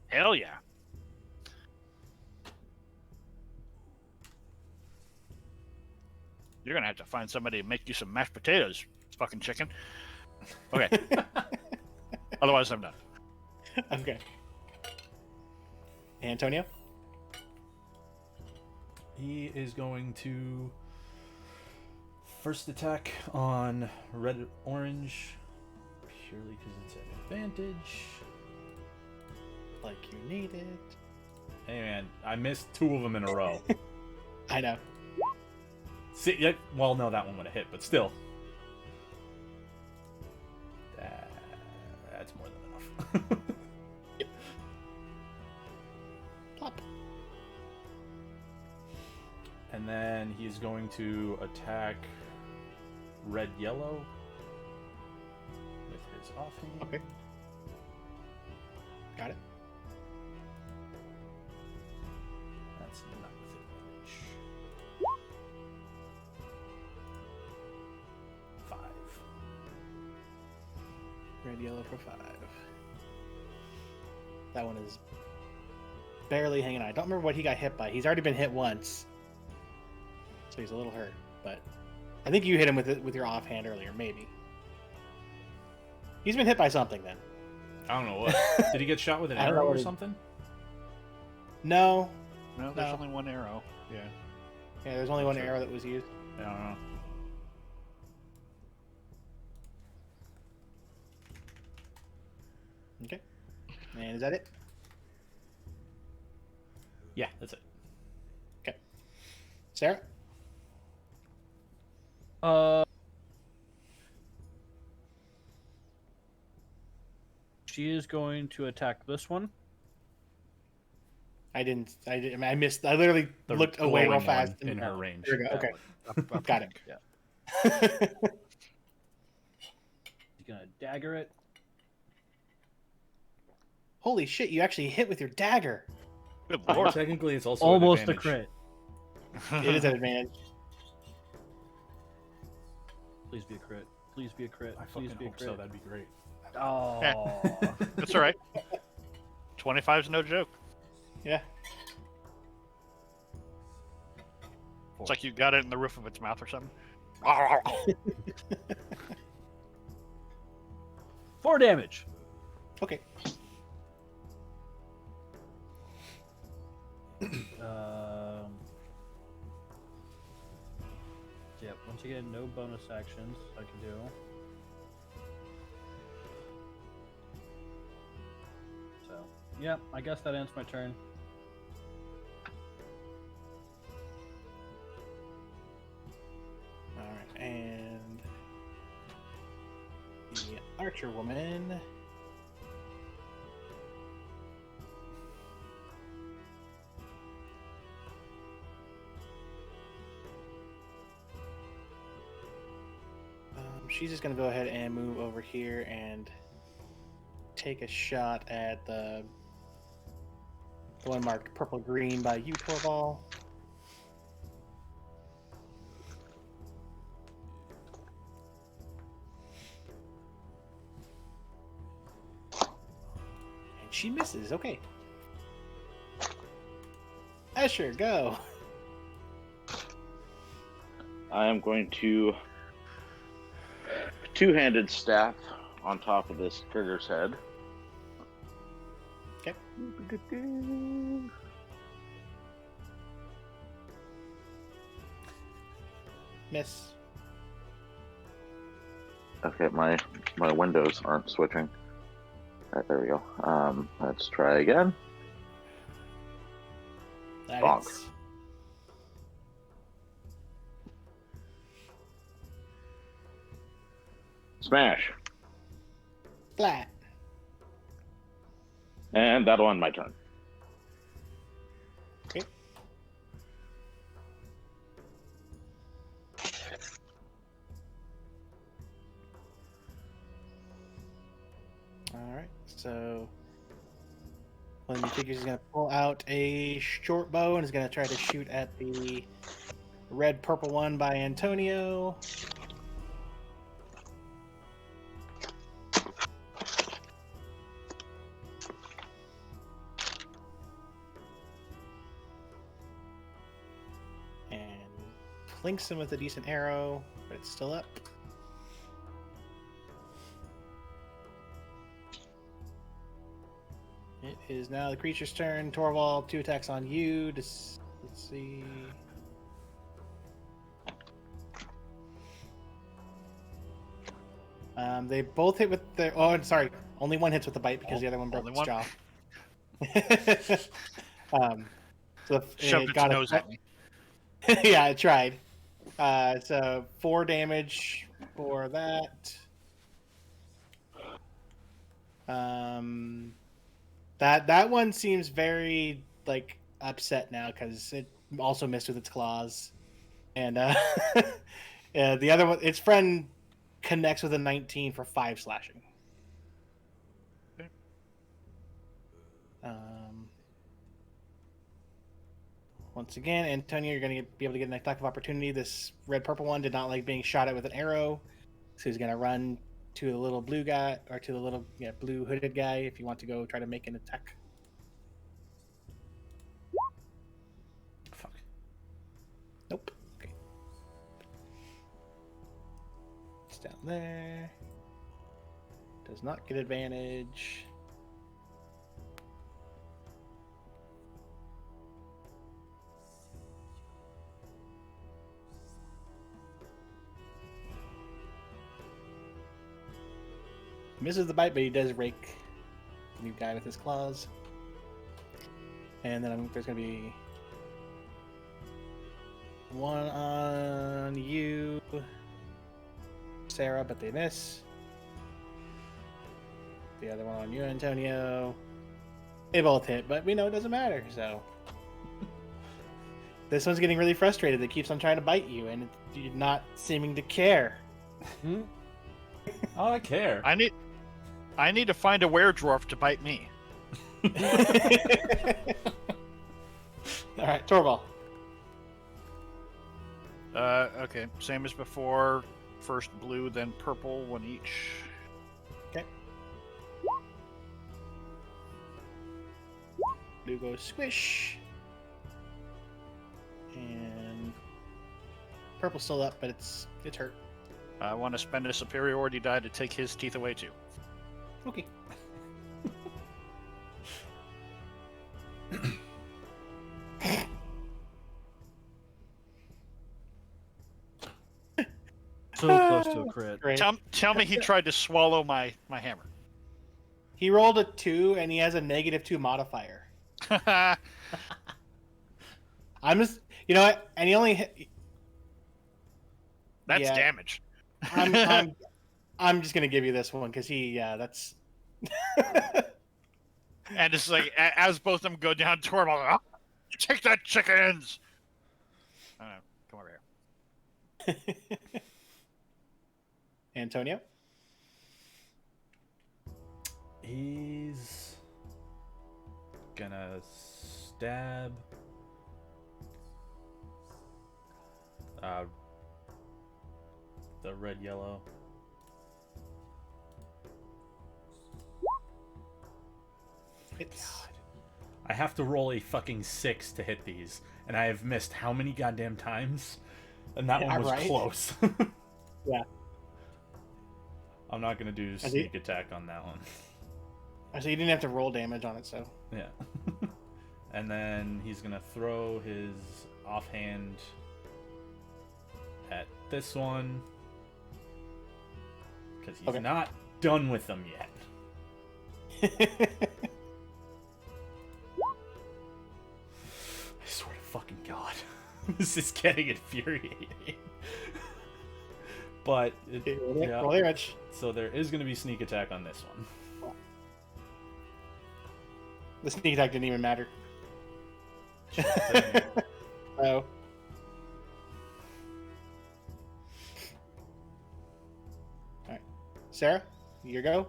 Hell yeah. You're gonna have to find somebody to make you some mashed potatoes, fucking chicken. Okay. Otherwise, I'm done. Okay. Antonio? He is going to first attack on red orange purely because it's an advantage. Like you need it. Hey man, I missed 2 of them in a row. I know. See, yeah, well, no, that one would have hit, but still. That's more than enough. Plop. And then he's going to attack red-yellow with his offhand. Okay. Got it. That's not with advantage. 5. Red, yellow for 5. That one is barely hanging on. I don't remember what he got hit by. He's already been hit once. So he's a little hurt, but I think you hit him with your offhand earlier, maybe. He's been hit by something then. I don't know what. Did he get shot with an I don't know arrow what or he- something? No. No, there's No. only one arrow. Yeah. Yeah, there's only one Sure. arrow that was used. I don't know. Okay. And is that it? Yeah, that's it. Sarah? She is going to attack this one. I didn't. I missed. I literally The looked away real glowing fast. one in her No, range. There we go. That Okay. one. Up Got it. Yeah. She's gonna dagger it. Holy shit! You actually hit with your dagger. Good Well, lord. technically, it's also Almost an a advantage. crit. It is an advantage. Please be a crit. Please be a crit. I Please fucking be a hope crit. so. That'd be great. Oh. That's all right. 25's no joke. Yeah. It's like you got it in the roof of its mouth or something. 4 damage. Okay. Yep. Once again, no bonus actions I can do. So, yeah, I guess that ends my turn. All right, and the archer woman. She's just gonna go ahead and move over here and take a shot at the one marked purple green by you, Torval. And she misses. Okay. Escher, go. I am going to two-handed staff on top of this trigger's head. Okay. Miss. Okay, my windows aren't switching. Alright, there we go. Let's try again. That Bonk. hits. Smash. Flat. And that'll end my turn. Okay. Alright, so Lindy figures he's going to pull out a short bow and is going to try to shoot at the red purple one by Antonio. And flinks him with a decent arrow, but it's still up. It is now the creature's turn. Torvald, 2 attacks on you. Let's see. They both hit with their. Oh, sorry. Only one hits with the bite because the other one broke Only its one? jaw. So Shoved it its got nose at me. yeah, I tried. So 4 damage for that. That one seems very like upset now because it also missed with its claws, and yeah, the other one, its friend, connects with a 19 for 5 slashing. Okay. Once again, Antonio, you're going to be able to get an attack of opportunity. This red purple one did not like being shot at with an arrow, so he's going to run to the little blue guy, or to the little blue hooded guy if you want to go try to make an attack. Fuck. Nope. Okay. It's down there. Does not get advantage. Misses the bite, but he does rake the new guy with his claws. And then there's going to be one on you, Sarah, but they miss. The other one on you, Antonio. They both hit, but we know it doesn't matter, so. This one's getting really frustrated. It keeps on trying to bite you, and you're not seeming to care. Oh, I care. I need to find a were-dwarf to bite me. All right, Torvald. Okay, same as before. First blue, then purple, one each. Okay. Blue goes squish. And purple's still up, but it's hurt. I want to spend a superiority die to take his teeth away too. Okay. So close to a crit. Great. Tell me he tried to swallow my hammer. He rolled a 2, and he has a -2 modifier. I'm just, you know what? And he only hit. That's Yeah. damage. I'm just gonna give you this one because that's. And it's like, as both of them go down toward him, I'm like, "Oh, take that, chickens! Come over here. Antonio. He's gonna stab the red yellow. It's I have to roll a fucking 6 to hit these, and I have missed how many goddamn times? And that Yeah, one was right? close. Yeah. I'm not gonna do sneak attack on that one. so you didn't have to roll damage on it, so. Yeah. And then he's gonna throw his offhand at this one. Because he's not done with them yet. I swear to fucking God. This is getting infuriating. But Roll damage. so there is gonna be sneak attack on this one. The sneak attack didn't even matter. Oh. Alright. Sarah, your go.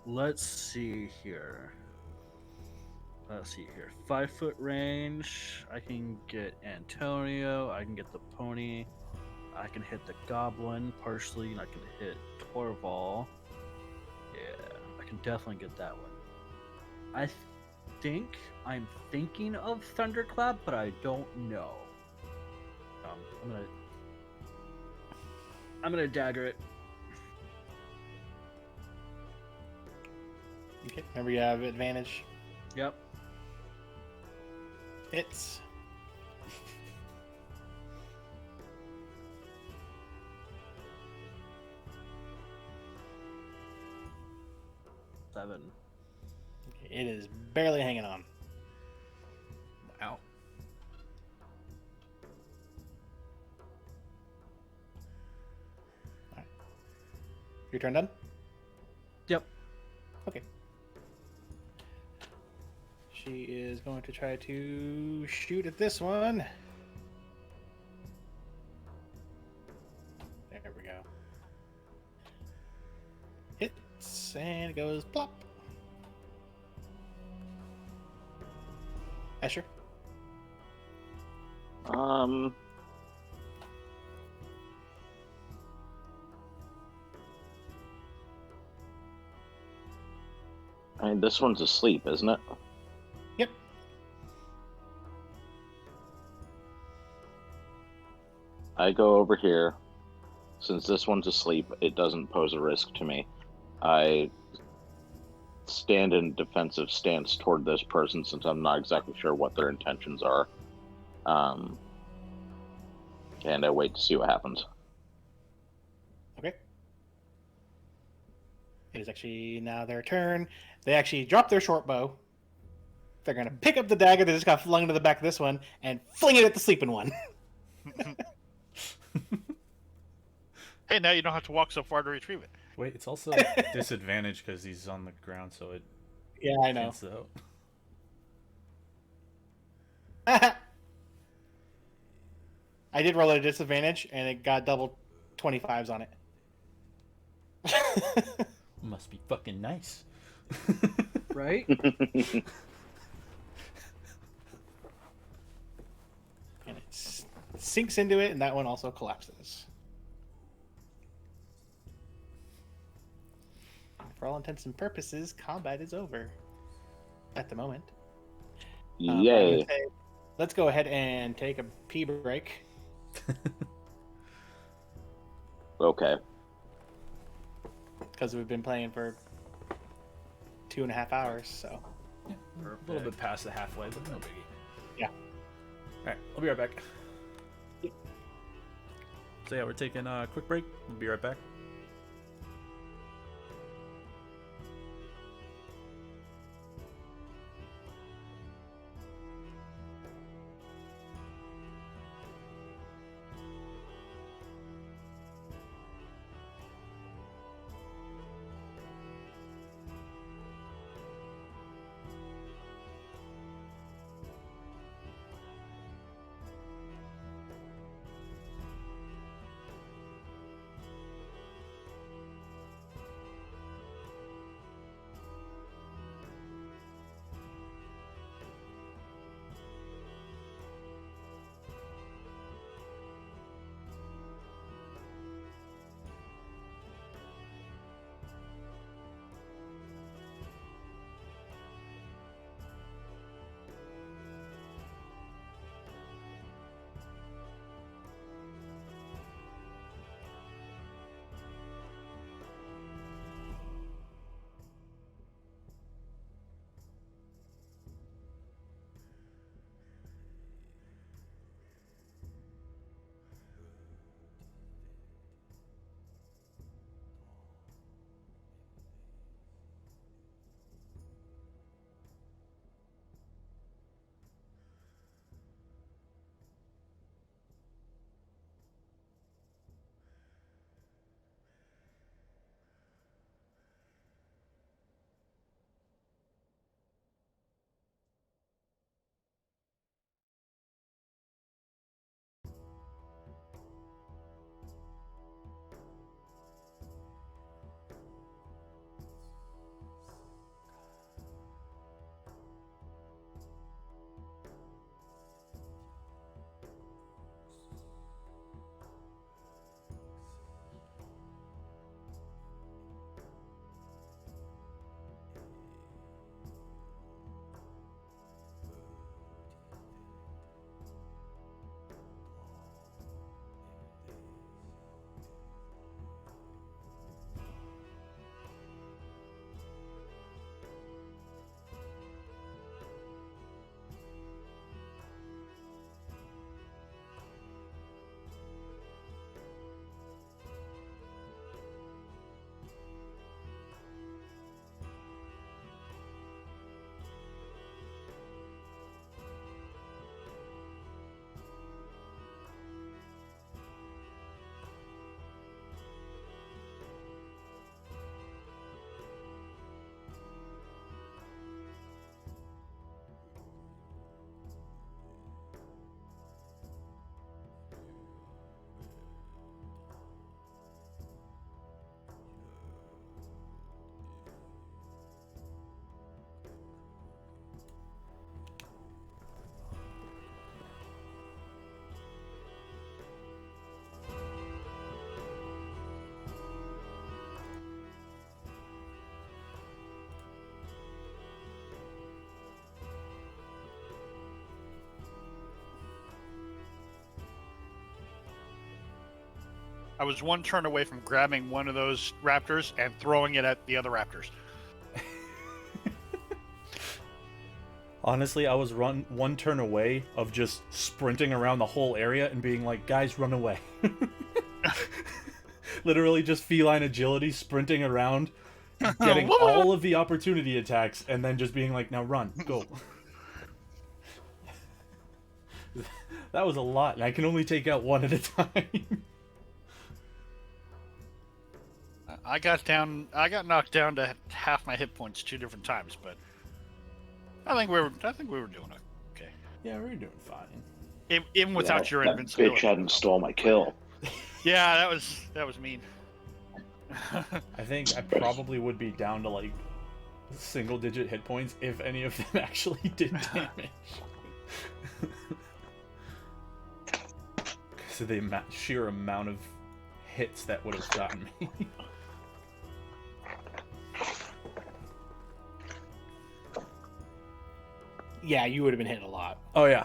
Let's see here. 5-foot range. I can get Antonio. I can get the pony. I can hit the goblin partially, and I can hit Torval. Yeah, I can definitely get that one. I think I'm thinking of Thunderclap, but I don't know. I'm gonna dagger it. Okay. Remember, you have advantage. Yep. Hits. Seven. It is barely hanging on. Wow. Your turn done? Yep. Okay. She is going to try to shoot at this one. There we go. Hits, and it goes plop. Asher? I mean, this one's asleep, isn't it? Yep. I go over here. Since this one's asleep, it doesn't pose a risk to me. I stand in defensive stance toward this person since I'm not exactly sure what their intentions are. And I wait to see what happens. Okay. It is actually now their turn. They actually drop their short bow. They're going to pick up the dagger that just got flung into the back of this one and fling it at the sleeping one. Hey, now you don't have to walk so far to retrieve it. Wait, it's also disadvantage because he's on the ground, so it Yeah, I know. cancels out. I did roll at a disadvantage, and it got double 25s on it. Must be fucking nice. Right? And it sinks into it, and that one also collapses. For all intents and purposes, combat is over at the moment. I'm gonna Yay. say, let's go ahead and take a pee break. Okay. Because we've been playing for 2.5 hours, so. A little bit past the halfway, but no biggie. Yeah. Alright, I'll be right back. Yep. So yeah, we're taking a quick break. We'll be right back. I was one turn away from grabbing one of those raptors and throwing it at the other raptors. Honestly, I was one turn away of just sprinting around the whole area and being like, guys, run away. Literally just feline agility, sprinting around, getting all of the opportunity attacks, and then just being like, now run, go. That was a lot, and I can only take out one at a time. I got knocked down to half my hit points 2 different times, but I think we were doing okay. Yeah, we're doing fine. Even without your that invincibility. bitch hadn't stole my kill. Yeah, that was mean. I think I probably would be down to like single-digit hit points if any of them actually did damage. Because of the sheer amount of hits that would have gotten me. Yeah, you would have been hitting a lot. Oh yeah.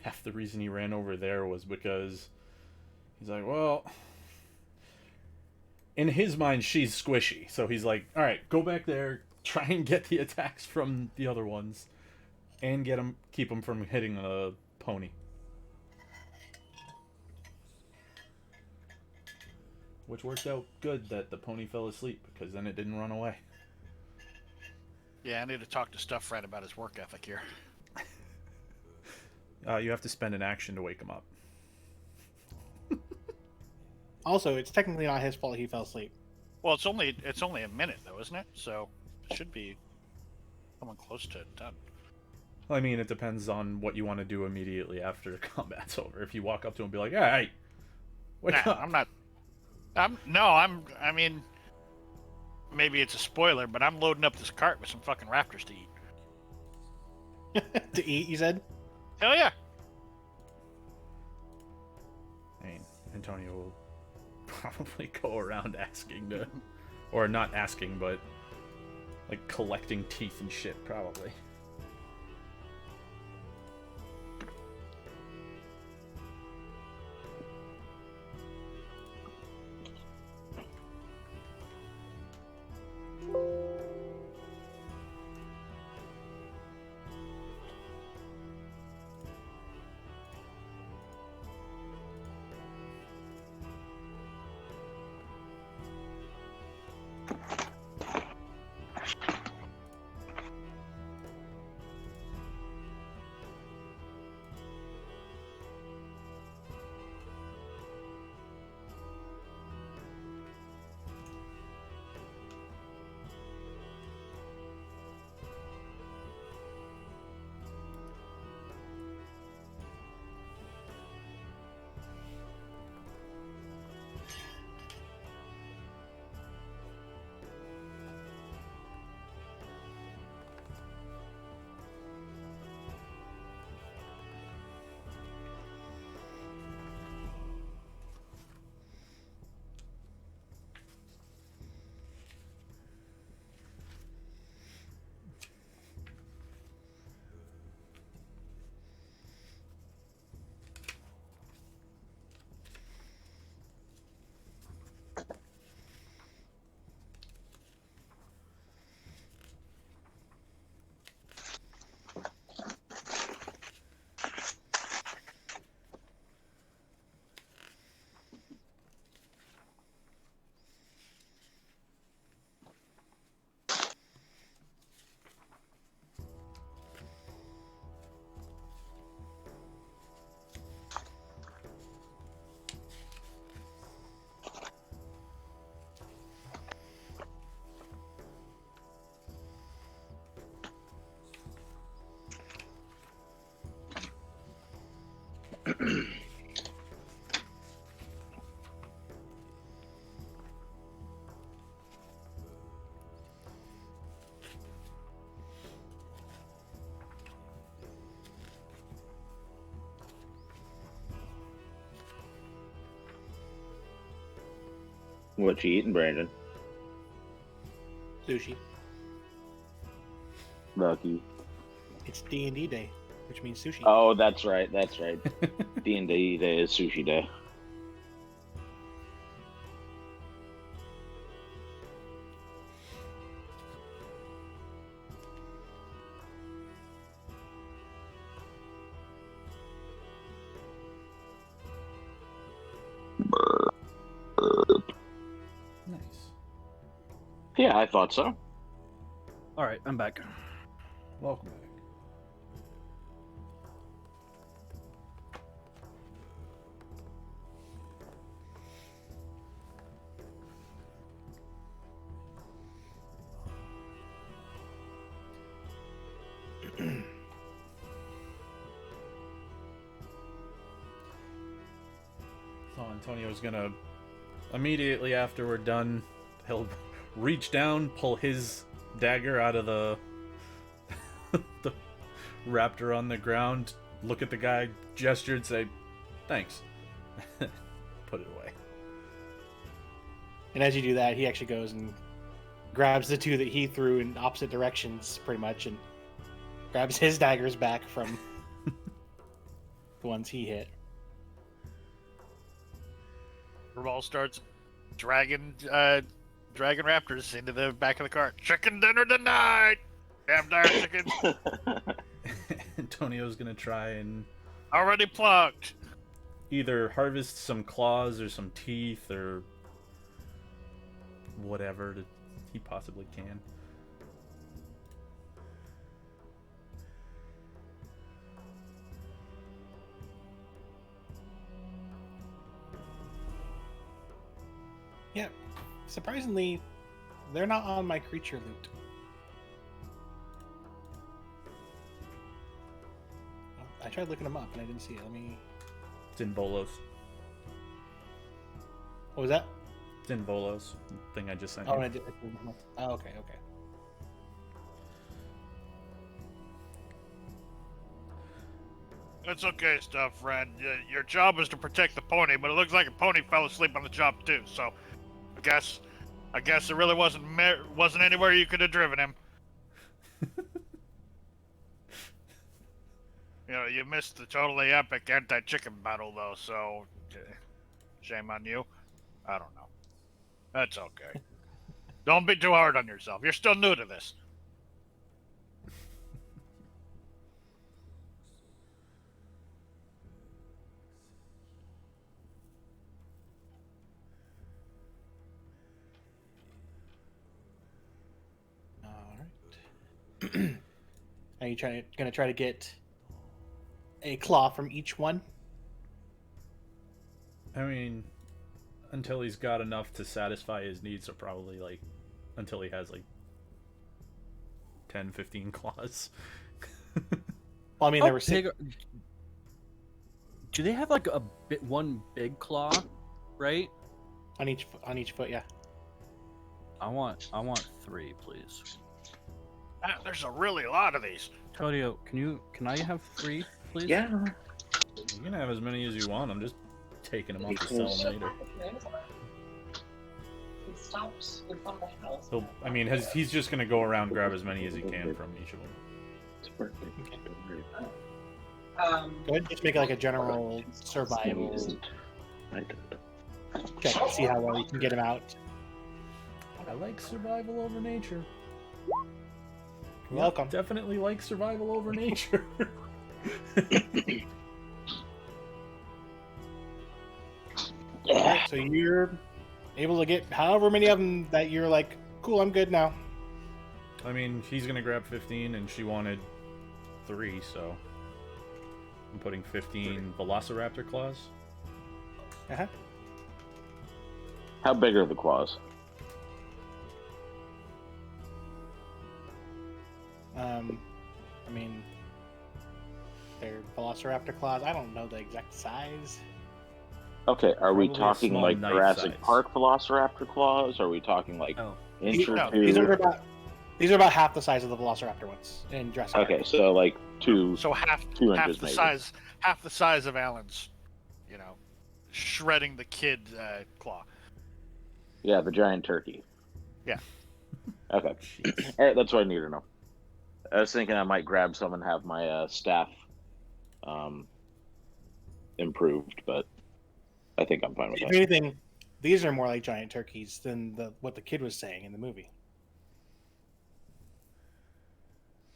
Half the reason he ran over there was because he's like, well, in his mind, she's squishy. So he's like, all right, go back there, try and get the attacks from the other ones, and keep them from hitting a pony. Which worked out good that the pony fell asleep, because then it didn't run away. Yeah, I need to talk to Stuff Fred about his work ethic here. You have to spend an action to wake him up. Also, it's technically not his fault he fell asleep. Well, it's only a minute though, isn't it? So it should be coming close to done. I mean, it depends on what you want to do immediately after combat's over. If you walk up to him and be like, hey, wake up. I'm not. I mean, maybe it's a spoiler, but I'm loading up this cart with some fucking raptors to eat. To eat, you said? Hell yeah! I mean, Antonio will probably go around asking to, or not asking, but like collecting teeth and shit, probably. What you eating, Brandon? Sushi. Lucky. It's D&D day, which means sushi. Oh, that's right. That's right. D&D day is sushi day. Yeah, I thought so. All right, I'm back. Welcome back. So Antonio's gonna immediately after we're done, he'll reach down, pull his dagger out of the the raptor on the ground, look at the guy, gesture, and say, "Thanks." Put it away. And as you do that, he actually goes and grabs the two that he threw in opposite directions, pretty much, and grabs his daggers back from the ones he hit. Raval starts dragging raptors into the back of the cart. Chicken dinner tonight. Damn dire chickens. Antonio's gonna try and Already plucked. either harvest some claws or some teeth or whatever that he possibly can. Yeah, surprisingly, they're not on my creature loot. I tried looking them up and I didn't see it. Let me. It's in Volos. What was that? It's in Volos. The thing I just sent Oh, you. I did. Oh, okay, okay. It's okay, stuff, friend. Your job is to protect the pony, but it looks like a pony fell asleep on the job too. So, I guess there really wasn't anywhere you could have driven him. You know, you missed the totally epic anti-chicken battle, though. So, shame on you. I don't know. That's okay. Don't be too hard on yourself. You're still new to this. All right. Are you gonna try to get a claw from each one? I mean, until he's got enough to satisfy his needs, so probably like until he has like 10, 15 claws. Well, I mean, How there were six. big do they have like one big claw, right? On each foot, yeah. I want 3, please. Ah, there's a really lot of these. Todio, can I have 3, please? Yeah. You can have as many as you want. I'm just taking them off to sell them later. I mean, he's just gonna go around grab as many as he can from each of them. Go ahead and just make like a general survival check to see how well you can get him out. I like survival over nature. You're welcome. Definitely like survival over nature. Alright, so you're able to get however many of them that you're like, cool, I'm good now. I mean, he's gonna grab 15, and she wanted 3, so I'm putting 15 Velociraptor claws. Uh-huh. How big are the claws? I mean, they're Velociraptor claws. I don't know the exact size. Okay, are we Probably a talking small like knife Jurassic size. Park Velociraptor claws? Are we talking like Oh. inch or No, two? these are about half the size of the Velociraptor ones in Jurassic Okay, Park. so like two. So half 2 half inches the maybe. half the size of Alan's, you know, shredding the kid claw. Yeah, the giant turkey. Yeah. Okay. Jeez. All right, that's what I need to know. I was thinking I might grab some and have my staff improved, but I think I'm fine with If that. anything, these are more like giant turkeys than what the kid was saying in the movie.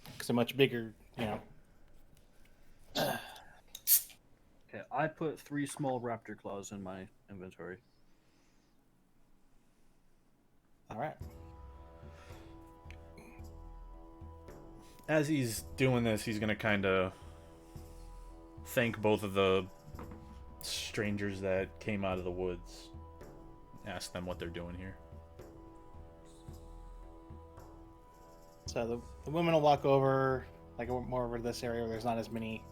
Because they're much bigger, you know. Okay, I put 3 small raptor claws in my inventory. All right. as he's doing this, he's gonna kind of thank both of the strangers that came out of the woods. Ask them what they're doing here. So the woman will walk over, like more over to this area where there's not as many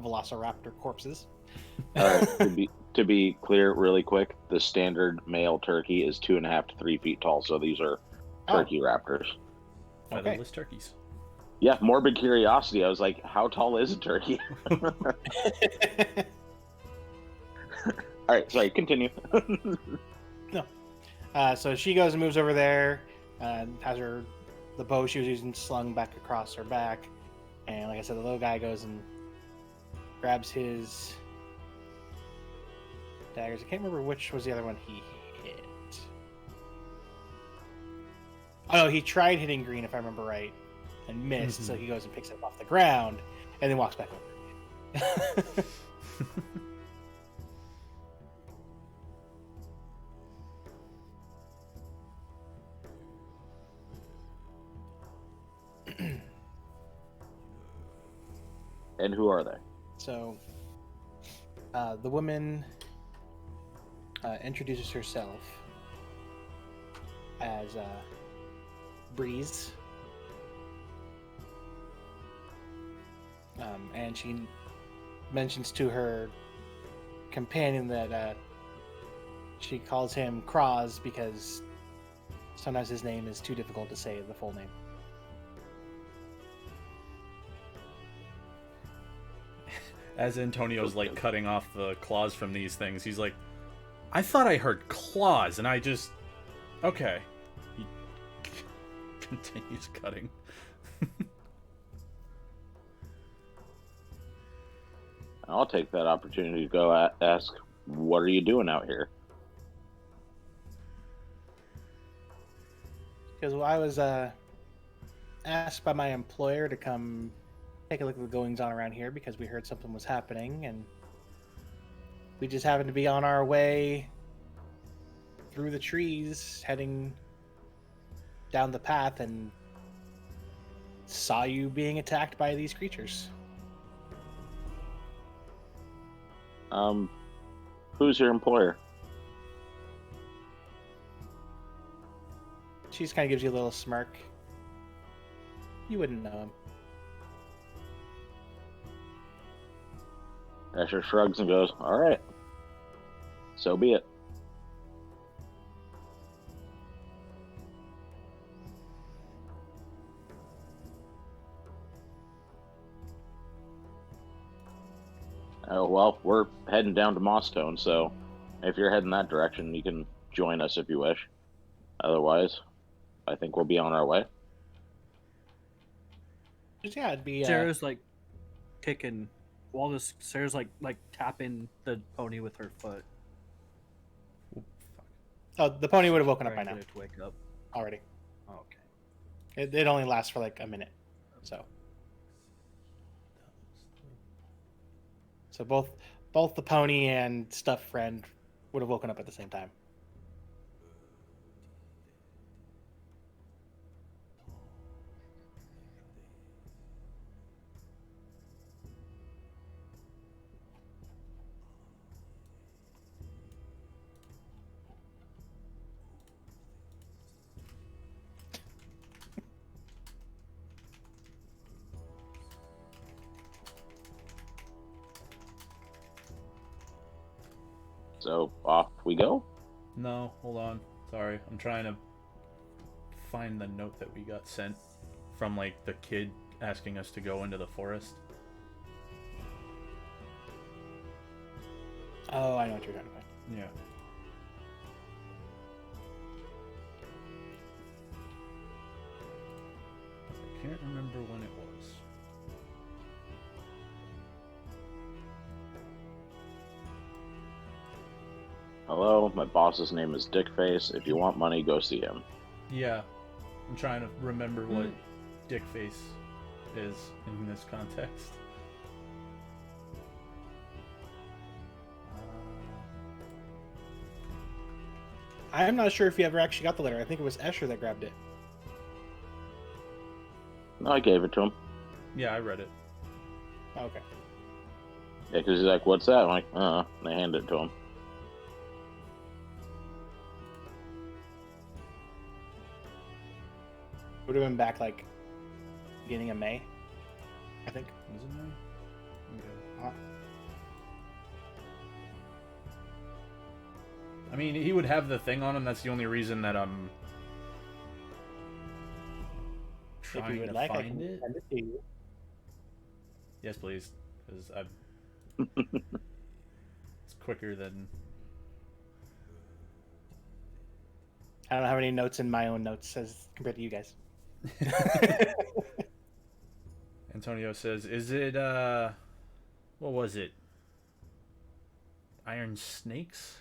velociraptor corpses. To be clear, really quick, the standard male turkey is 2.5 to 3 feet tall. So these are turkey raptors. Okay. Featherless turkeys. Yeah, morbid curiosity. I was like, how tall is a turkey? All right, sorry, continue. So she goes and moves over there, has the bow she was using slung back across her back, and like I said, the little guy goes and grabs his daggers. I can't remember which was the other one he hit. Oh no, he tried hitting green if I remember right, and missed. So he goes and picks it up off the ground, and then walks back over. And who are they? So, the woman introduces herself as Breeze, and she mentions to her companion that she calls him Kraz because sometimes his name is too difficult to say the full name. As Antonio's like cutting off the claws from these things, he's like, I thought I heard claws, and I just... Okay. He continues cutting. I'll take that opportunity to go ask, what are you doing out here? Because I was asked by my employer to come take a look at the goings on around here because we heard something was happening, and we just happened to be on our way through the trees heading down the path and saw you being attacked by these creatures. Who's your employer? She just kind of gives you a little smirk. You wouldn't know him. Asher shrugs and goes, all right. So be it. Oh, well, we're heading down to Mossstone, so if you're heading that direction, you can join us if you wish. Otherwise, I think we'll be on our way. Just, yeah, it'd be... Sarah's like kicking. While this, Sarah's like tapping the pony with her foot. Oh, the pony would have woken up by Trying to now get it to wake up. already. Oh, okay. It only lasts for like a minute, so both the pony and stuffed friend would have woken up at the same time. So off we go. No, hold on. Sorry, I'm trying to find the note that we got sent from like the kid asking us to go into the forest. Oh, I know what you're trying to find. Yeah. I can't remember when it was. Hello, my boss's name is Dickface. If you want money, go see him. Yeah. I'm trying to remember what Dickface is in this context. I'm not sure if you ever actually got the letter. I think it was Escher that grabbed it. I gave it to him. Yeah, I read it. Okay. Yeah, because he's like, "What's that?" I'm like, And I handed it to him. Would have been back like beginning of May, I think. Was it May? Okay. I mean, he would have the thing on him. That's the only reason that I'm If you trying would to like, I find can it. send it to you. Yes, please, because I've. It's quicker than. I don't have any notes in my own notes as compared to you guys. Antonio says, "Is it what was it? Iron Snakes?"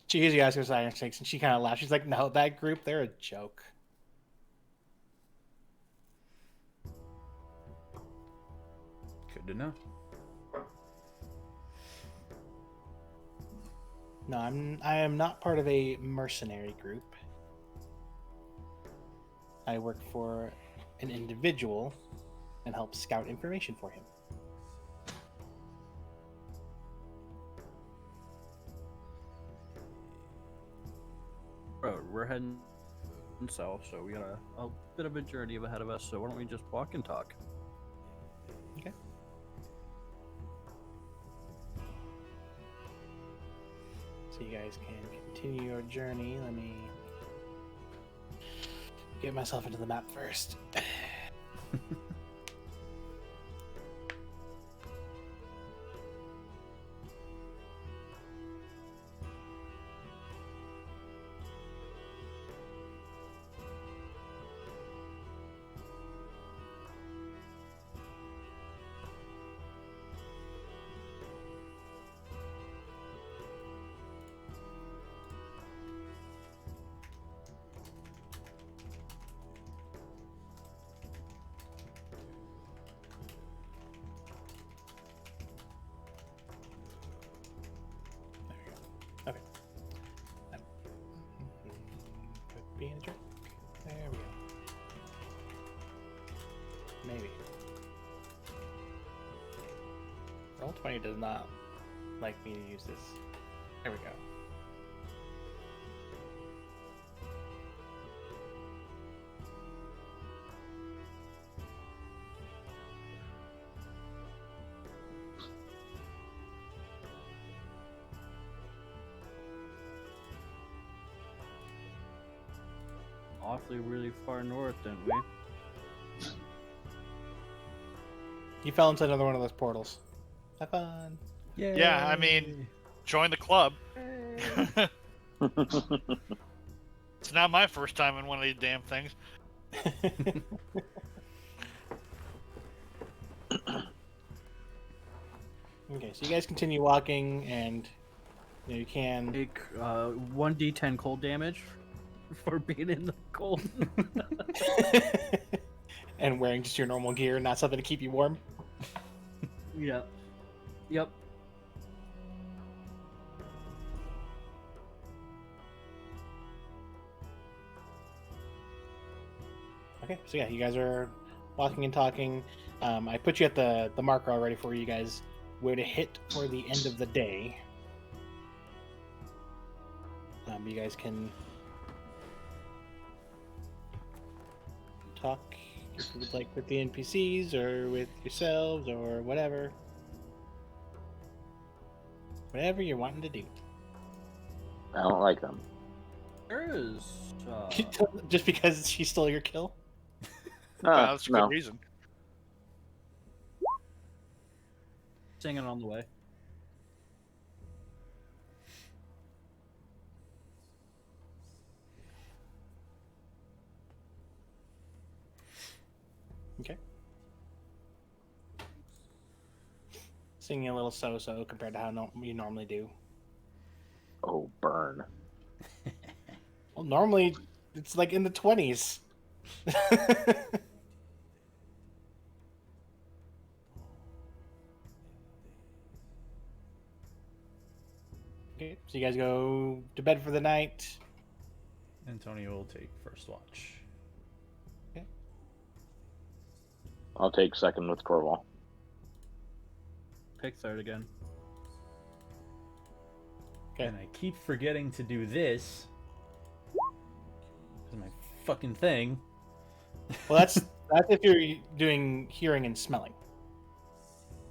She hears you ask us Iron Snakes, and she kind of laughs. She's like, "No, that group, they're a joke." Good to know. No, I am not part of a mercenary group. I work for an individual and help scout information for him. Bro, we're heading south, so we got a bit of a journey ahead of us. So why don't we just walk and talk? Okay. So you guys can continue your journey. Let me get myself into the map first. Okay. Quit being a jerk. There we go. Maybe. Roll20 does not like me to use this. There we go. Awfully really far north, didn't we? You fell into another one of those portals. Have fun. Yeah, I mean, join the club. It's not my first time in one of these damn things. Okay, so you guys continue walking, and you can. Take 1d10 cold damage for being in the cold. And wearing just your normal gear, not something to keep you warm. Yep. Yep. Okay, so yeah, you guys are walking and talking. I put you at the marker already for you guys where to hit for the end of the day. You guys can talk with the NPCs or with yourselves or whatever. Whatever you're wanting to do. I don't like them. There is. Just because she stole your kill? That's a good No. reason. Singing on the way. Okay. Singing a little so-so compared to how you normally do. Oh, burn. Well, normally it's like in the 20s. Okay, so So you guys go to bed for the night. Antonio will take first watch. I'll take second with Corval. Take third again. Okay. And I keep forgetting to do this. Because my fucking thing. Well, that's if you're doing hearing and smelling.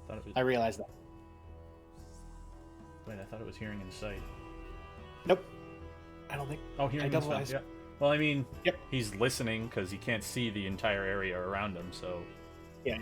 Thought it was, I realize that. wait, I thought it was hearing and sight. Nope. I don't think. Oh, hearing and double smell. eyes. Yeah. Well, I mean, Yep. he's listening because he can't see the entire area around him, so... Yeah.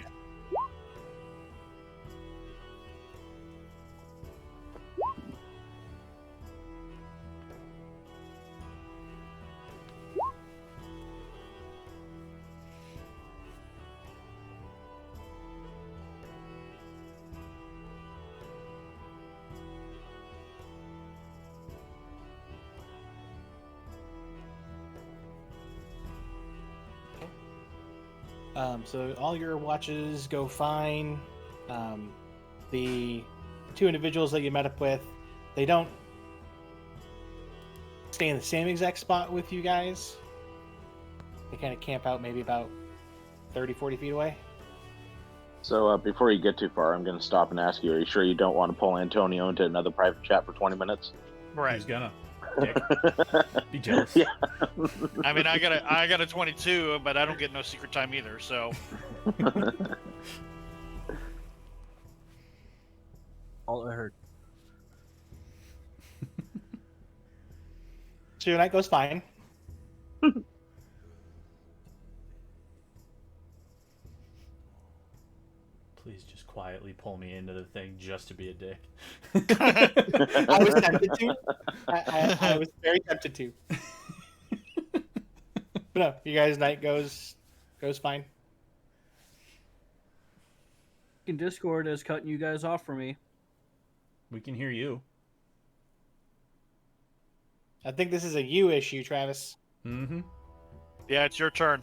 So all your watches go fine. The two individuals that you met up with, they don't stay in the same exact spot with you guys. They kind of camp out maybe about 30, 40 feet away. So before you get too far, I'm going to stop and ask you, are you sure you don't want to pull Antonio into another private chat for 20 minutes? Right. He's gonna. Dick. Be jealous. Yeah. I mean, I got a 22, but I don't get no secret time either. So All I heard. So your night goes fine. Please just quietly pull me into the thing just to be a dick. I was tempted to. I was very tempted to. But no, you guys' night goes fine. Discord is cutting you guys off for me. We can hear you. I think this is a you issue, Travis. Mm-hmm. yeah, it's your turn.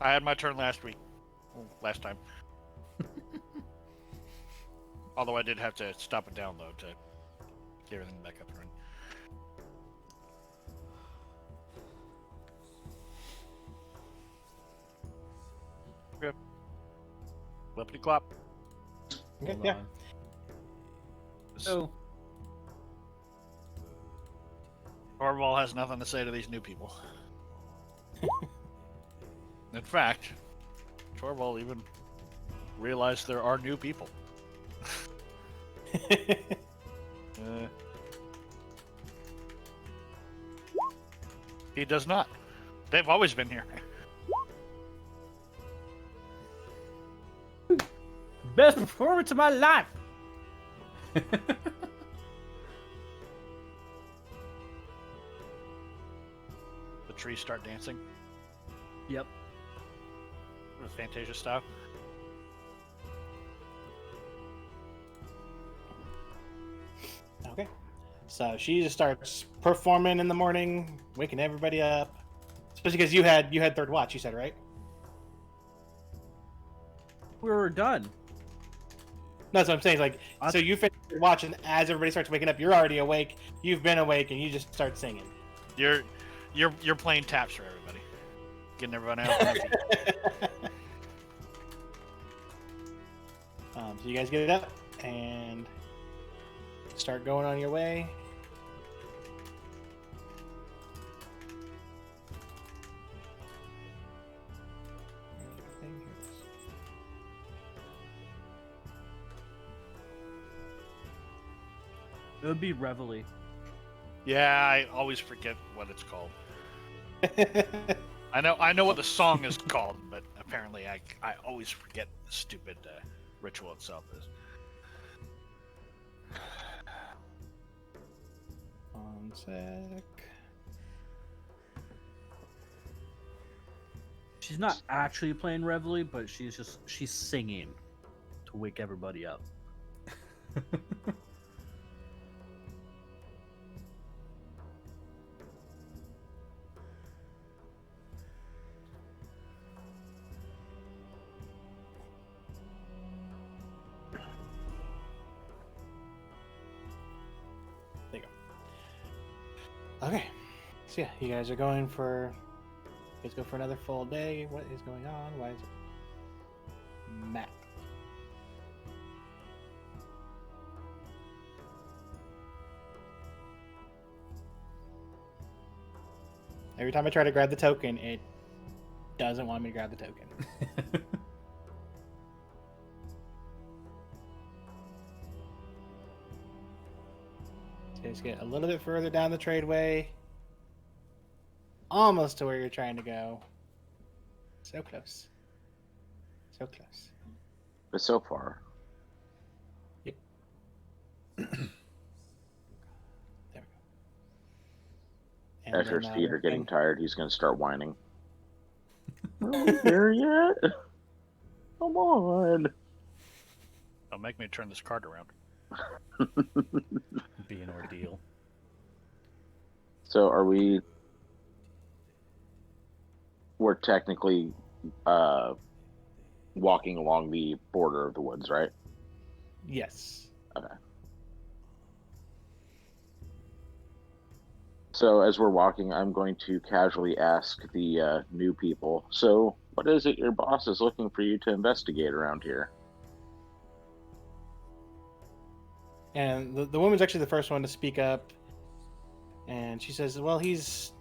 I had my turn last time. Although I did have to stop and download to get everything back up and running. Okay. Flippity clop. Okay, Hold yeah. on. So, Orval has nothing to say to these new people. In fact, Torvald even realized there are new people. He does not. They've always been here. best performance of my life. The trees start dancing. Yep. With Fantasia style. Okay. So she just starts performing in the morning, waking everybody up. Especially because you had third watch, you said, right? We were done. No, that's what I'm saying. Like, so you finish your watch, and as everybody starts waking up, you're already awake. You've been awake, and you just start singing. You're playing taps for everybody. Getting everyone out. On So you guys get it up and start going on your way. It would be Reveille. Yeah, I always forget what it's called. I know what the song is called, but apparently I always forget the stupid ritual itself is. One sec. She's not actually playing Reveille, but she's singing to wake everybody up. Okay. So yeah, you guys are going for. You guys go for another full day. What is going on? Why is it? Map. Every time I try to grab the token, it doesn't want me to grab the token. So just get a little bit further down the tradeway. Almost to where you're trying to go. So close. So close. But so far, Yep. There we go. after his feet are getting thing- tired, he's going to start whining. Are we there yet? Come on. Don't make me turn this card around. Be an ordeal. So are we? We're technically walking along the border of the woods, right? Yes. Okay. So as we're walking, I'm going to casually ask the new people. So what is it your boss is looking for you to investigate around here? And the woman's actually the first one to speak up. And she says, well, he's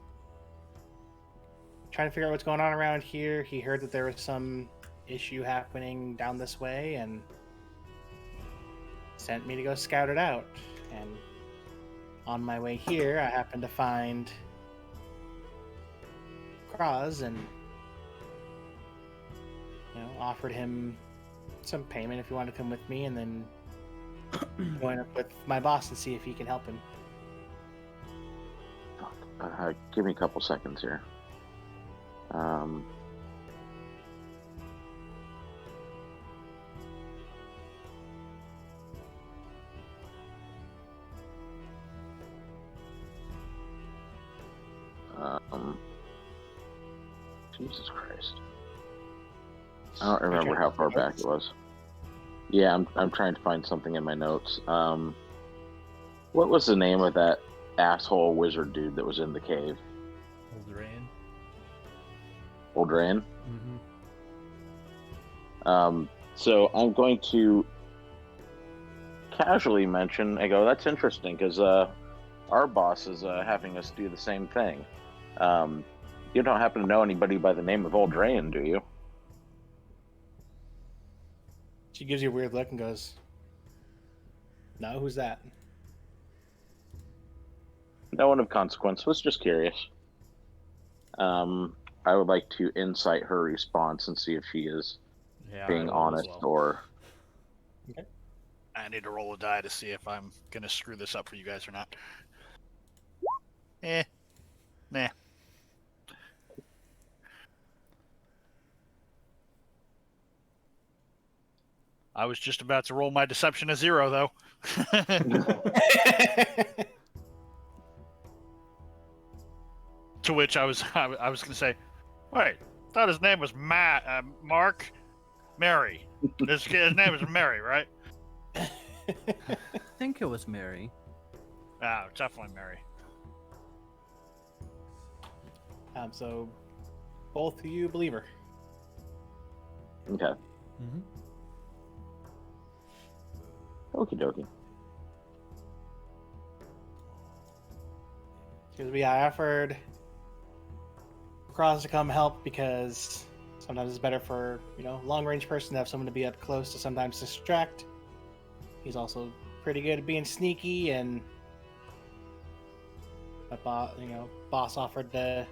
trying to figure out what's going on around here. He heard that there was some issue happening down this way and sent me to go scout it out. And on my way here, I happened to find Kraz and, offered him some payment if he wanted to come with me, and then join up with my boss and see if he can help him. Give me a couple seconds here. Jesus Christ. I don't remember how far back it was. Yeah, I'm trying to find something in my notes. What was the name of that asshole wizard dude that was in the cave? Eldraine. Eldraine? Mm-hmm. So I'm going to casually mention, I go, that's interesting, because our boss is having us do the same thing. You don't happen to know anybody by the name of Eldraine, do you? She gives you a weird look and goes, no, who's that? No one of consequence. Was just curious. I would like to insight her response and see if she is Yeah, being I will as honest well. or... I need to roll a die to see if I'm gonna screw this up for you guys or not. Nah. I was just about to roll my deception a 0, though. To which I was gonna say, wait, I thought his name was Mark, Mary. His name is Mary, right? I think it was Mary. Oh, definitely Mary. So both of you believe her. Okay. Mm-hmm. Okie dokie. Because I offered Cross to come help because sometimes it's better for, a long-range person to have someone to be up close to sometimes distract. He's also pretty good at being sneaky, and my boss offered to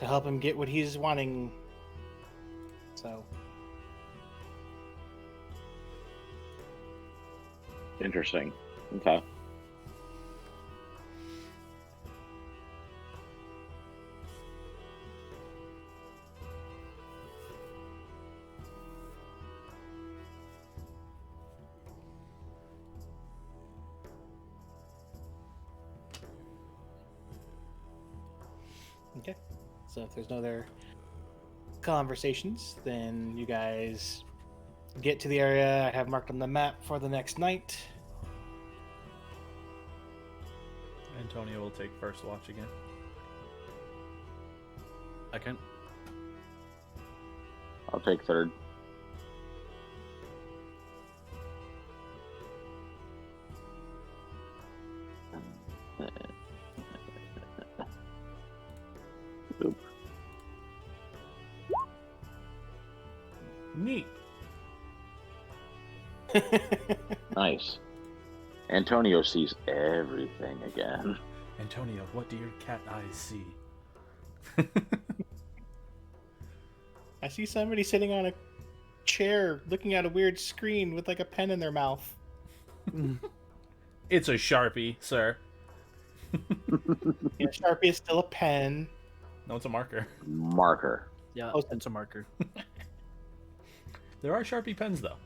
help him get what he's wanting. So Interesting. Okay. okay. So if there's no other conversations, then you guys get to the area I have marked on the map for the next night. Antonio will take first watch again. Second. I'll take third. Oop. Neat. Nice. Antonio sees everything again. Antonio, what do your cat eyes see? I see somebody sitting on a chair looking at a weird screen with like a pen in their mouth. It's a Sharpie, sir. Yeah, Sharpie is still a pen. No, it's a marker. Marker. Yeah, Oh, it's a marker. There are Sharpie pens, though.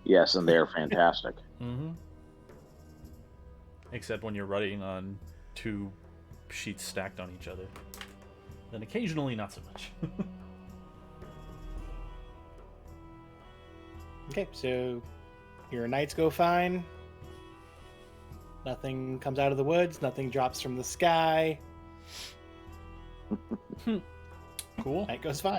Yes, and they are fantastic. Mm-hmm. Except when you're writing on 2 sheets stacked on each other. Then occasionally not so much. Okay, so your nights go fine. Nothing comes out of the woods. Nothing drops from the sky. Cool. Night goes fine.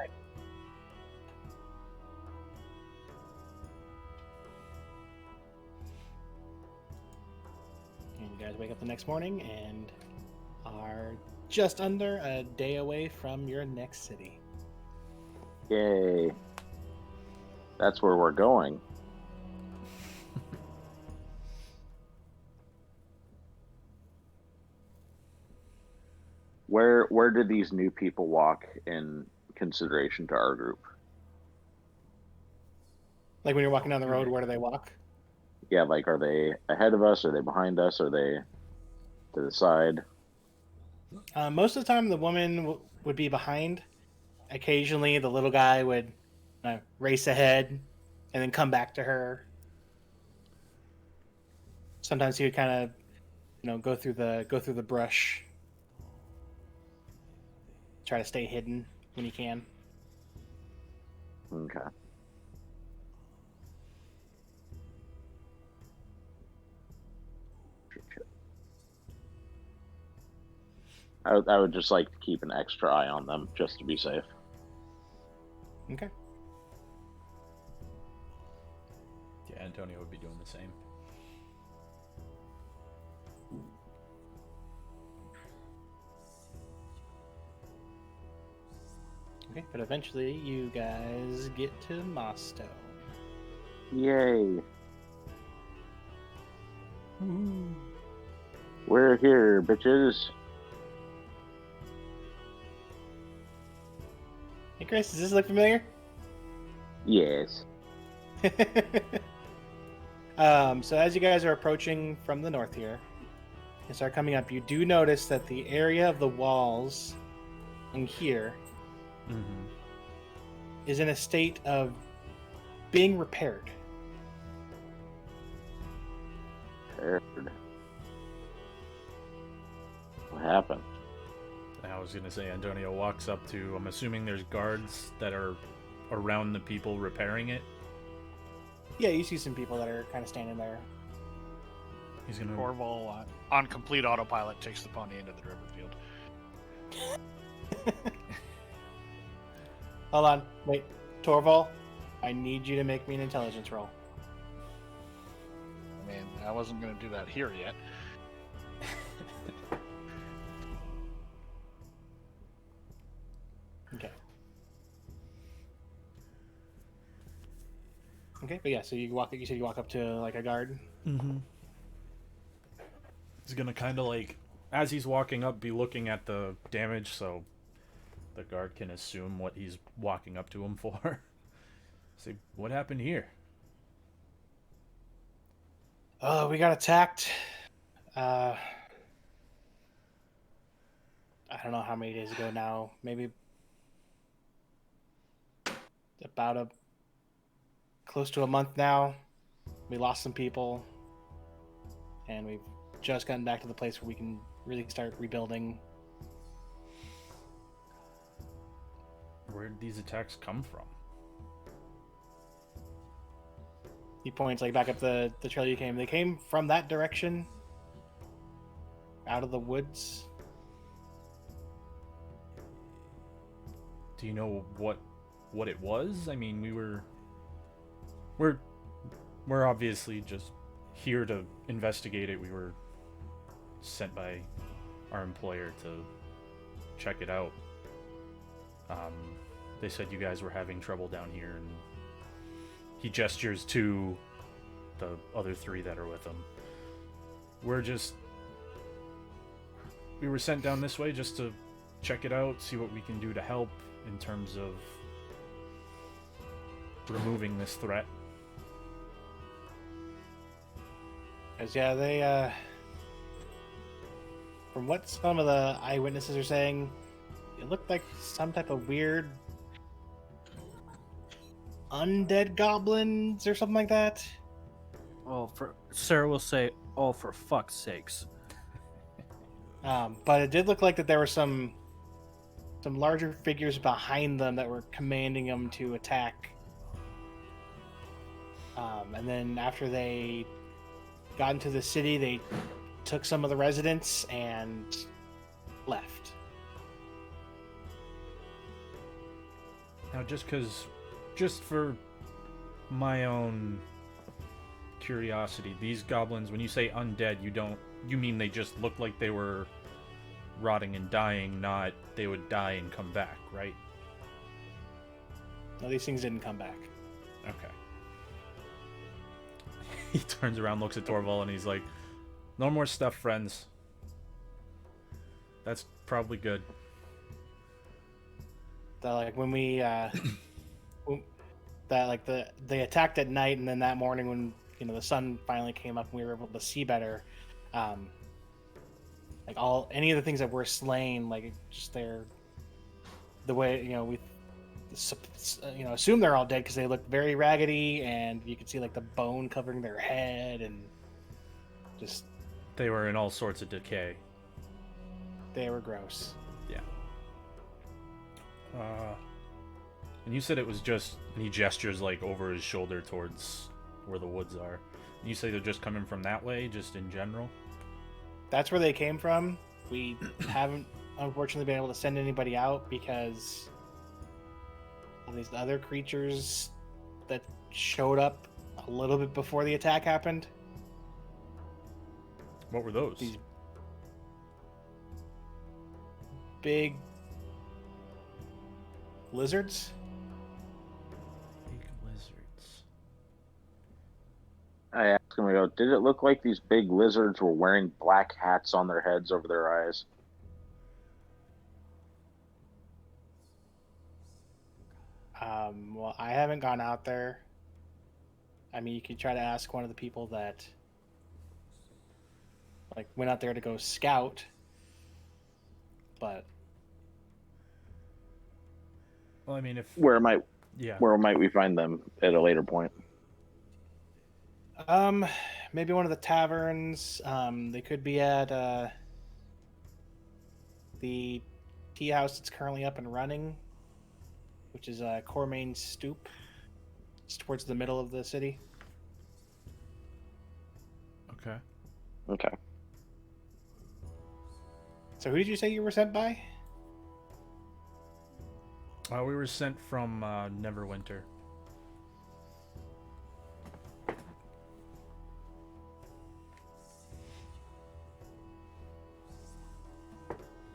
And you guys wake up the next morning and are just under a day away from your next city. Yay. That's where we're going. Where did these new people walk in consideration to our group? Like when you're walking down the road, where do they walk? Yeah, like are they ahead of us? Are they behind us? Are they to the side? Most of the time, the woman would be behind. Occasionally, the little guy would race ahead and then come back to her. Sometimes he would kind of, go through the brush, try to stay hidden when he can. Okay. I would just like to keep an extra eye on them just to be safe. Okay. Yeah, Antonio would be doing the same. Okay, but eventually you guys get to Mosto. Yay. We're here, bitches. Hey, Chris, does this look familiar? Yes. So as you guys are approaching from the north here and start coming up, you do notice that the area of the walls in here Mm-hmm. is in a state of being repaired. Heard. What happened? I was gonna say Antonio walks up to. I'm assuming there's guards that are around the people repairing it. Yeah, you see some people that are kind of standing there. He's gonna. Orval, on complete autopilot, takes the pony into the river field. Hold on, wait, Torval, I need you to make me an intelligence roll. I mean, I wasn't going to do that here yet. Okay. Okay, but yeah, so you walk. You said you walk up to like a guard. Mm-hmm. He's gonna kind of like, as he's walking up, be looking at the damage, so the guard can assume what he's walking up to him for. Say, what happened here? Oh, we got attacked. I don't know how many days ago now. Maybe about close to a month now. We lost some people, and we've just gotten back to the place where we can really start rebuilding. Where did these attacks come from? He points like back up the trail you came. They came from that direction. out of the woods. Do you know what it was? I mean, we're obviously just here to investigate it. We were sent by our employer to check it out. They said you guys were having trouble down here, and he gestures to the other three that are with him. We were sent down this way just to check it out, see what we can do to help in terms of removing this threat. Because yeah, they from what some of the eyewitnesses are saying, it looked like some type of weird undead goblins or something like that. Oh, Sarah will say, "Oh, for fuck's sakes!" But it did look like that there were some larger figures behind them that were commanding them to attack. And then after they got into the city, they took some of the residents and left. Now, just for my own curiosity, these goblins, when you say undead, you mean they just look like they were rotting and dying, not they would die and come back, right? No, these things didn't come back. Okay. He turns around, looks at Torval, and he's like, "No more stuff, friends. That's probably good." That like when we they attacked at night, and then that morning when the sun finally came up and we were able to see better, like any of the things that were slain, like just the way we assume they're all dead because they look very raggedy, and you could see like the bone covering their head, and just They were in all sorts of decay. they were gross. Yeah. And you said it was just, and he gestures like over his shoulder towards where the woods are. And you say they're just coming from that way, just in general? That's where they came from. We haven't unfortunately been able to send anybody out because of these other creatures that showed up a little bit before the attack happened. What were those? These big lizards. Big lizards. I asked him, I go, did it look like these big lizards were wearing black hats on their heads over their eyes? Well, I haven't gone out there. I mean, you could try to ask one of the people that went out there to go scout, but Well, I mean, Where might yeah. where might we find them at a later point? maybe one of the taverns. They could be at the tea house that's currently up and running, which is Cormain Stoop. It's towards the middle of the city. Okay. Okay. So who did you say you were sent by? We were sent from Neverwinter.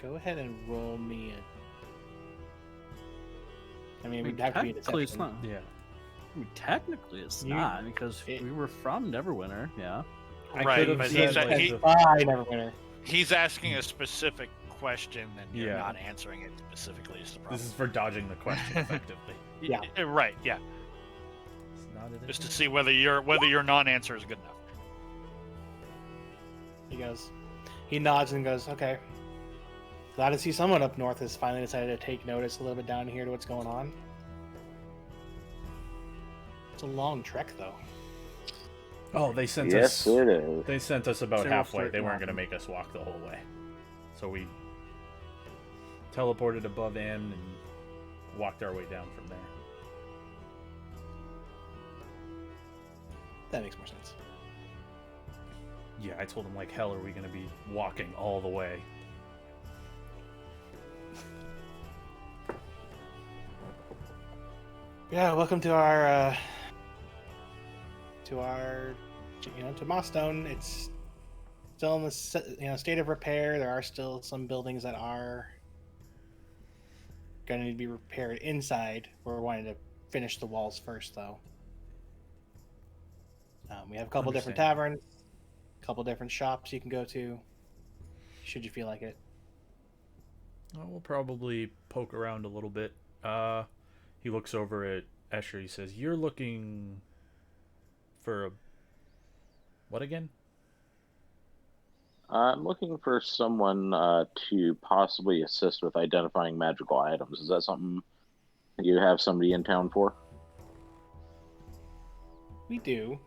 Go ahead and roll me I mean, it would have to be a Technically, it's deception. not. Yeah. I mean, technically, it's not because we were from Neverwinter. Yeah. I Right, could've but said, he's, like, Bye, Neverwinter. he's asking a specific question, and you're Yeah. not answering it specifically. Is the problem? This is for dodging the question effectively. Yeah. Right. Yeah. It's not a Just to see whether your non-answer is good enough. He nods and goes, okay. Glad to see someone up north has finally decided to take notice a little bit down here to what's going on. It's a long trek, though. Oh, they sent Yes, us. it is. They sent us about So we'll halfway. start They weren't walking. going to make us walk the whole way. So we teleported above Anne and walked our way down from there. That makes more sense. Yeah, I told him, like, hell are we going to be walking all the way? Yeah, welcome to our to Milestone. It's still in the state of repair. There are still some buildings that are going to need to be repaired inside. We're wanting to finish the walls first, though. We have a couple different taverns, a couple different shops you can go to, should you feel like it. We'll probably poke around a little bit. He looks over at Escher. He says, "You're looking for a what again?" I'm looking for someone to possibly assist with identifying magical items. Is that something you have somebody in town for? We do.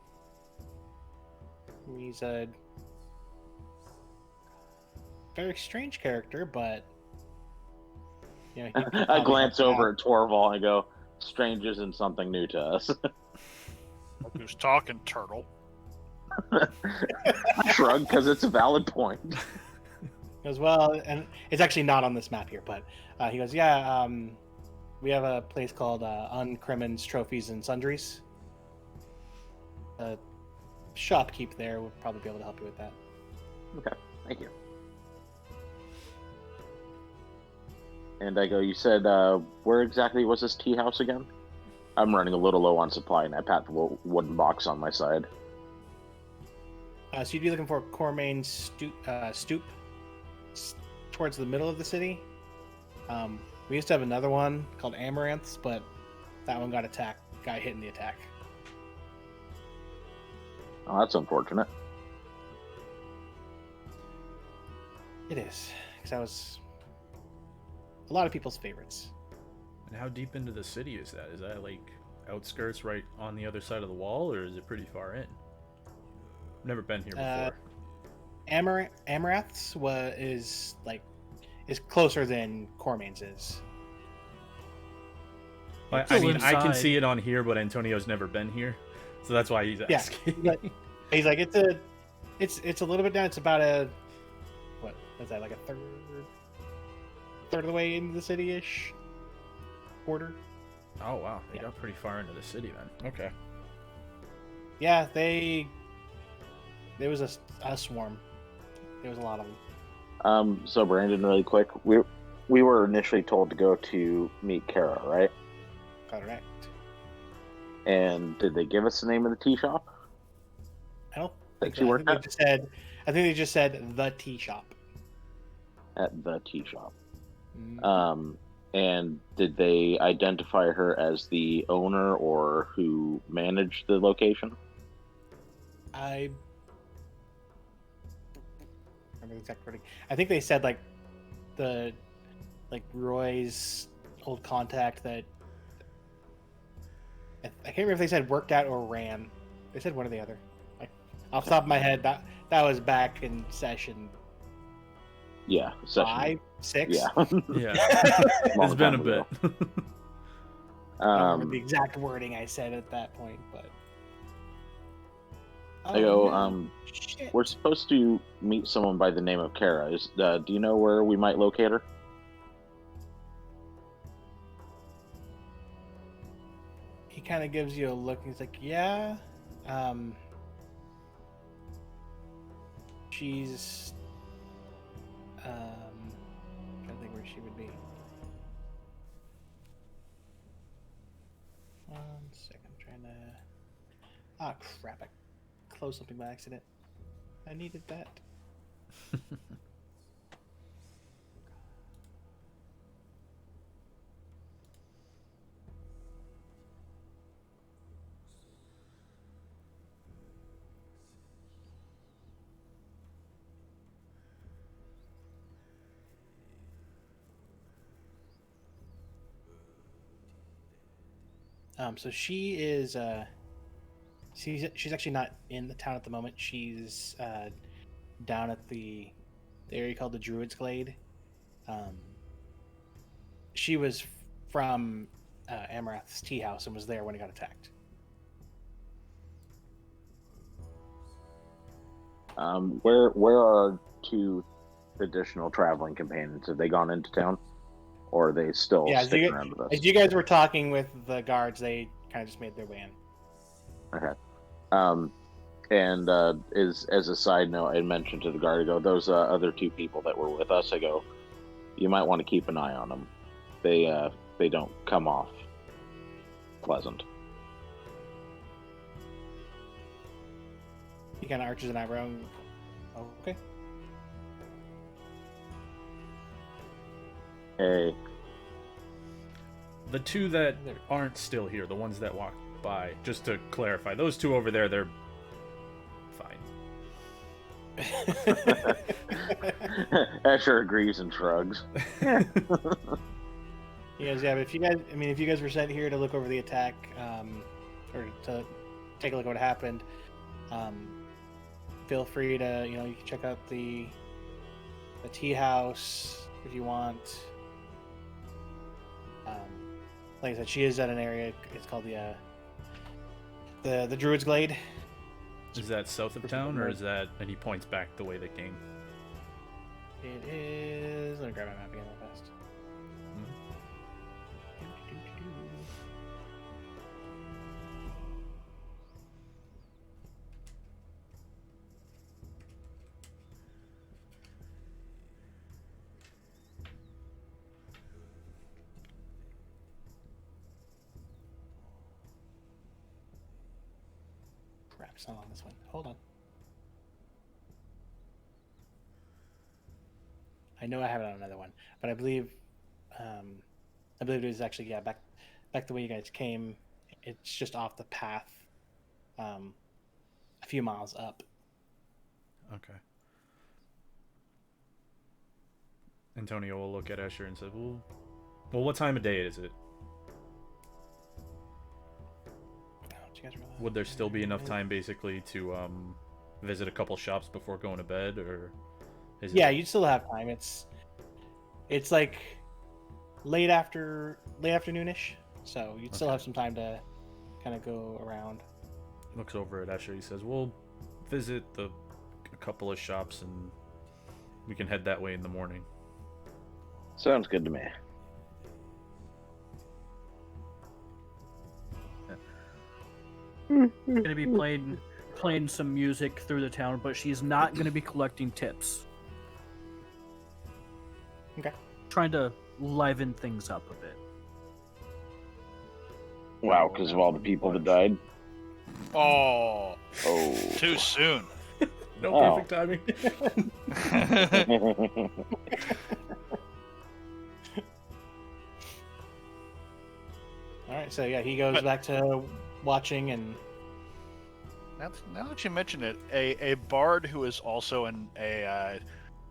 He's a very strange character, but I glance over at Torval and I go, "Strange isn't something new to us." Who's talking, turtle? I shrug because it's a valid point. As well, and it's actually not on this map here, but he goes, "Yeah, we have a place called Uncrimmon's Trophies and Sundries. Shopkeep there will probably be able to help you with that." Okay, thank you. And I go, "You said, where exactly was this tea house again?" I'm running a little low on supply, and I pat the wooden box on my side. So you'd be looking for Cormain's stoop towards the middle of the city. We used to have another one called Amaranth's, but that one got hit in the attack. Oh, that's unfortunate. It is, because that was a lot of people's favorites. And how deep into the city is that? Is that like outskirts right on the other side of the wall, or is it pretty far in? I've never been here before. Amaranth's is closer than Cormain's is. I mean, I can see it on here, but Antonio's never been here, so that's why he's asking. Yeah, he's like, it's a little bit down. It's about what is that, like a third of the way into the city-ish border. Oh wow, they got pretty far into the city then. Okay. Yeah, there was a swarm. There was a lot of them. So Brandon, really quick, we were initially told to go to meet Kara, right? Correct. And did they give us the name of the tea shop I don't that think she worked at? I think they just said the tea shop. At the tea shop. Mm. And did they identify her as the owner or who managed the location? I remember the exact wording. I think they said Roy's old contact that I can't remember if they said worked at or ran. They said one or the other. Like off the top of my head, that was back in session. Yeah, session 5, 6. Yeah, Yeah, it's been a bit. I don't remember the exact wording I said at that point, but I go. Shit. We're supposed to meet someone by the name of Kara. Do you know where we might locate her? He kind of gives you a look. He's like, "Yeah, she's trying to think where she would be." 1 second, I'm trying to. Ah, crap! I closed something by accident. I needed that. So she is she's actually not in the town at the moment. She's down at the area called the Druid's Glade. She was from Amaranth's tea house and was there when it got attacked. Where are two additional traveling companions? Have they gone into town, or are they still Yeah, sticking around with us? as you guys were talking with the guards, they kind of just made their way in. Okay. And as a side note, I mentioned to the guard, I go, those other two people that were with us, I go, you might want to keep an eye on them. They don't come off pleasant. He kind of arches an eyebrow. Oh, okay. Hey, The two that aren't still here, the ones that walked by, just to clarify, those two over there, they're fine. Asher agrees and shrugs. Yes, yeah. But if you guys were sent here to look over the attack, or to take a look at what happened, feel free to, you can check out the tea house if you want. Like I said, she is at an area. It's called the Druid's Glade. Is that south of town, or is that? And he points back the way they came. It is. Let me grab my map again real fast. Crap, it's not on this one. Hold on. I know I have it on another one, but I believe it was actually back the way you guys came. It's just off the path, a few miles up. Okay. Antonio will look at Escher and say, well, what time of day is it? Would there still be enough time, basically, to visit a couple shops before going to bed, or is Yeah, it... you'd still have time. It's like late afternoonish, so you'd still have some time to kind of go around. Looks over at Escher. He says, we'll visit a couple of shops, and we can head that way in the morning. Sounds good to me. Gonna be playing some music through the town, but she's not gonna be collecting tips. Okay. Trying to liven things up a bit. Wow, because of all the people that died. Oh, Oh. too soon. No Oh. perfect timing. All right, so yeah, he goes back to watching, and Now that you mention it, a bard who is also a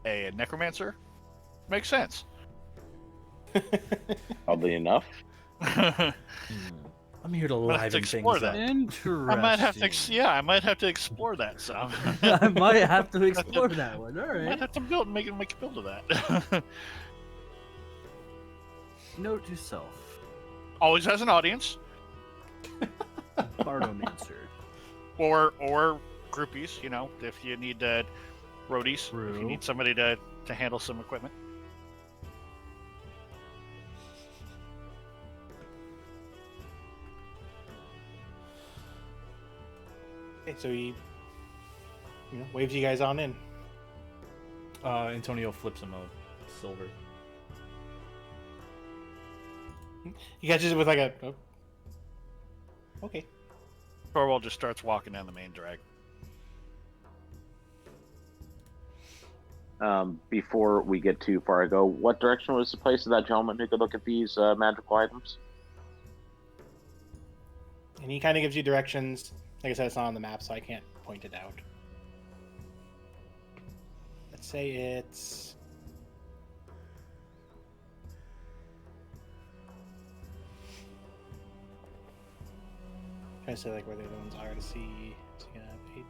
necromancer makes sense. Oddly enough. I I'm here to We'll have to liven things explore up. that. Interesting. might have to, I might have to explore that some. I might have to explore that one. All I might right. have to make a build of that. Note to self: Always has an audience, Bardomancer. or groupies. If you need roadies, if True. you need somebody to handle some equipment. okay, so he waves you guys on in. Antonio flips him a silver. He catches it with like a. Oh. Okay. Torwald just starts walking down the main drag. Before we get too far, I go, what direction was the place of that gentleman who could look at these magical items? And he kind of gives you directions. Like I said, it's not on the map, so I can't point it out. Let's say it's. Trying to say like where the other ones are to see. So you have 18.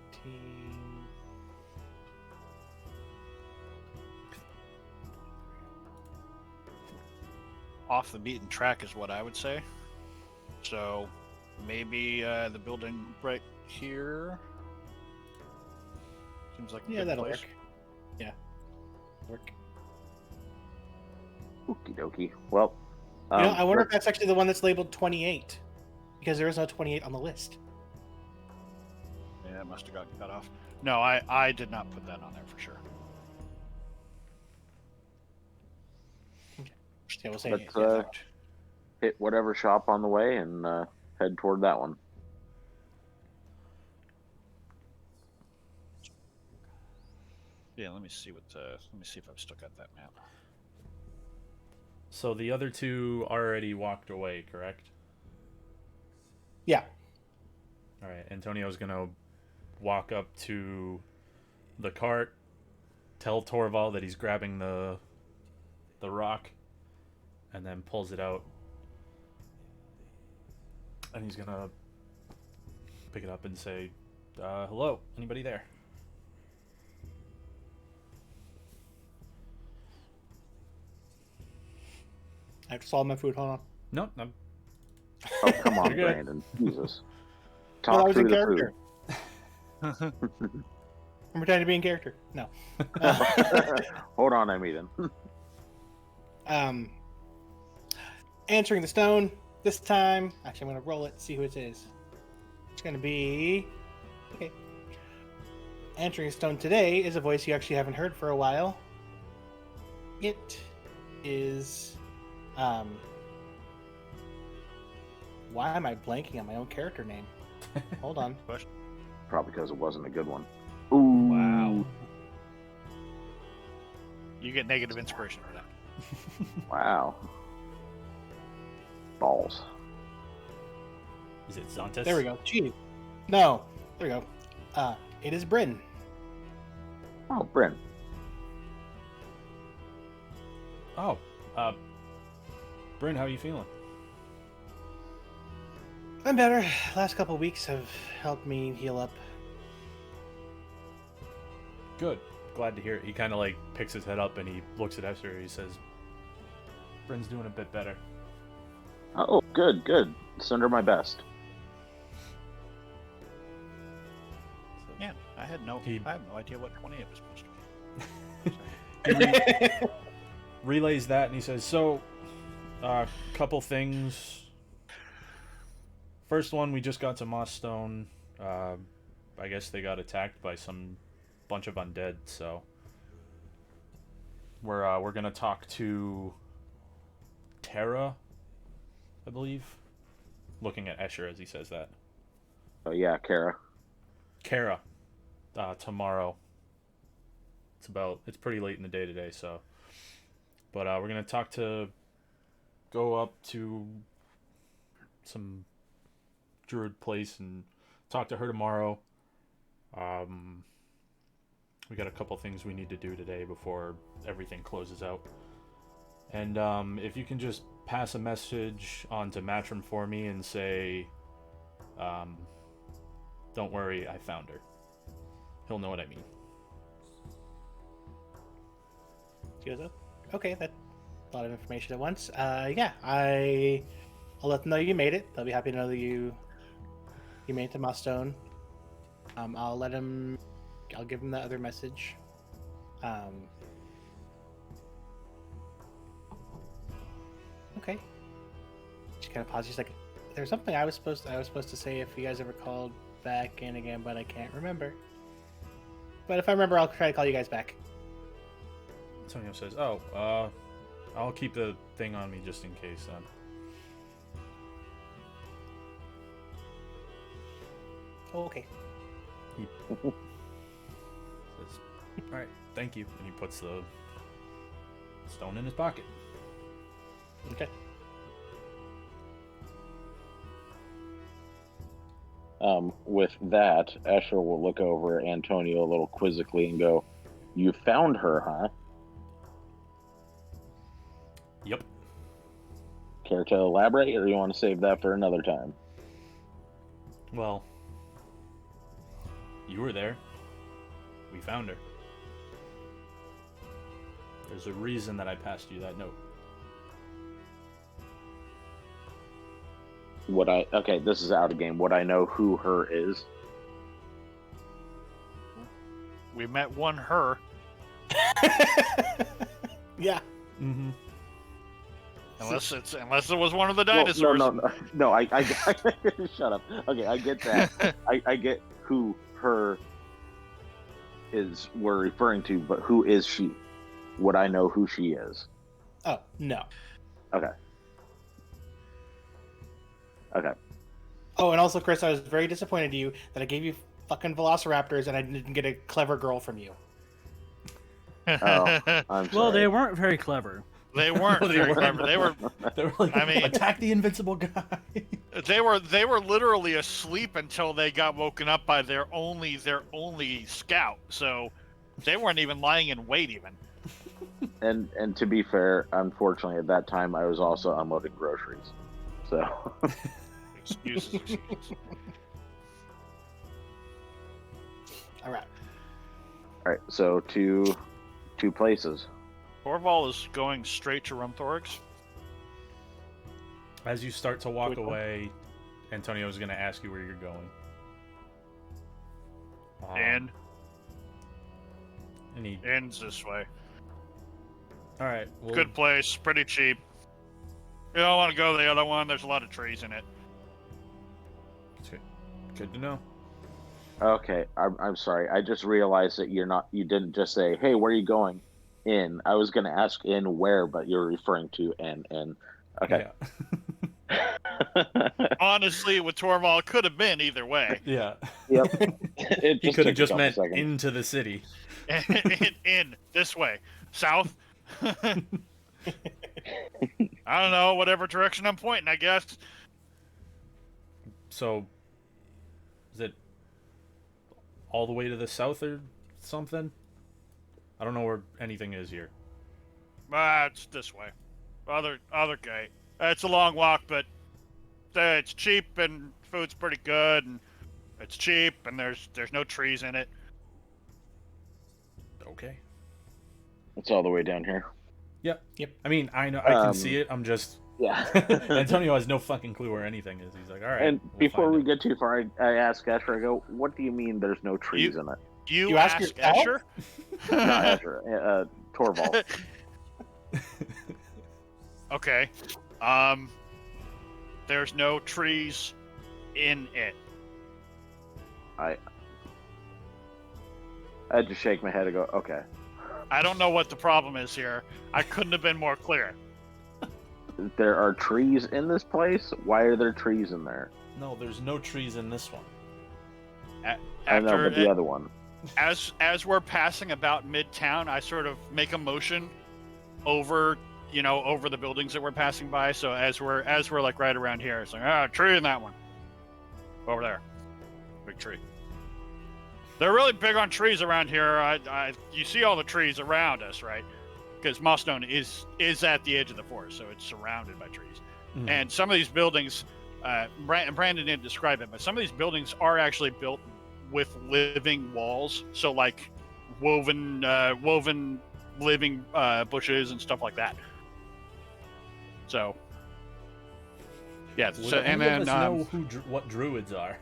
Off the beaten track is what I would say. So maybe the building right here. Seems like a Yeah, good that'll place. work. Yeah, work. Okie dokie. Well, I wonder Rick- if that's actually the one that's labeled 28, because there is no 28 on the list. Yeah, it must have gotten cut off. No, I did not put that on there for sure. Yeah, we'll say Let's, yeah, hit whatever shop on the way and head toward that one. Yeah, let me see if I've still got that map. So the other two already walked away, correct? yeah. All right. Antonio's gonna walk up to the cart, tell Torval that he's grabbing the rock, and then pulls it out. And he's gonna pick it up and say, "Hello, anybody there?" I have to solve my food. Hold on. No, I'm Oh, come on, You're good. Brandon. Jesus. Well, Talk I was through in the character. food. I'm pretending to be in character. No. Hold on, I'm eating. Answering the stone this time. Actually, I'm going to roll it, see who it is. It's going to be. Okay. Answering the stone today is a voice you actually haven't heard for a while. It is. Why am I blanking on my own character name? Hold on. Probably because it wasn't a good one. Ooh. Wow. You get negative inspiration for that. Wow. Balls. Is it Zontas? There we go. Gee. No. There we go. It is Bryn. Oh, Bryn. Oh, Bryn, how are you feeling? I'm better. Last couple weeks have helped me heal up. Good. Glad to hear it. He kind of like picks his head up and he looks at Esther. He says, "Bryn's doing a bit better." Oh, good, good. Send her my best. Yeah, I have no idea what 28 was supposed to be. Relays that and he says, "So, couple things. First one, we just got to Moss Stone. I guess they got attacked by some bunch of undead. So we're gonna talk to Terra, I believe. Looking at Escher as he says that. Oh, yeah, Kara. Kara, tomorrow. It's pretty late in the day today, so. But we're gonna go up to some druid place and talk to her tomorrow. We got a couple things we need to do today before everything closes out. And if you can just pass a message on to Matrim for me and say, don't worry, I found her. He'll know what I mean. She goes, "Oh, okay, that's a lot of information at once. Yeah, I'll let them know you made it. They'll be happy to know that you made it to Mossstone. I'll give them the other message. Okay. She kind of pauses. She's like, "There's something I was supposed to say if you guys ever called back in again, but I can't remember. But if I remember, I'll try to call you guys back." Antonio says, I'll keep the thing on me just in case then. Oh, okay. He says, "Alright, thank you." And he puts the stone in his pocket. Okay. With that, Asher will look over Antonio a little quizzically and go, "You found her, huh? Yep. Care to elaborate, or you want to save that for another time?" Well, you were there. We found her. There's a reason that I passed you that note. Okay, this is out of game. Would I know who her is? we met one her. Yeah. Mm-hmm. Unless it was one of the Well, dinosaurs. no. I shut up. Okay, I get that. I get who her is we're referring to, but who is she? Would I know who she is? Oh, no. Okay. Oh, and also, Chris, I was very disappointed in you that I gave you fucking velociraptors and I didn't get a clever girl from you. Oh, I'm sorry. Well, they weren't very clever. They weren't No, they very weren't. clever. They were They were like, I mean- attack the invincible guy. they were literally asleep until they got woken up by their only scout. So they weren't even lying in wait even. And to be fair, unfortunately, at that time I was also unloading groceries. So Excuses. All right. all right, so two places. Torval is going straight to Rumthorg's. As you start to walk Which one? away, Antonio's going to ask you where you're going. And he, ends this way. all right. Well, Good place, pretty cheap. You don't want to go to the other one. There's a lot of trees in it. Good to know. Okay, I'm sorry. I just realized that you didn't just say, "Hey, where are you going?" In. I was going to ask in where, but you're referring to in. Okay. Yeah. Honestly, with Torval, it could have been either way. Yeah. Yep. It He could have took a just couple meant seconds. into the city. in this way, south. I don't know, whatever direction I'm pointing, I guess. So, is it all the way to the south or something? I don't know where anything is here. It's this way. Other gate. It's a long walk, but it's cheap and food's pretty good, and it's cheap, and there's no trees in it. Okay. It's all the way down here. Yep. Yep. I mean, I know I can see it. I'm just Yeah. Antonio has no fucking clue where anything is. He's like, all right. And we'll before find we it." get too far, I ask Asher, I go, "What do you mean there's no trees in it?" You ask ask yourself? Escher? Not Asher, Torvald. Okay. There's no trees in it. I just shake my head and go, "Okay." I don't know what the problem is here. I couldn't have been more clear. There are trees in this place. Why are there trees in there? No, there's no trees in this one. I know, After but the other one. as we're passing about midtown, I sort of make a motion over the buildings that we're passing by. So as we're like right around here, it's like tree in that one. Over there. Big tree. They're really big on trees around here. You see all the trees around us, right? Because Mossstone is at the edge of the forest, so it's surrounded by trees. Mhm. And some of these buildings, Brandon didn't describe it, but some of these buildings are actually built with living walls. So like woven living bushes and stuff like that. So yeah. Would So and any of then us know what druids are?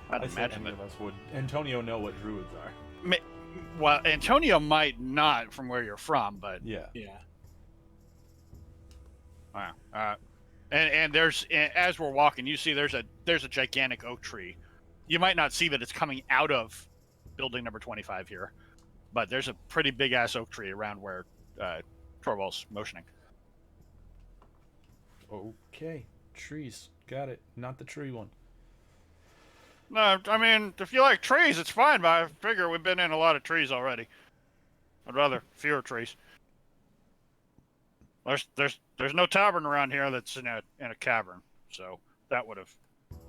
I'd I said imagine any that. of us would. Antonio know what druids are. Well, Antonio might not from where you're from, but Yeah. Yeah. and there's as we're walking, you see there's a gigantic oak tree. You might not see that it's coming out of building number 25 here, but there's a pretty big ass oak tree around where Torvald's motioning. Okay. Trees. Got it. Not the tree one. No, I mean if you like trees, it's fine. But I figure we've been in a lot of trees already. I'd rather fewer trees. There's no tavern around here that's in a cavern, so that would have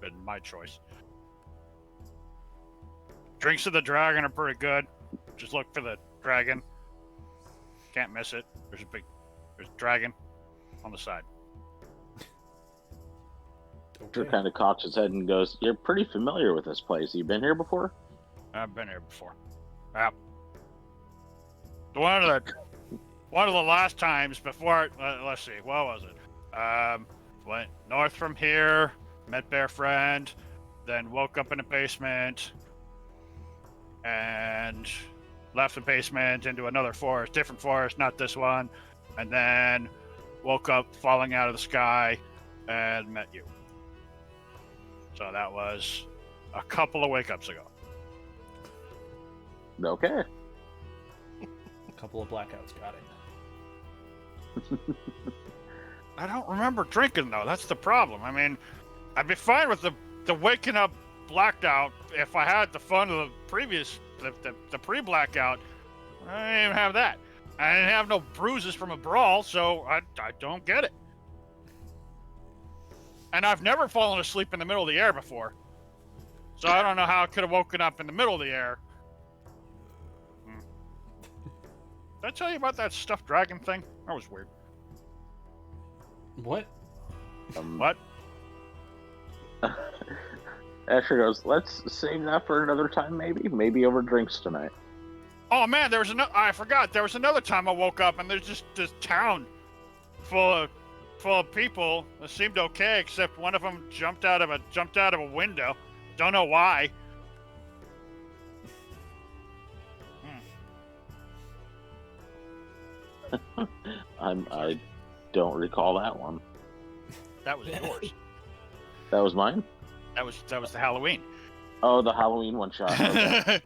been my choice. Drinks of the dragon are pretty good. Just look for the dragon. Can't miss it. There's a dragon on the side. Drew Okay. kind of cocks his head and goes, "You're pretty familiar with this place. You been here before?" I've been here before. Yeah. One of the last times before. Let's see. What was it? Went north from here. Met Bear Friend. Then woke up in a basement. and left the basement into another forest, different forest, not this one, and then woke up falling out of the sky and met you. So that was a couple of wake-ups ago. Okay. A couple of blackouts, got it. I don't remember drinking, though. That's the problem. I mean, I'd be fine with the waking up blacked out if I had the fun of the previous, the pre-blackout. I didn't even have that. I didn't have no bruises from a brawl, so I don't get it. And I've never fallen asleep in the middle of the air before. So I don't know how I could have woken up in the middle of the air. Did I tell you about that stuffed dragon thing? That was weird. What? What? Asher goes, let's save that for another time, maybe over drinks tonight. Oh man, there was I forgot. There was another time I woke up and there's just this town full of people that seemed okay, except one of them jumped out of a window. Don't know why. I don't recall that one. That was yours. That was mine? That was the Halloween. Oh, the Halloween one shot. Okay.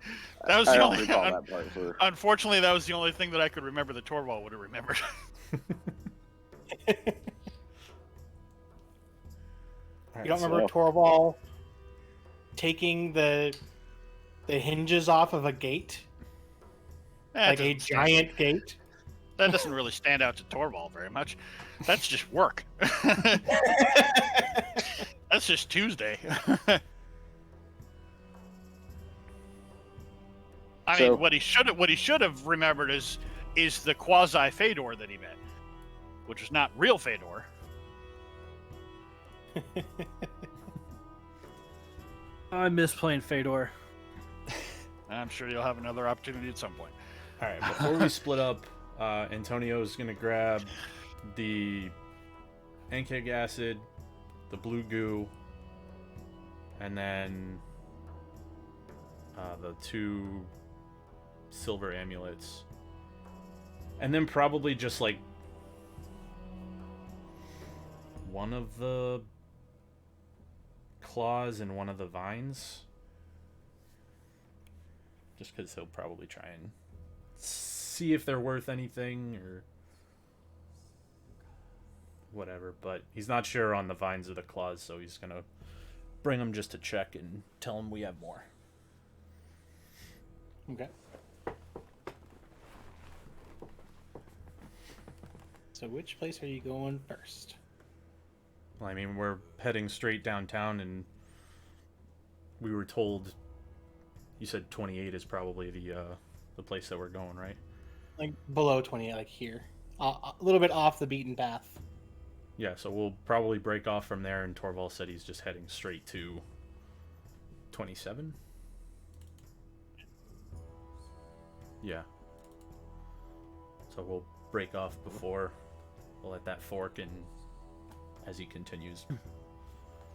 That was I the don't only. recall that part. For... Unfortunately, that was the only thing that I could remember that Torvald would have remembered. You don't remember Torvald taking the hinges off of a gate? Like a giant gate? That doesn't really stand out to Torvald very much. That's just work. That's just Tuesday. I mean, what he should have remembered is the quasi Fedor that he met, which is not real Fedor. I miss playing Fedor. I'm sure you'll have another opportunity at some point. All right, before we split up, Antonio's gonna grab the Ankeg acid, the blue goo, and then the 2 silver amulets, and then probably just like one of the claws and one of the vines, just because he'll probably try and see if they're worth anything or whatever, but he's not sure on the vines or the claws, so he's gonna bring them just to check and tell him we have more. Okay. So which place are you going first? Well, I mean, we're heading straight downtown, and we were told, you said 28 is probably the place that we're going, right? Like below 28, like here. A little bit off the beaten path. Yeah, so we'll probably break off from there, and Torvald said he's just heading straight to 27? Yeah. So we'll break off before we'll let that fork and as he continues.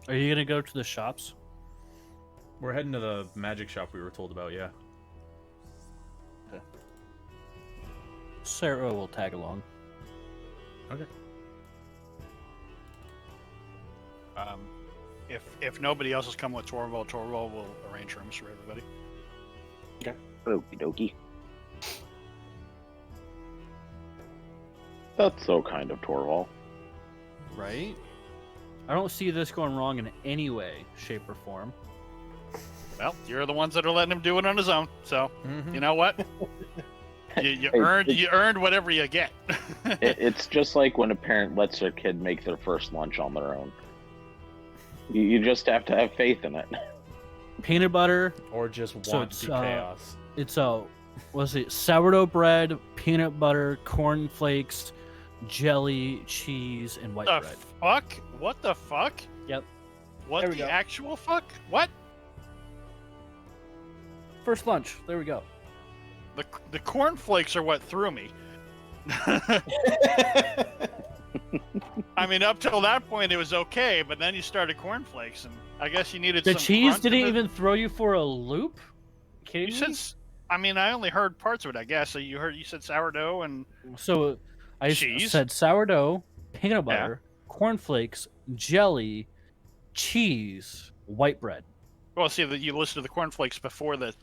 Are you gonna go to the shops? We're heading to the magic shop we were told about, yeah. Sarah will tag along. Okay. If nobody else has come with Torvald will arrange rooms for everybody. Okie dokie. That's so kind of Torvald. Right? I don't see this going wrong in any way, shape, or form. Well, you're the ones that are letting him do it on his own, so you know what? You Hey, earned whatever you get. It's just like when a parent lets their kid make their first lunch on their own. You just have to have faith in it. Peanut butter. Or just want So to it's, be chaos. It's was it sourdough bread, peanut butter, corn flakes, jelly, cheese, and white The bread. fuck? What the fuck? Yep. What There we the go. actual fuck? What? First lunch. There we go. The cornflakes are what threw me. I mean, up till that point it was okay, but then you started cornflakes, and I guess you needed The some cheese crunch in didn't it. even throw you for a loop? kidding You me? said. I mean, I only heard parts of it. I guess. So you said sourdough and So I cheese? said sourdough, peanut Yeah. butter, cornflakes, jelly, cheese, white bread. Well, see that you listed the cornflakes before the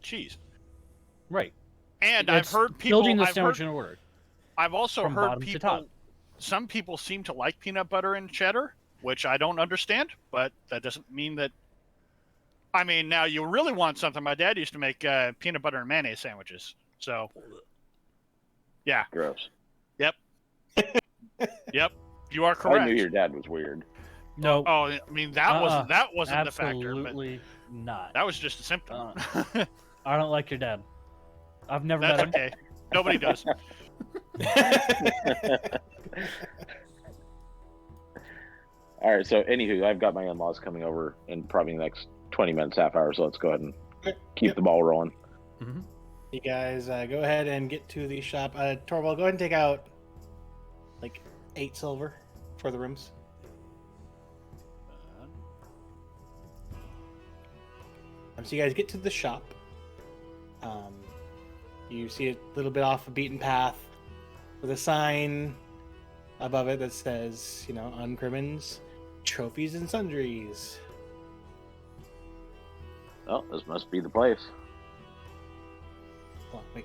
cheese. Right. And It's I've heard people. building the sandwich in order. I've also from heard bottom to people. top. Some people seem to like peanut butter and cheddar, which I don't understand. But that doesn't mean that. I mean, now you really want something. My dad used to make peanut butter and mayonnaise sandwiches. So, yeah. Gross. Yep. You are correct. I knew your dad was weird. No, Oh, I mean that wasn't the factor. But absolutely not. that was just a symptom. I don't like your dad. I've never That's met him. okay. Nobody does. All right, so anywho, I've got my in-laws coming over in probably the next 20 minutes, half hour, so let's go ahead and keep the ball rolling. Mm-hmm. You guys go ahead and get to the shop. Torvald, go ahead and take out like 8 silver for the rooms. So you guys get to the shop. You see a little bit off a beaten path with a sign above it that says, Uncrimmon's Trophies and Sundries. Oh, this must be the place. Hold on, wait.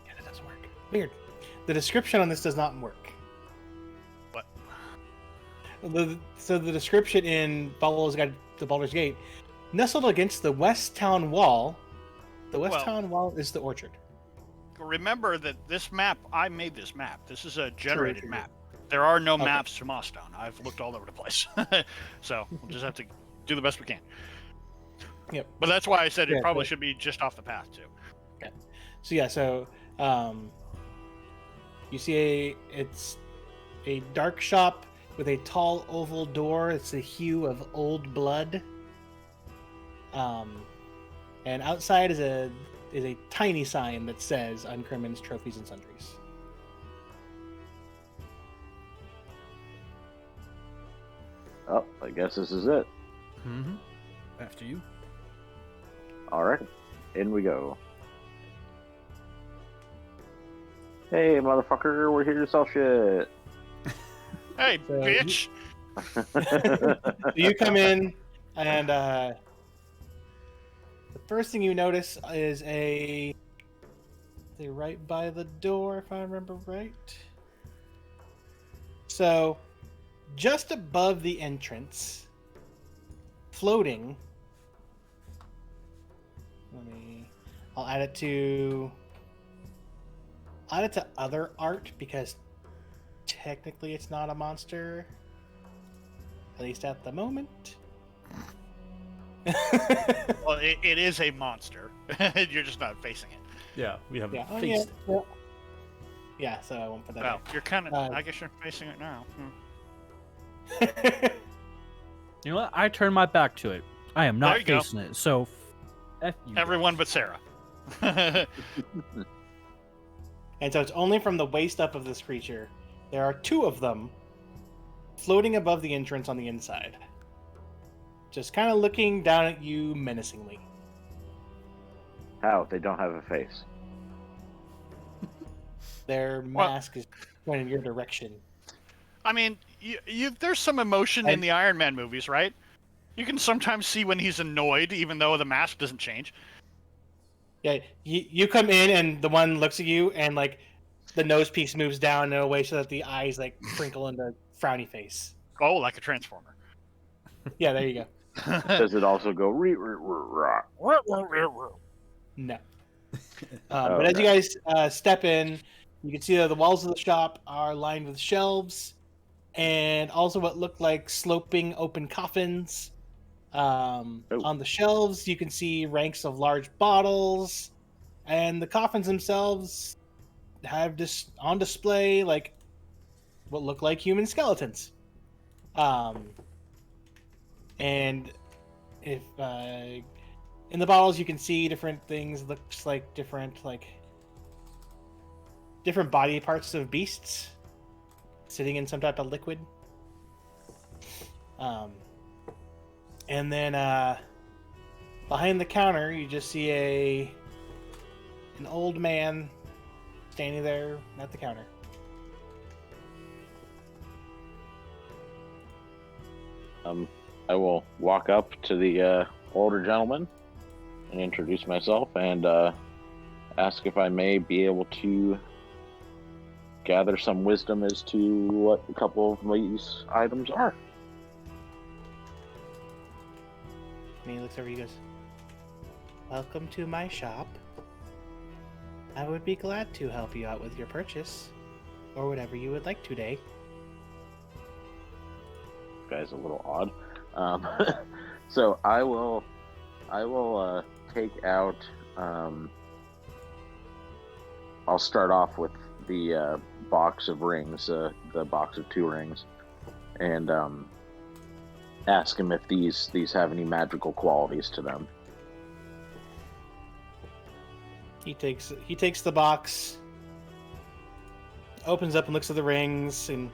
Yeah, that doesn't work. Weird. The description on this does not work. What? So the description in Baldur's Guide to Baldur's Gate, nestled against the west town wall. The west town wall is the orchard. Remember that this map, I made this map. This is a generated True. map. There are no Okay. maps to Mossstone. I've looked all over the place. So we'll just have to do the best we can. Yep. But that's why I said it Yeah, probably but- should be just off the path, too. So you see it's a dark shop with a tall oval door. It's the hue of old blood. And outside is a tiny sign that says Uncrimmon's Trophies and Sundries. Oh, I guess this is it. Mm-hmm. After you. All right, in we go. Hey, motherfucker, we're here to sell shit. Hey, So bitch! So you come in, and the first thing you notice is they're right by the door, if I remember right. So, just above the entrance, floating. I'll add it to other art because technically it's not a monster, at least at the moment. Well, it is a monster. You're just not facing it. Yeah, we have Yeah, faced. yeah, so I won't put that Well, you're kind of. Uh, I guess you're facing it now. in. You know what? I turned my back to it. I am There not you go. facing it. So, F you. Everyone but Sarah. And so it's only from the waist up of this creature. There are 2 of them floating above the entrance on the inside. Just kind of looking down at you menacingly. How? They don't have a face. Their Well- mask is pointing your direction. I mean, there's some emotion in the Iron Man movies, right? You can sometimes see when he's annoyed, even though the mask doesn't change. Yeah, you come in and the one looks at you and like the nose piece moves down in a way so that the eyes like crinkle into frowny face. Oh, like a transformer. Yeah, there you go. Does it also go rah? No. Oh, But as you okay. guys step in, you can see that the walls of the shop are lined with shelves and also what look like sloping open coffins. On the shelves, you can see ranks of large bottles, and the coffins themselves have on display like what look like human skeletons. And if in the bottles you can see different things, looks like different body parts of beasts sitting in some type of liquid. And then Behind the counter, you just see an old man standing there at the counter. I will walk up to the older gentleman and introduce myself and ask if I may be able to gather some wisdom as to what a couple of these items are. And he looks over, he goes, "Welcome to my shop. I would be glad to help you out with your purchase, or whatever you would like today." This guy's a little odd. So I will take out. I'll start off with the box of rings, the box of 2 rings, and ask him if these have any magical qualities to them. He takes the box, opens up and looks at the rings, and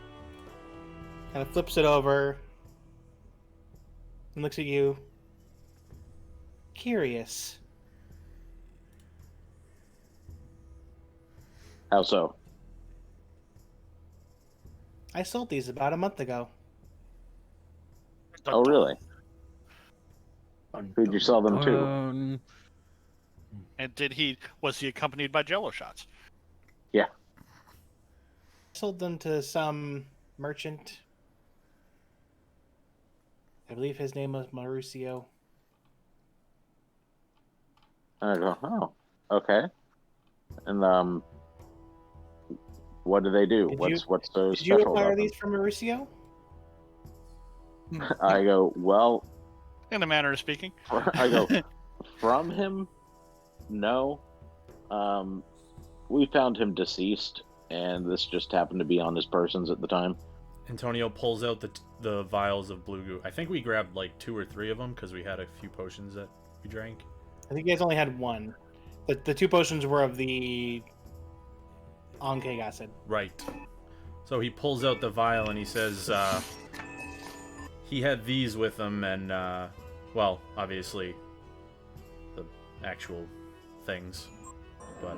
kind of flips it over, and looks at you. Curious. How so? I sold these about a month ago. Oh, really? Who'd you sell them to? And was he accompanied by Jello shots? Yeah. Sold them to some merchant. I believe his name was Mauricio. I go, oh, okay. And what do they do? What's so Did you special acquire about them? these from Mauricio? I go, well, In a manner of speaking. I go, from him? No. We found him deceased, and this just happened to be on his persons at the time. Antonio pulls out the vials of blue goo. I think we grabbed like 2 or 3 of them because we had a few potions that we drank. I think you guys only had one. The 2 potions were of the Ankeg acid. Right. So he pulls out the vial and he says he had these with him, and well, obviously the actual things, but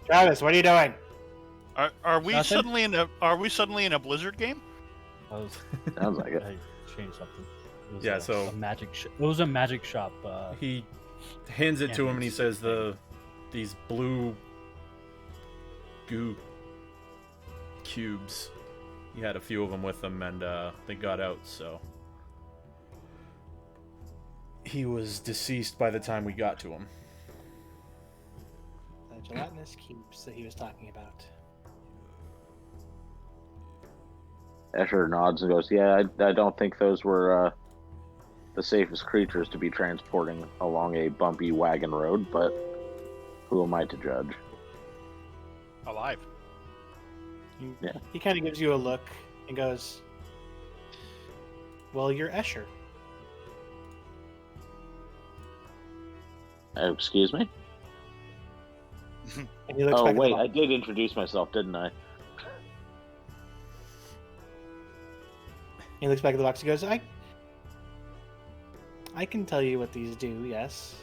Travis, what are you doing? Are we Nothing? suddenly in a Blizzard game? Sounds like it. I changed something. It was Yeah, a so- magic. It was a magic shop. he hands it to him and he says these blue goo cubes. He had a few of them with him, and they got out, so he was deceased by the time we got to him. The gelatinous cubes that he was talking about. Escher nods and goes, yeah, I don't think those were the safest creatures to be transporting along a bumpy wagon road, but who am I to judge? Alive. Yeah. He kind of gives you a look and goes, "Well, you're Escher." Excuse me? And he looks Oh, back at wait, the I box. did introduce myself, didn't I? He looks back at the box and goes, I can tell you what these do, yes.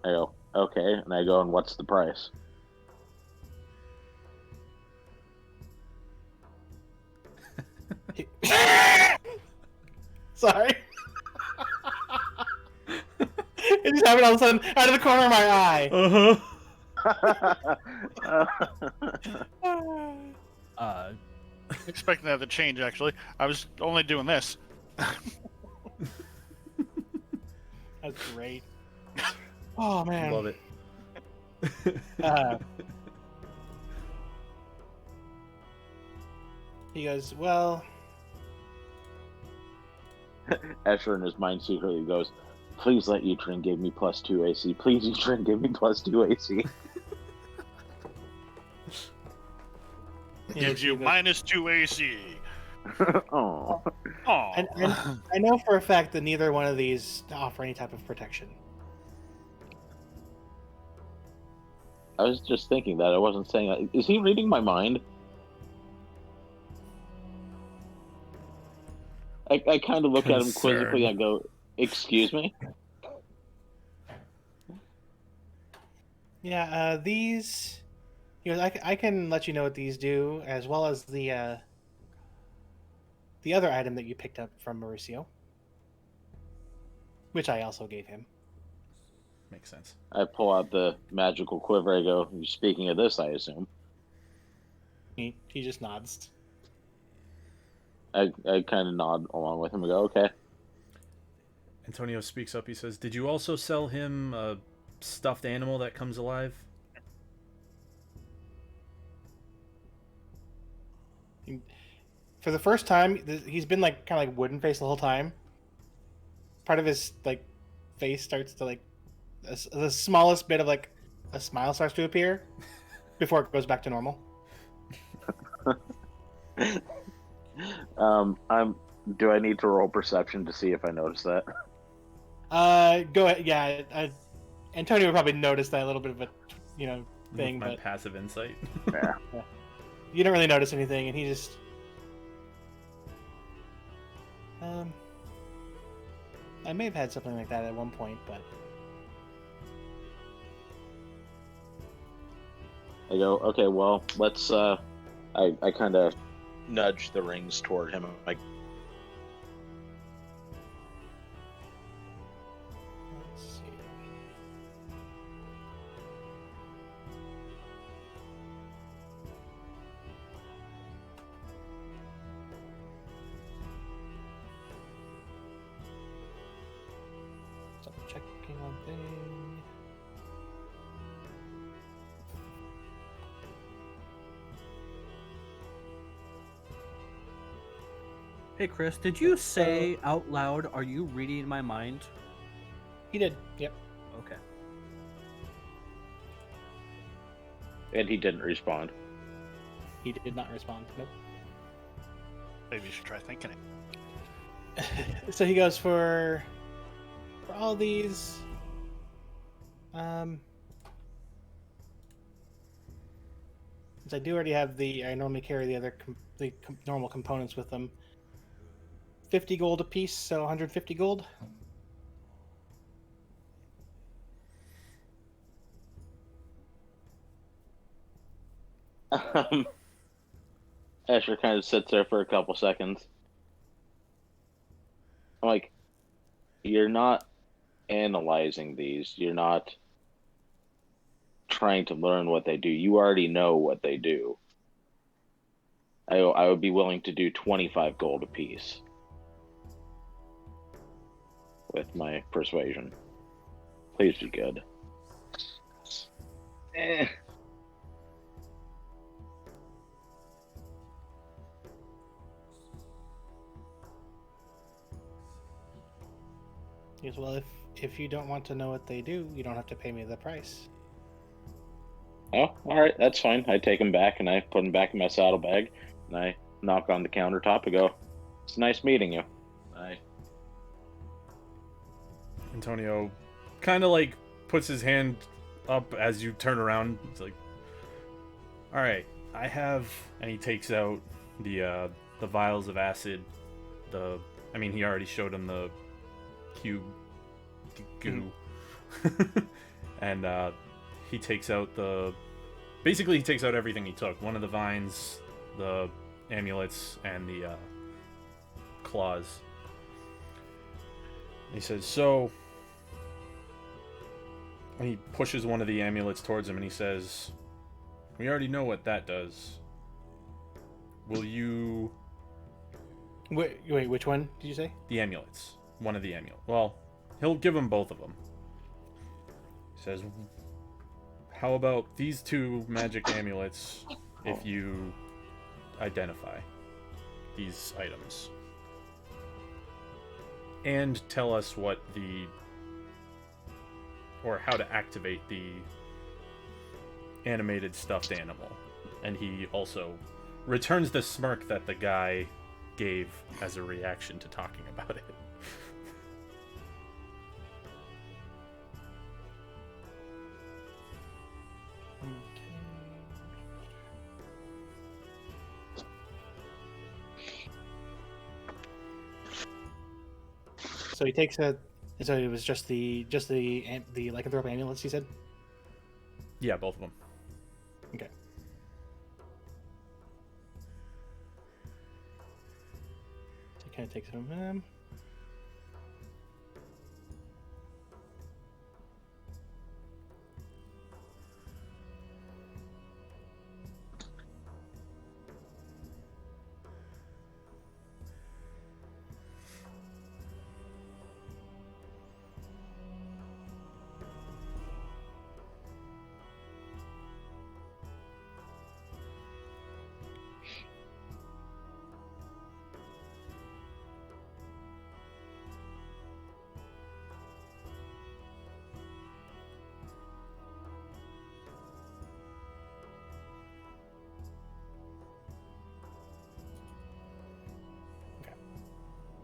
I go, okay, and I go, and what's the price? Sorry. It just happened all of a sudden out of the corner of my eye. Expecting that to change, actually. I was only doing this. That's great. Oh, man. Love it. He goes, well, Escher in his mind secretly goes, please let Yutrin give me +2 AC. Please, Yutrin, give me +2 AC. Gives you -2 AC. Oh. Oh. And I know for a fact that neither one of these offer any type of protection. I was just thinking that. I wasn't saying that. Is he reading my mind? I kind of look at him Concern. quizzically. I go, "Excuse me." Yeah, these. He goes, I can let you know what these do, as well as the other item that you picked up from Mauricio, which I also gave him. Makes sense. I pull out the magical quiver. I go, "Speaking of this, I assume." He just nods. I kind of nod along with him. I go, "Okay." Antonio speaks up. He says, "Did you also sell him a stuffed animal that comes alive?" For the first time, he's been like kind of like wooden face the whole time. Part of his like face starts to like the smallest bit of like a smile starts to appear before it goes back to normal. I'm. Do I need to roll perception to see if I notice that? Go ahead. Yeah, Antonio would probably notice that a little bit of a thing, My but passive insight. Yeah. you don't really notice anything, and he just I may have had something like that at one point, but I go, "Okay, well, let's." I kind of nudge the rings toward him. I'm like, let's see. So checking one thing. Hey, Chris, did you say out loud, are you reading my mind? He did. Yep. Okay. and he didn't respond. He did not respond. Nope. Maybe you should try thinking it. So he goes for all these. Since I do already have I normally carry the other normal components with them. 50 gold a piece, so 150 gold. Asher kind of sits there for a couple seconds. I'm like, "You're not analyzing these. You're not trying to learn what they do. You already know what they do. I would be willing to do 25 gold apiece with my persuasion. Please be good." Eh. He goes, well, if you don't want to know what they do, you don't have to pay me the price. Oh, all right, that's fine. I take him back and I put him back in my saddlebag, and I knock on the countertop and go, "It's nice meeting you." Antonio kind of like puts his hand up as you turn around. It's like, all right, I have, and he takes out the vials of acid. He already showed him the cube goo, and he takes out basically he takes out everything he took. One of the vines, the amulets, and the claws. He says, so... And he pushes one of the amulets towards him and he says, "We already know what that does. Will you..." Wait, which one did you say? The amulets. One of the amulets. Well, he'll give him both of them. He says, "How about these two magic amulets if you identify these items? And tell us how to activate the animated stuffed animal." And he also returns the smirk that the guy gave as a reaction to talking about it. So he takes a. So it was just the lycanthrope amulets. He said. Yeah, both of them. Okay. So he kind of takes it from him.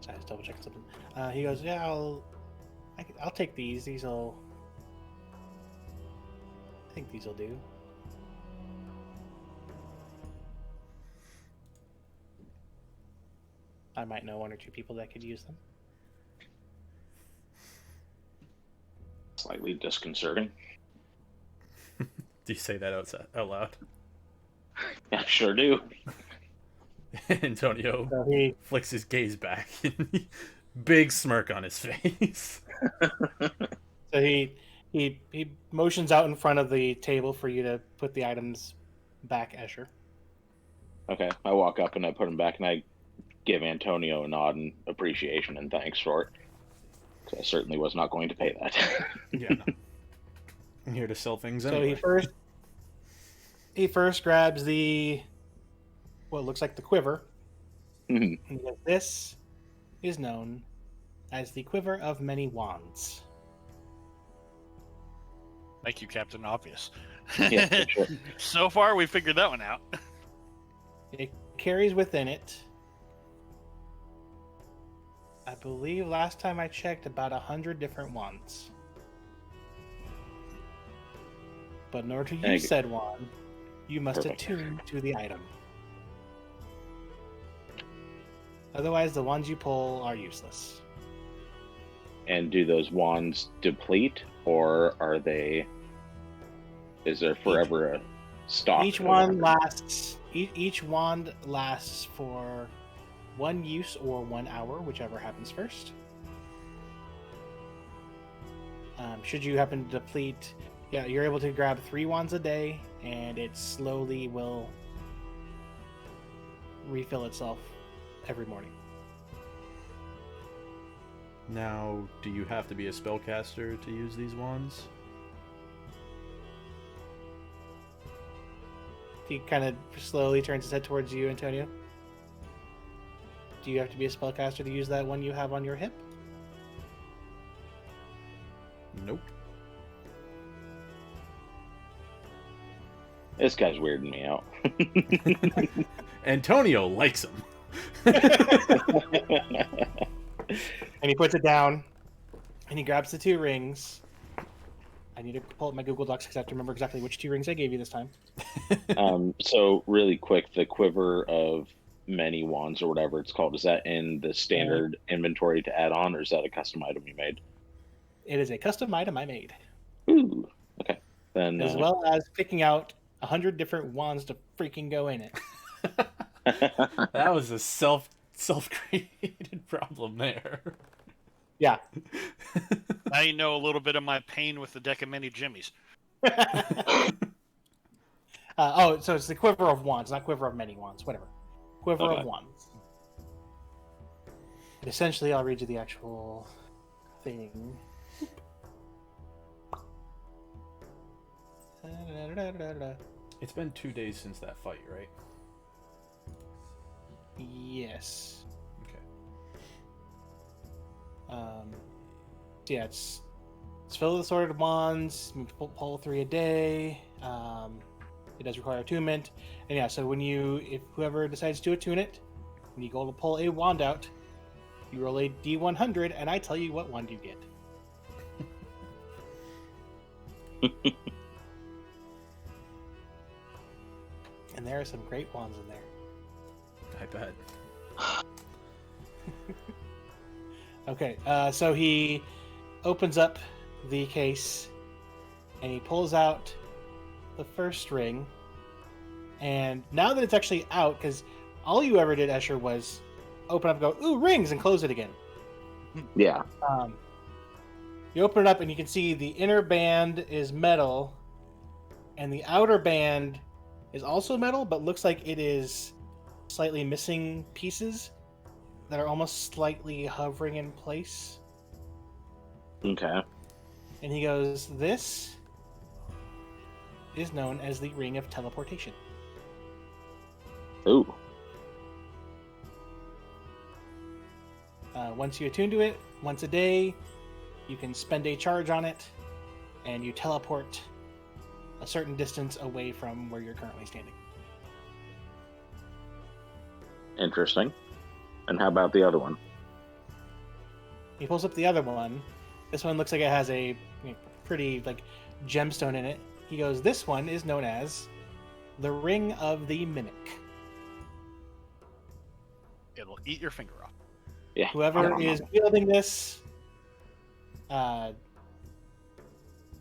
So I was double checking something. He goes, "Yeah, I'll take these. I think these will do." I might know one or two people that could use them. Slightly disconcerting. Do you say that out loud? I sure do. Antonio So he flicks his gaze back. Big smirk on his face. So he motions out in front of the table for you to put the items back, Escher. Okay, I walk up and I put them back, and I give Antonio a nod and appreciation and thanks for it. 'Cause I certainly was not going to pay that. Yeah. I'm here to sell things So anyway. he first grabs what looks like the quiver. Mhm. And he goes, "This is known as the quiver of many wands." Thank you, Captain Obvious. Yeah, for sure. So far, we figured that one out. It carries within it, I believe last time I checked, about 100 different wands. But in order to use said wand, you must Perfect. attune to the item. Otherwise, the ones you pull are useless. And do those wands deplete, or are they? Is there forever a stock? Each wand lasts. Each wand lasts for 1 use or 1 hour, whichever happens first. Should you happen to deplete, yeah, you're able to grab 3 wands a day, and it slowly will refill itself every morning. Now, do you have to be a spellcaster to use these wands? He kind of slowly turns his head towards you, Antonio. Do you have to be a spellcaster to use that one you have on your hip? Nope. This guy's weirding me out. Antonio likes him. And he puts it down, and he grabs the 2 rings. I need to pull up my Google Docs because I have to remember exactly which 2 rings I gave you this time. So really quick, the quiver of many wands or whatever it's called, is that in the standard inventory to add on, or is that a custom item you made? It is a custom item I made, Ooh, okay. Then as well as picking out 100 different wands to freaking go in it. That was a self-created problem there. Yeah. Now you know a little bit of my pain with the deck of mini jimmies. So it's the quiver of wands, not quiver of many wands, whatever. Quiver Okay. of wands. And essentially, I'll read you the actual thing. It's been 2 days since that fight, right? Yes. Okay. Yeah, it's filled with assorted wands. You can pull 3 a day. It does require attunement, and yeah. So if whoever decides to attune it, when you go to pull a wand out, you roll a D100, and I tell you what wand you get. And there are some great wands in there. I bet. Okay, so he opens up the case and he pulls out the first ring. And now that it's actually out, because all you ever did, Escher, was open up and go, ooh, rings, and close it again. Yeah. You open it up and you can see the inner band is metal, and the outer band is also metal, but looks like it is slightly missing pieces that are almost slightly hovering in place. Okay. And he goes, this is known as the Ring of Teleportation. Ooh. Once you attune to it, once a day, you can spend a charge on it, and you teleport a certain distance away from where you're currently standing. Interesting. And how about the other one? He pulls up the other one. This one looks like it has a pretty gemstone in it. He goes, this one is known as the Ring of the Mimic. It'll eat your finger off. Yeah. Whoever is wielding this,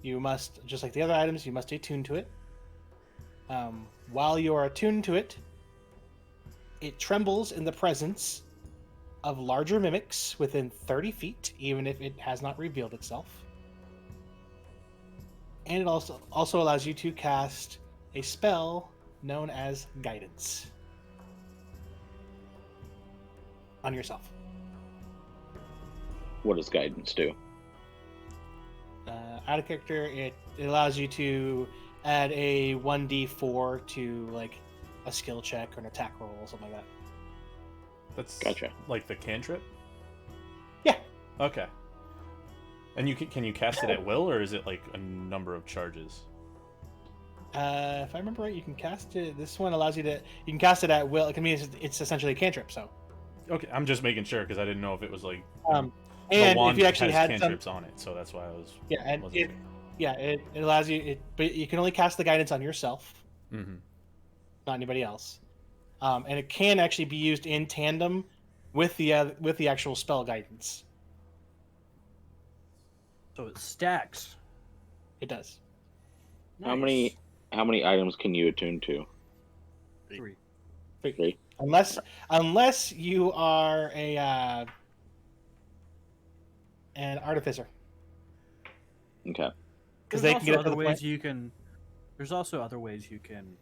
you must, just like the other items, you must attune to it. While you are attuned to it, it trembles in the presence of larger mimics within 30 feet, even if it has not revealed itself. And it also allows you to cast a spell known as Guidance on yourself. What does guidance do? Out of character, it allows you to add a 1d4 to a skill check or an attack roll or something like that. That's Gotcha. like the cantrip? Yeah. Okay. And can you cast it at will, or is it like a number of charges? If I remember right, you can cast it. This one allows you can cast it at will. It can mean it's essentially a cantrip. So. Okay, I'm just making sure because I didn't know if it was like. And wand if you actually has had cantrips on it, so that's why I was. Yeah, and wasn't sure. it allows you. But you can only cast the guidance on yourself, Mm-hmm. not anybody else. And it can actually be used in tandem with the actual spell guidance. So it stacks. It does. How many items can you attune to? 3. Three. Unless you are an artificer, Okay. because There's they can get up to other the ways point. you can. There's also other ways you can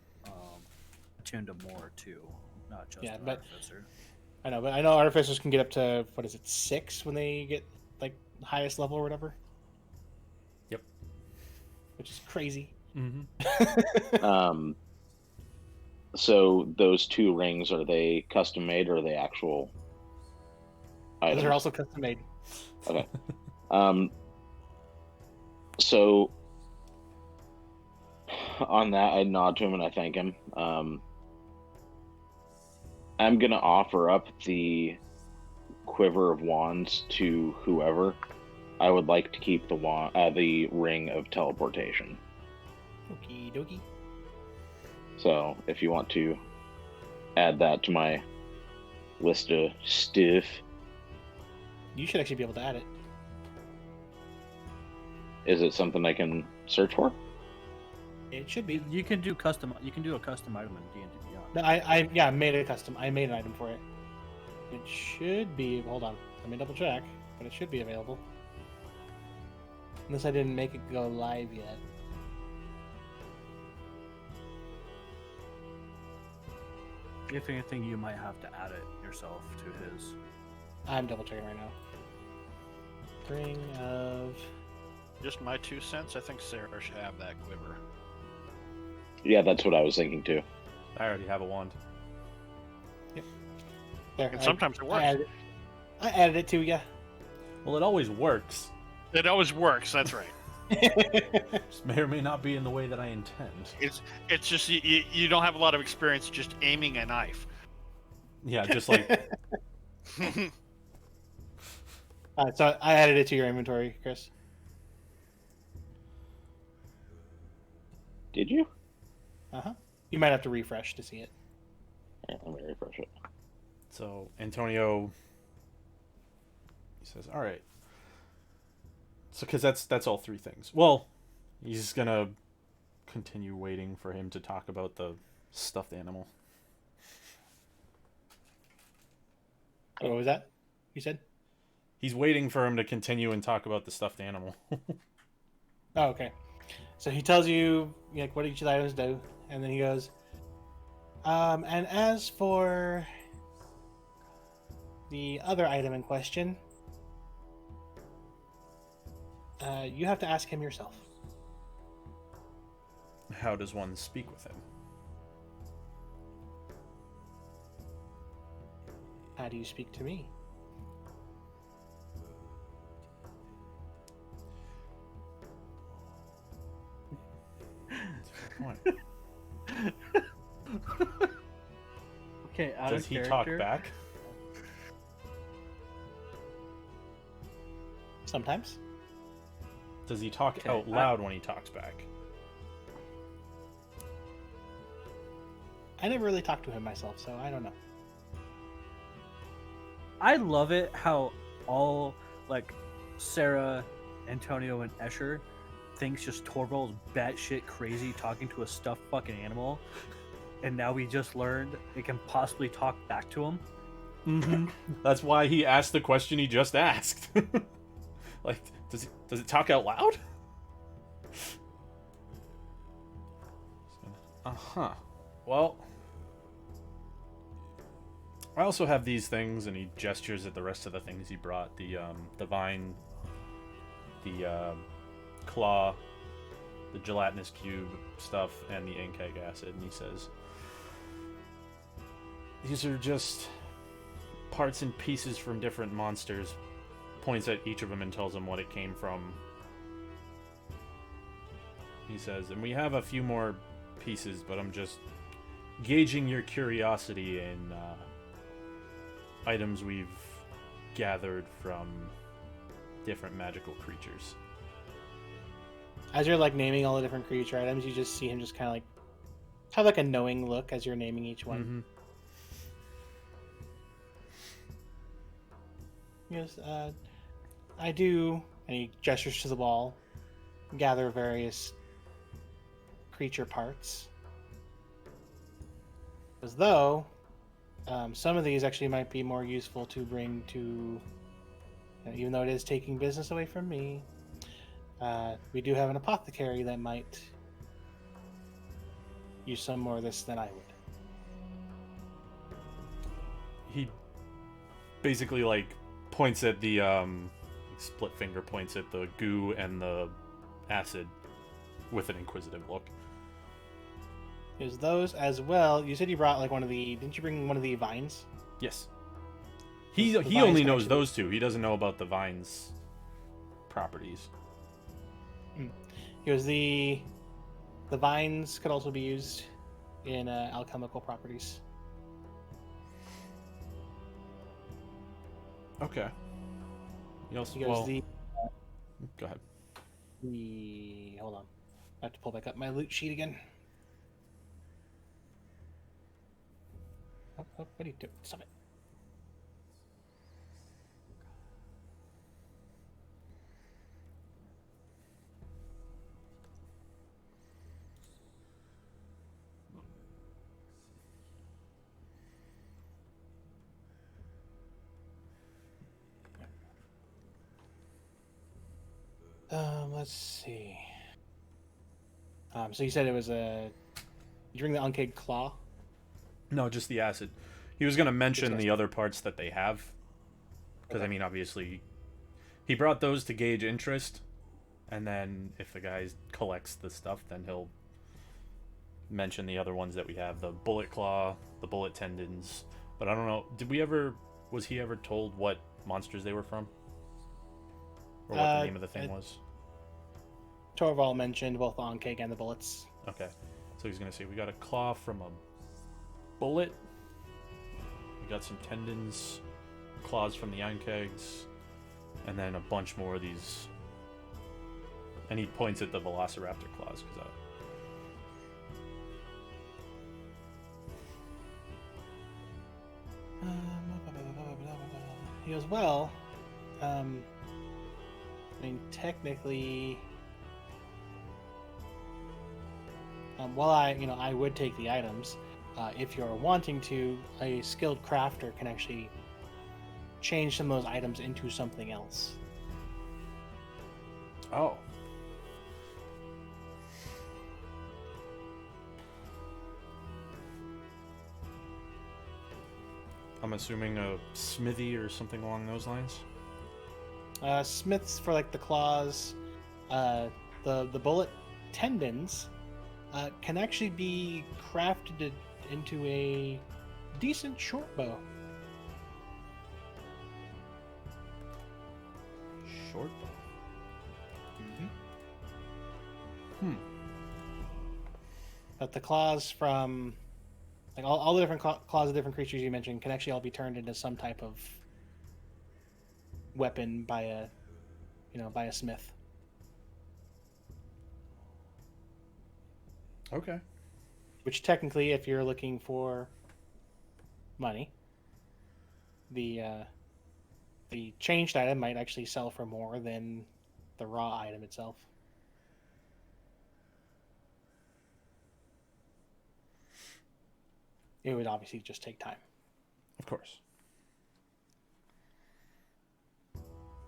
attune to more too, not just Yeah, an but- artificer. I know, but I know artificers can get up to 6 when they get highest level or whatever. Yep. Which is crazy. Mm-hmm. So those 2 rings, are they custom made or are they actual items? Those are also custom made. Okay. So on that, I nod to him and I thank him. I'm gonna offer up the quiver of wands to whoever. I would like to keep the ring of teleportation. Okie dokie. So if you want to add that to my list of stuff, You should actually be able to add it. is it something I can search for? It should be. You can do custom. You can do a custom item in D&D Beyond. No, I made it custom. I made an item for it. It should be. Hold on. Let me double check. But it should be available. Unless I didn't make it go live yet. If anything, you might have to add it yourself to his. I'm double checking right now. Ring of. Just my 2 cents. I think Sarah should have that quiver. Yeah, that's what I was thinking too. I already have a wand. There. And sometimes it works. I added it to you. Well, it always works. It always works. That's right. Just may or may not be in the way that I intend. It's just you don't have a lot of experience just aiming a knife. Yeah, just like So I added it to your inventory, Chris. Did you? You might have to refresh to see it. Yeah, let me refresh it. so. Antonio He says, "All right." So, because that's all three things. Well, he's gonna continue waiting for him to talk about the stuffed animal. What was that? You said? He's waiting for him to continue and talk about the stuffed animal. Oh, okay. So he tells you like what each of the items do, and then he goes, and as for the other item in question, you have to ask him yourself. How does one speak with him? How do you speak to me? Point. Okay, out Does of he character. talk back? Sometimes. Does he talk Okay, out loud when he talks back? I never really talked to him myself, so I don't know. I love it how all like Sarah, Antonio, and Escher thinks just Torvald's batshit crazy talking to a stuffed fucking animal, and now we just learned it can possibly talk back to him. Mm-hmm. That's why he asked the question he just asked. Like, does it talk out loud? Uh-huh. Well, I also have these things, and he gestures at the rest of the things he brought. The vine, the claw, the gelatinous cube stuff, and the ink egg acid, and he says, these are just parts and pieces from different monsters. Points at each of them and tells them what it came from. He says, and we have a few more pieces, but I'm just gauging your curiosity in items we've gathered from different magical creatures. As you're like naming all the different creature items, you just see him just kind of like have like a knowing look as you're naming each one. Mm-hmm. He goes, I do, and he gestures to the wall, gather various creature parts. As though some of these actually might be more useful to bring to, even though it is taking business away from me, we do have an apothecary that might use some more of this than I would. He basically like points at the split finger points at the goo and the acid with an inquisitive look. Is those as well? You said you brought like one of the. Didn't you bring one of the vines? Yes. He The he vines only can knows actually- those two. He doesn't know about the vine's properties. He goes, the vines could also be used in alchemical properties. Okay. He also, He goes, well, the go ahead. hold on, I have to pull back up my loot sheet again. Oh, what are you doing? Stop it. Let's see. So you said it was a. You drink the uncaged claw. No, just the acid. He was going to mention Just the other parts that they have. Because, Okay. I mean, obviously, he brought those to gauge interest. And then if the guy collects the stuff, then he'll mention the other ones that we have. The bullet claw, the bullet tendons. But I don't know. Was he ever told what monsters they were from? Or what the name of the thing was? Torvald mentioned both the Ankeg and the bullets. Okay. So he's going to say, we got a claw from a bullet. We got some tendons, claws from the ankegs, and then a bunch more of these. And he points at the velociraptor claws. He goes, well, I mean, technically, while I would take the items. If you're wanting to, a skilled crafter can actually change some of those items into something else. Oh. I'm assuming a smithy or something along those lines. Smiths for like the claws, the bullet tendons can actually be crafted into a decent short bow. Short bow. But the claws from like all the different claws of different creatures you mentioned can actually all be turned into some type of weapon by a smith. Okay. Which technically, if you're looking for money, the changed item might actually sell for more than the raw item itself. It would obviously just take time. Of course.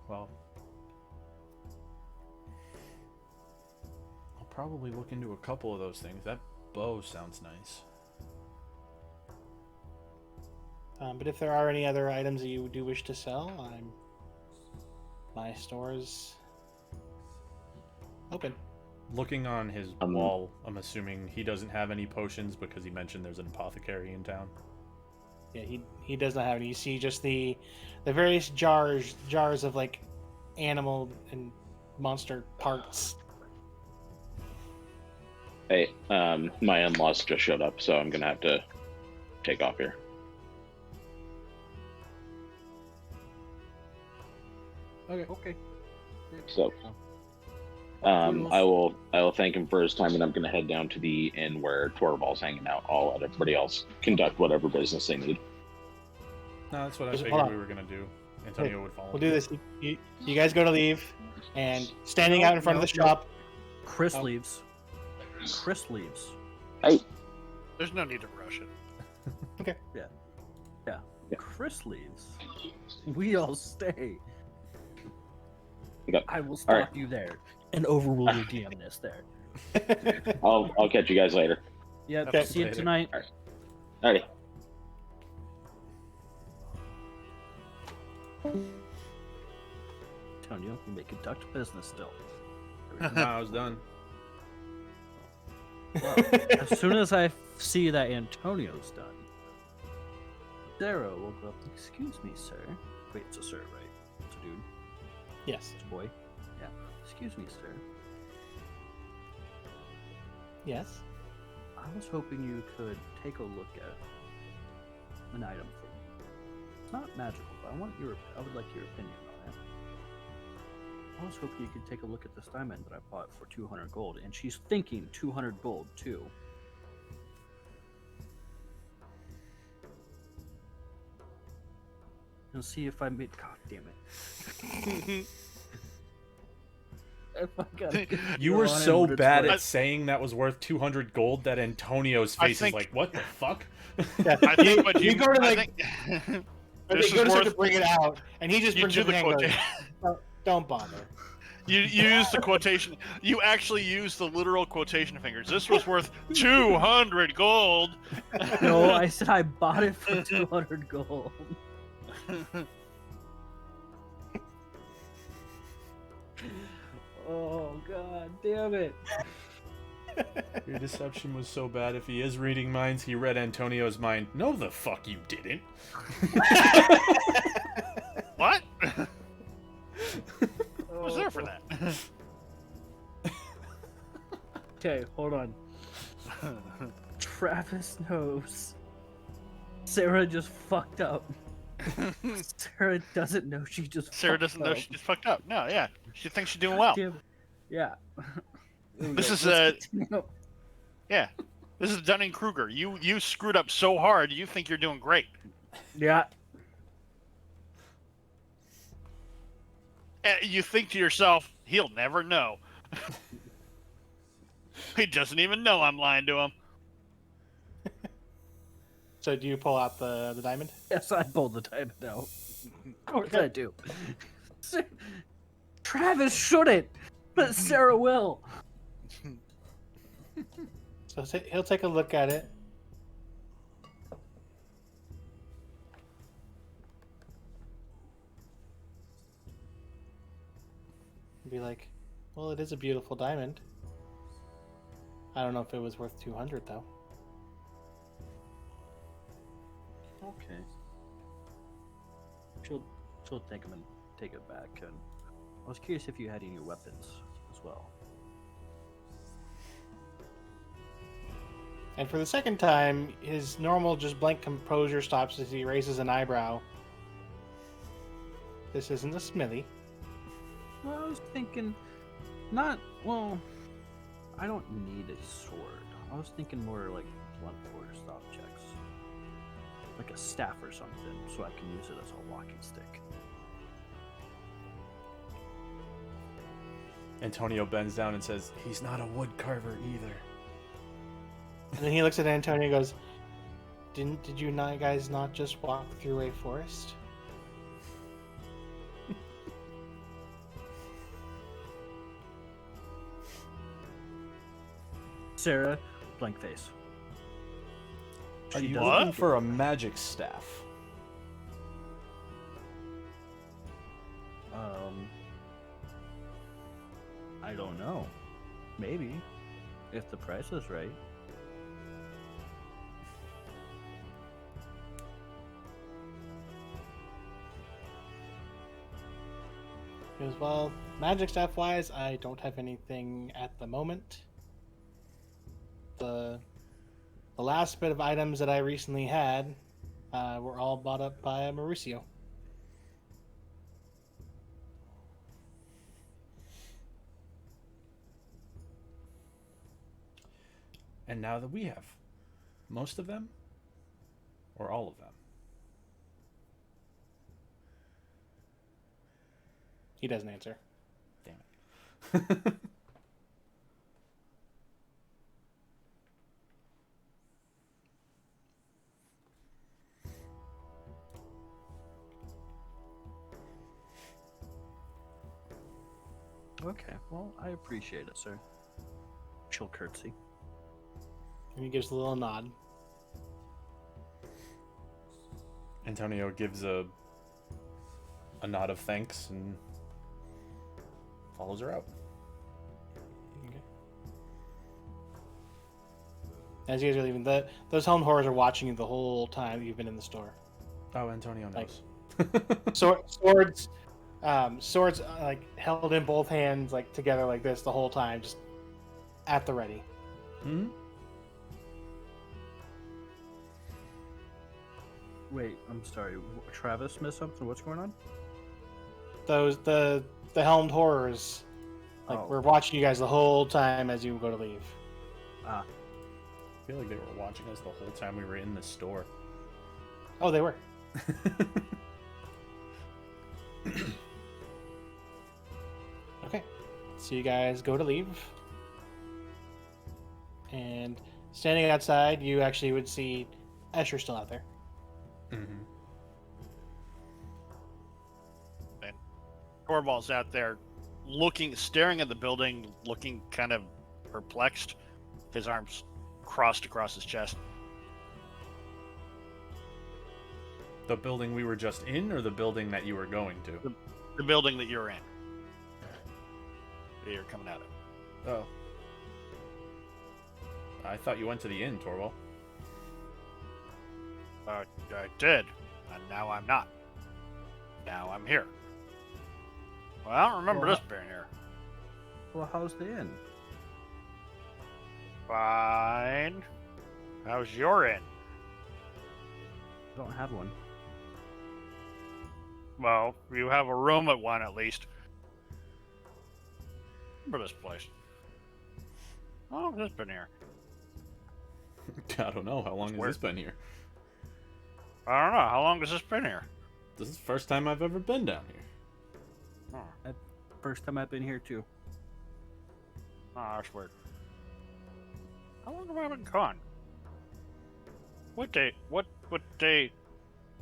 Well, I'll probably look into a couple of those things. That bow sounds nice. But if there are any other items that you do wish to sell, my store is open. Looking on his wall, I'm assuming he doesn't have any potions because he mentioned there's an apothecary in town. Yeah, he does not have any. You see just the various jars of like animal and monster parts. Hey, my in-laws just showed up, so I'm gonna have to take off here. Okay. So, I will thank him for his time, and I'm gonna head down to the inn where Torvald's hanging out. I'll let everybody else conduct whatever business they need. No, that's what I Just figured hold we on. were gonna do. Antonio would follow. We'll do this. You guys go to leave, and standing out in front of the shop. Chris Oh. leaves. Chris leaves. Hey, There's no need to rush it. Yeah. Yeah. Chris leaves. We all stay. Okay. I will All stop right. you there and overrule your DMness there. I'll catch you guys later. Yeah, Okay. see you Later. tonight. Alrighty. Antonio, you may conduct business still. No, I was done. As soon as I see that Antonio's done, Sarah will go up. Excuse me, sir. Wait, it's a sir, right? It's a dude. Yes. It's a boy. Yeah. Excuse me, sir. Yes. I was hoping you could take a look at an item for me. It's not magical, but I would like your opinion on it. I was hoping you could take a look at this diamond that I bought for 200 gold, and she's thinking 200 gold too. And see if I made. God damn it! If I got You were so bad at saying that was worth 200 gold that Antonio's I face think- is like, what the fuck? Yeah. I think what you, go to I like. think, Or this they go is to start worth- to bring it out, and he just you brings do it the in and goes, quotation. Don't bother. You use the quotation. You actually use the literal quotation fingers. This was worth 200 gold. No, I said I bought it for 200 gold. Oh god damn it. Your deception was so bad. If he is reading minds, he read Antonio's mind. No, the fuck you didn't. What? I was there for that. Okay, hold on. Travis knows. Sarah just fucked up. Sarah doesn't know she just Sarah fucked doesn't know up. she just fucked up. No, yeah. She thinks she's doing well. Damn it. Yeah. This is, Let's continue. Yeah. This is Dunning-Kruger. You screwed up so hard, you think you're doing great. Yeah. You think to yourself, he'll never know. He doesn't even know I'm lying to him. So do you pull out the diamond? Yes, I pulled the diamond out. Of course Okay. I do. Travis shouldn't, but Sarah will. So he'll take a look at it. Be like, well, it is a beautiful diamond. I don't know if it was worth 200 though. Okay. She'll take him and take it back. And I was curious if you had any weapons as well. And for the second time, his normal just blank composure stops as he raises an eyebrow. This isn't a smithy. Well, I was thinking, not well. I don't need a sword. I was thinking more like blunt force objects, like a staff or something, so I can use it as a walking stick. Antonio bends down and says, "He's not a wood carver either." And then he looks at Antonio and goes, Did you guys not just walk through a forest? Sarah, blank face. Are She you doesn't looking think for a magic staff? I don't know. Maybe, if the price is right. He goes, well, magic staff wise, I don't have anything at the moment. The last bit of items that I recently had were all bought up by Mauricio. And now that we have most of them, or all of them. He doesn't answer. Damn it. Okay, well, I appreciate it, sir. She'll curtsy. And he gives a little nod. Antonio gives a nod of thanks and follows her out. Okay. As you guys are leaving, those helmed horrors are watching you the whole time you've been in the store. Oh, Antonio knows. Swords, like held in both hands, like together like this the whole time, just at the ready. Hmm? Wait, I'm sorry. Travis missed something? What's going on? The helmed horrors, like Oh. we're watching you guys the whole time as you go to leave. Ah, I feel like they were watching us the whole time we were in the store. Oh, they were. Okay, so you guys go to leave, and standing outside, you actually would see Escher still out there. Mm-hmm. Torvald's out there staring at the building, looking kind of perplexed, his arms crossed across his chest. The building we were just in, or the building that you were going to? The building that you're in. That you're coming out of. Oh. I thought you went to the inn, Torvald. I did, and now I'm not. Now I'm here. Well, I don't remember Well, this being here. well, how's the inn? Fine. How's your inn? Don't have one. Well, you have a room at one at least. Remember this place? How long has this been here? I don't know. How long has Weird. this been here? I don't know. How long has this been here? This is the first time I've ever been down here. Oh, First time I've been here too. that's weird. How long have I been gone? What day? What day,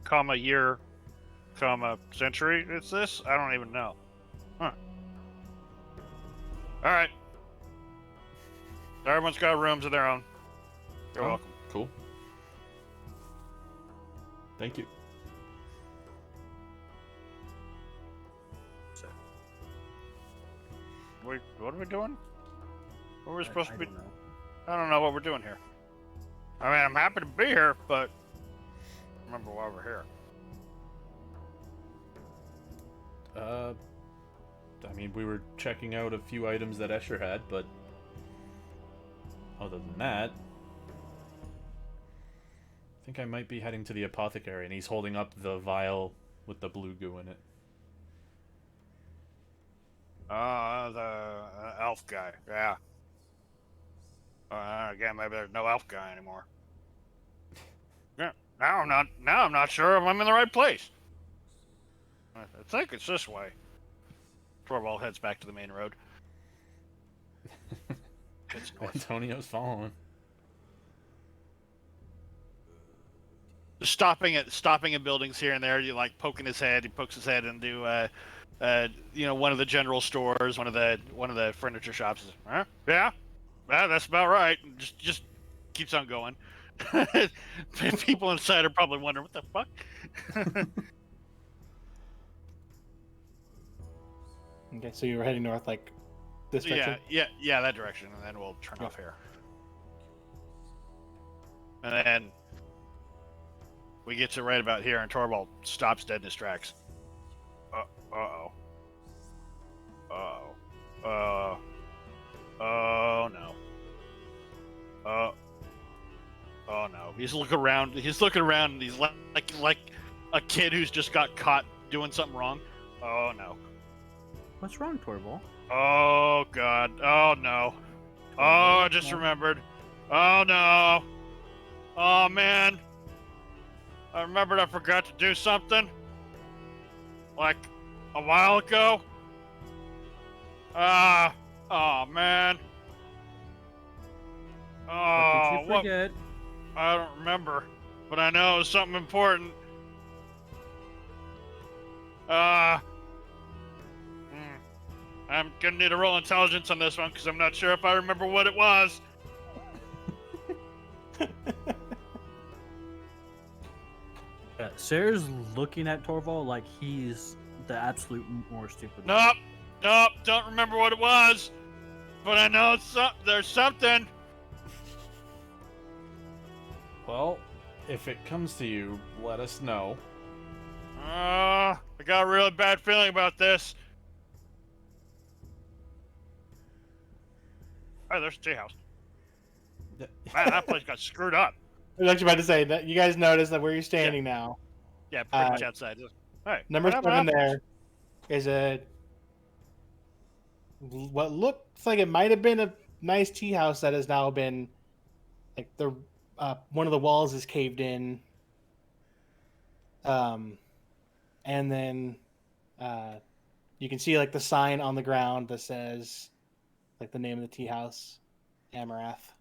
comma year, comma century is this? I don't even know. Huh. All right. Everyone's got rooms of their own. You're Oh, welcome. Cool. Thank you. So, What are we doing? What are we supposed I to be? don't know. I don't know what we're doing here. I mean, I'm happy to be here, but remember why we're here. I mean, we were checking out a few items that Escher had, but other than that, I think I might be heading to the apothecary, and he's holding up the vial with the blue goo in it. The elf guy. Yeah. Again, maybe there's no elf guy anymore. Yeah. Now I'm not sure if I'm in the right place. I think it's this way. Torvald heads back to the main road. Heads north. Antonio's following. Just stopping at buildings here and there. You like poking his head. He pokes his head into one of the general stores, one of the furniture shops. Huh? Yeah, that's about right. Just keeps on going. People inside are probably wondering what the fuck. Okay, so you were heading north, like this direction. Yeah, that direction, and then we'll turn off here. And then we get to right about here, and Torvald stops dead in his tracks. Oh no. Oh no. He's looking around. And he's like a kid who's just got caught doing something wrong. Oh no. What's wrong, Torvald? Oh god. Oh no. Oh, I just remembered. Oh no. Oh man. I remembered I forgot to do something. Like a while ago. Oh man. What did you forget? I don't remember, but I know it was something important. I'm gonna need to roll intelligence on this one because I'm not sure if I remember what it was. Sarah's looking at Torvald like he's the absolute more stupid. Nope, don't remember what it was, but I know there's something. Well, if it comes to you, let us know. I got a really bad feeling about this. Oh, there's a tea house. Man, that place got screwed up. I was actually about to say that you guys notice that where you're standing now. Yeah, pretty much outside. Hey, Number what 7 happened? there is what looks like it might have been a nice tea house that has now been like one of the walls is caved in. And then you can see like the sign on the ground that says like the name of the tea house, Amarath.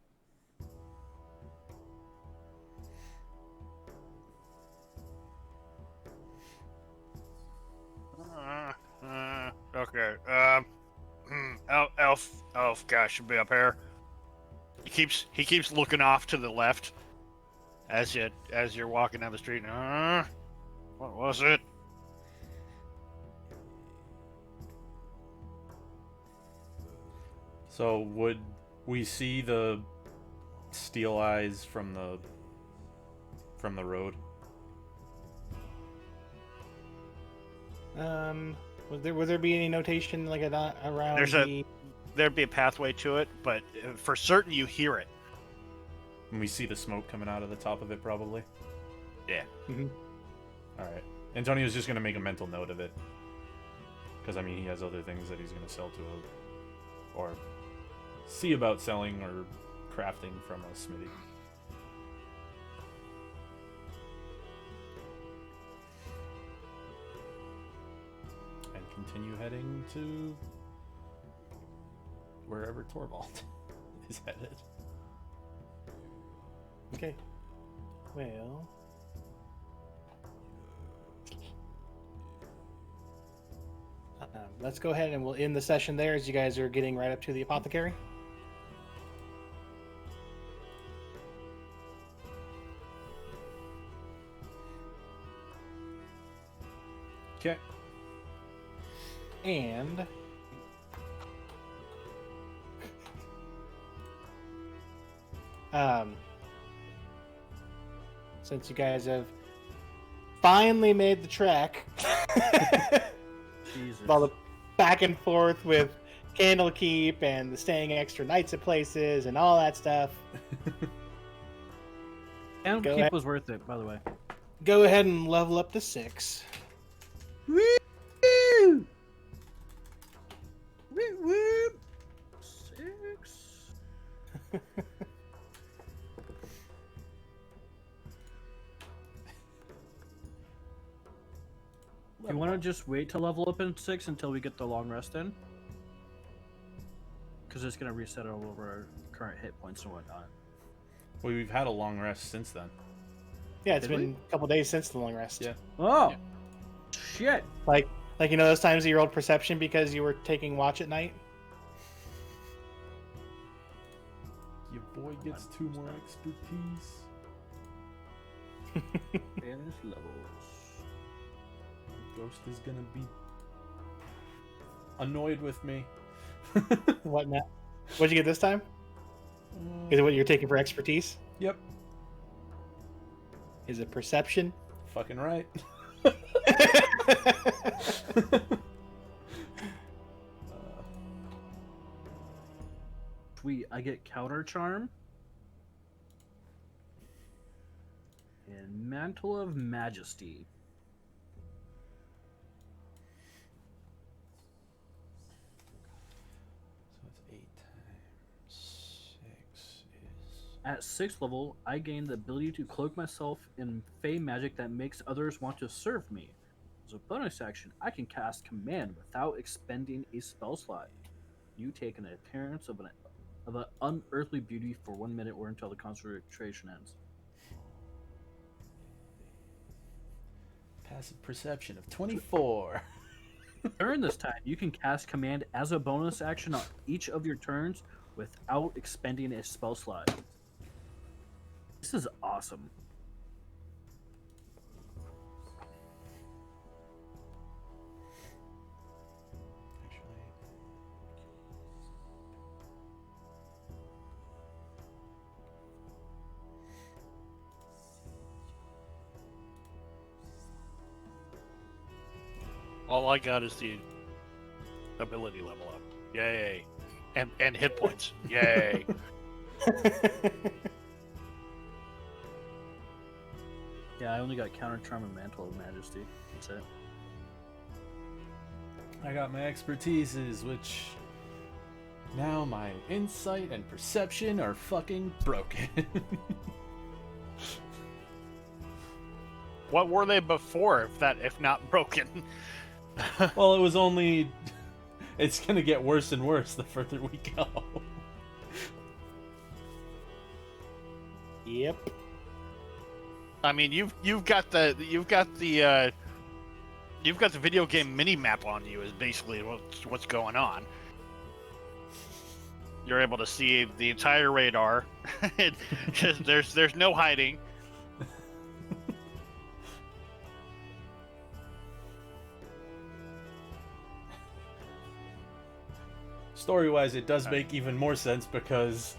Okay. Elf guy should be up here. He keeps looking off to the left as you're walking down the street. What was it? So would we see the steel eyes from the road? Would there be any notation like around There'd be a pathway to it, but for certain you hear it. And we see the smoke coming out of the top of it, probably. Yeah. Mm-hmm. All right. Antonio's just gonna make a mental note of it, because I mean he has other things that he's gonna sell to or see about selling or crafting from a smithy. continue heading to wherever Torvald is headed. Okay. Well. Let's go ahead and we'll end the session there as you guys are getting right up to the apothecary. Okay. And since you guys have finally made the trek, Jesus. all the back and forth with Candlekeep and the staying extra nights at places and all that stuff, And Go keep ahead. was worth it, by the way. go ahead and level up to 6. Woo! Woo woo! 6. Do you want to just wait to level up in 6 until we get the long rest in? Because it's going to reset all over our current hit points and whatnot. Well, we've had a long rest since then. Yeah, it's Did been a couple days since the long rest. Yeah. Oh! Yeah. Shit! Like you know those times that you rolled perception because you were taking watch at night? Your boy gets 2 more expertise. Banish levels. Ghost is gonna be annoyed with me. What now? What'd you get this time? Is it what you're taking for expertise? Yep. Is it perception? Fucking right. Sweet, I get counter charm. And Mantle of Majesty. So it's 8 times 6 is... At 6th level, I gain the ability to cloak myself in Fey magic that makes others want to serve me. As a bonus action, I can cast Command without expending a spell slot. You take an appearance of an unearthly beauty for 1 minute or until the concentration ends. Passive perception of 24. During this time, you can cast Command as a bonus action on each of your turns without expending a spell slot. This is awesome. Actually, All I got is the ability level up. Yay. And hit points. Yay. Yeah, I only got Counter Charm and Mantle of Majesty. That's it. I got my expertises, which now my insight and perception are fucking broken. What were they before, if not broken? Well, it was only. It's gonna get worse and worse the further we go. Yep. I mean, you've got the video game mini map on you is basically what's going on. You're able to see the entire radar. there's no hiding. Story-wise, it does make even more sense because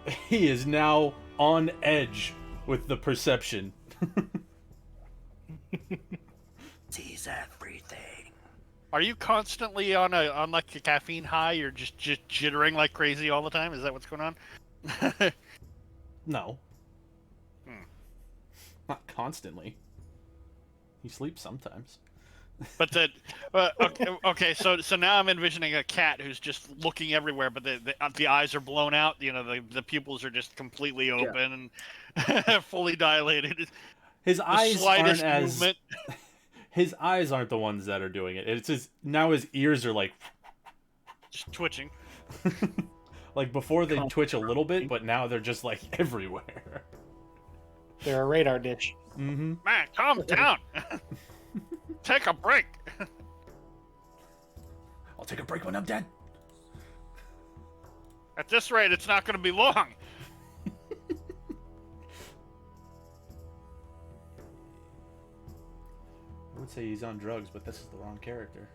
he is now on edge with the perception. Sees everything. Are you constantly on like a caffeine high? You're just jittering like crazy all the time? Is that what's going on? No. Hmm. Not constantly. He sleeps sometimes. But okay. So now I'm envisioning a cat who's just looking everywhere, but the eyes are blown out. You know, the pupils are just completely open and fully dilated. His eyes aren't slightest as movement. his eyes aren't the ones that are doing it. It's his ears are like Just twitching. like before they twitch a little bit, but now they're just like everywhere. They're a radar dish. Mm-hmm. Man, calm down. Take a break. I'll take a break when I'm dead. At this rate, it's not going to be long. I would say he's on drugs, but this is the wrong character.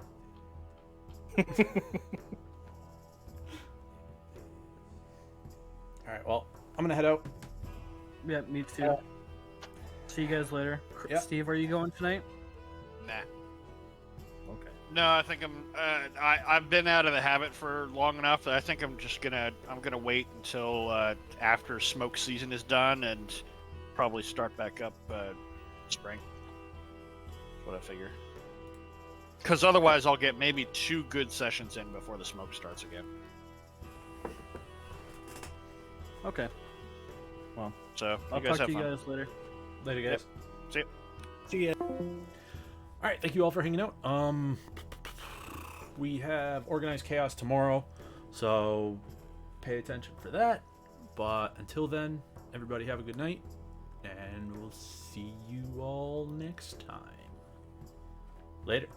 Alright, well, I'm gonna head out. Yeah, me too. See you guys later. Yeah. Steve, are you going tonight? Nah. Okay. No, I think I've been out of the habit for long enough that I think I'm gonna wait until after smoke season is done and probably start back up spring. That's what I figure. Because otherwise, I'll get maybe 2 good sessions in before the smoke starts again. Okay. Well, So I'll you guys talk have to you fun. guys later. Later, guys. See ya. See ya. Alright, thank you all for hanging out. We have Organized Chaos tomorrow, so pay attention for that. But until then, everybody have a good night, and we'll see you all next time. Later.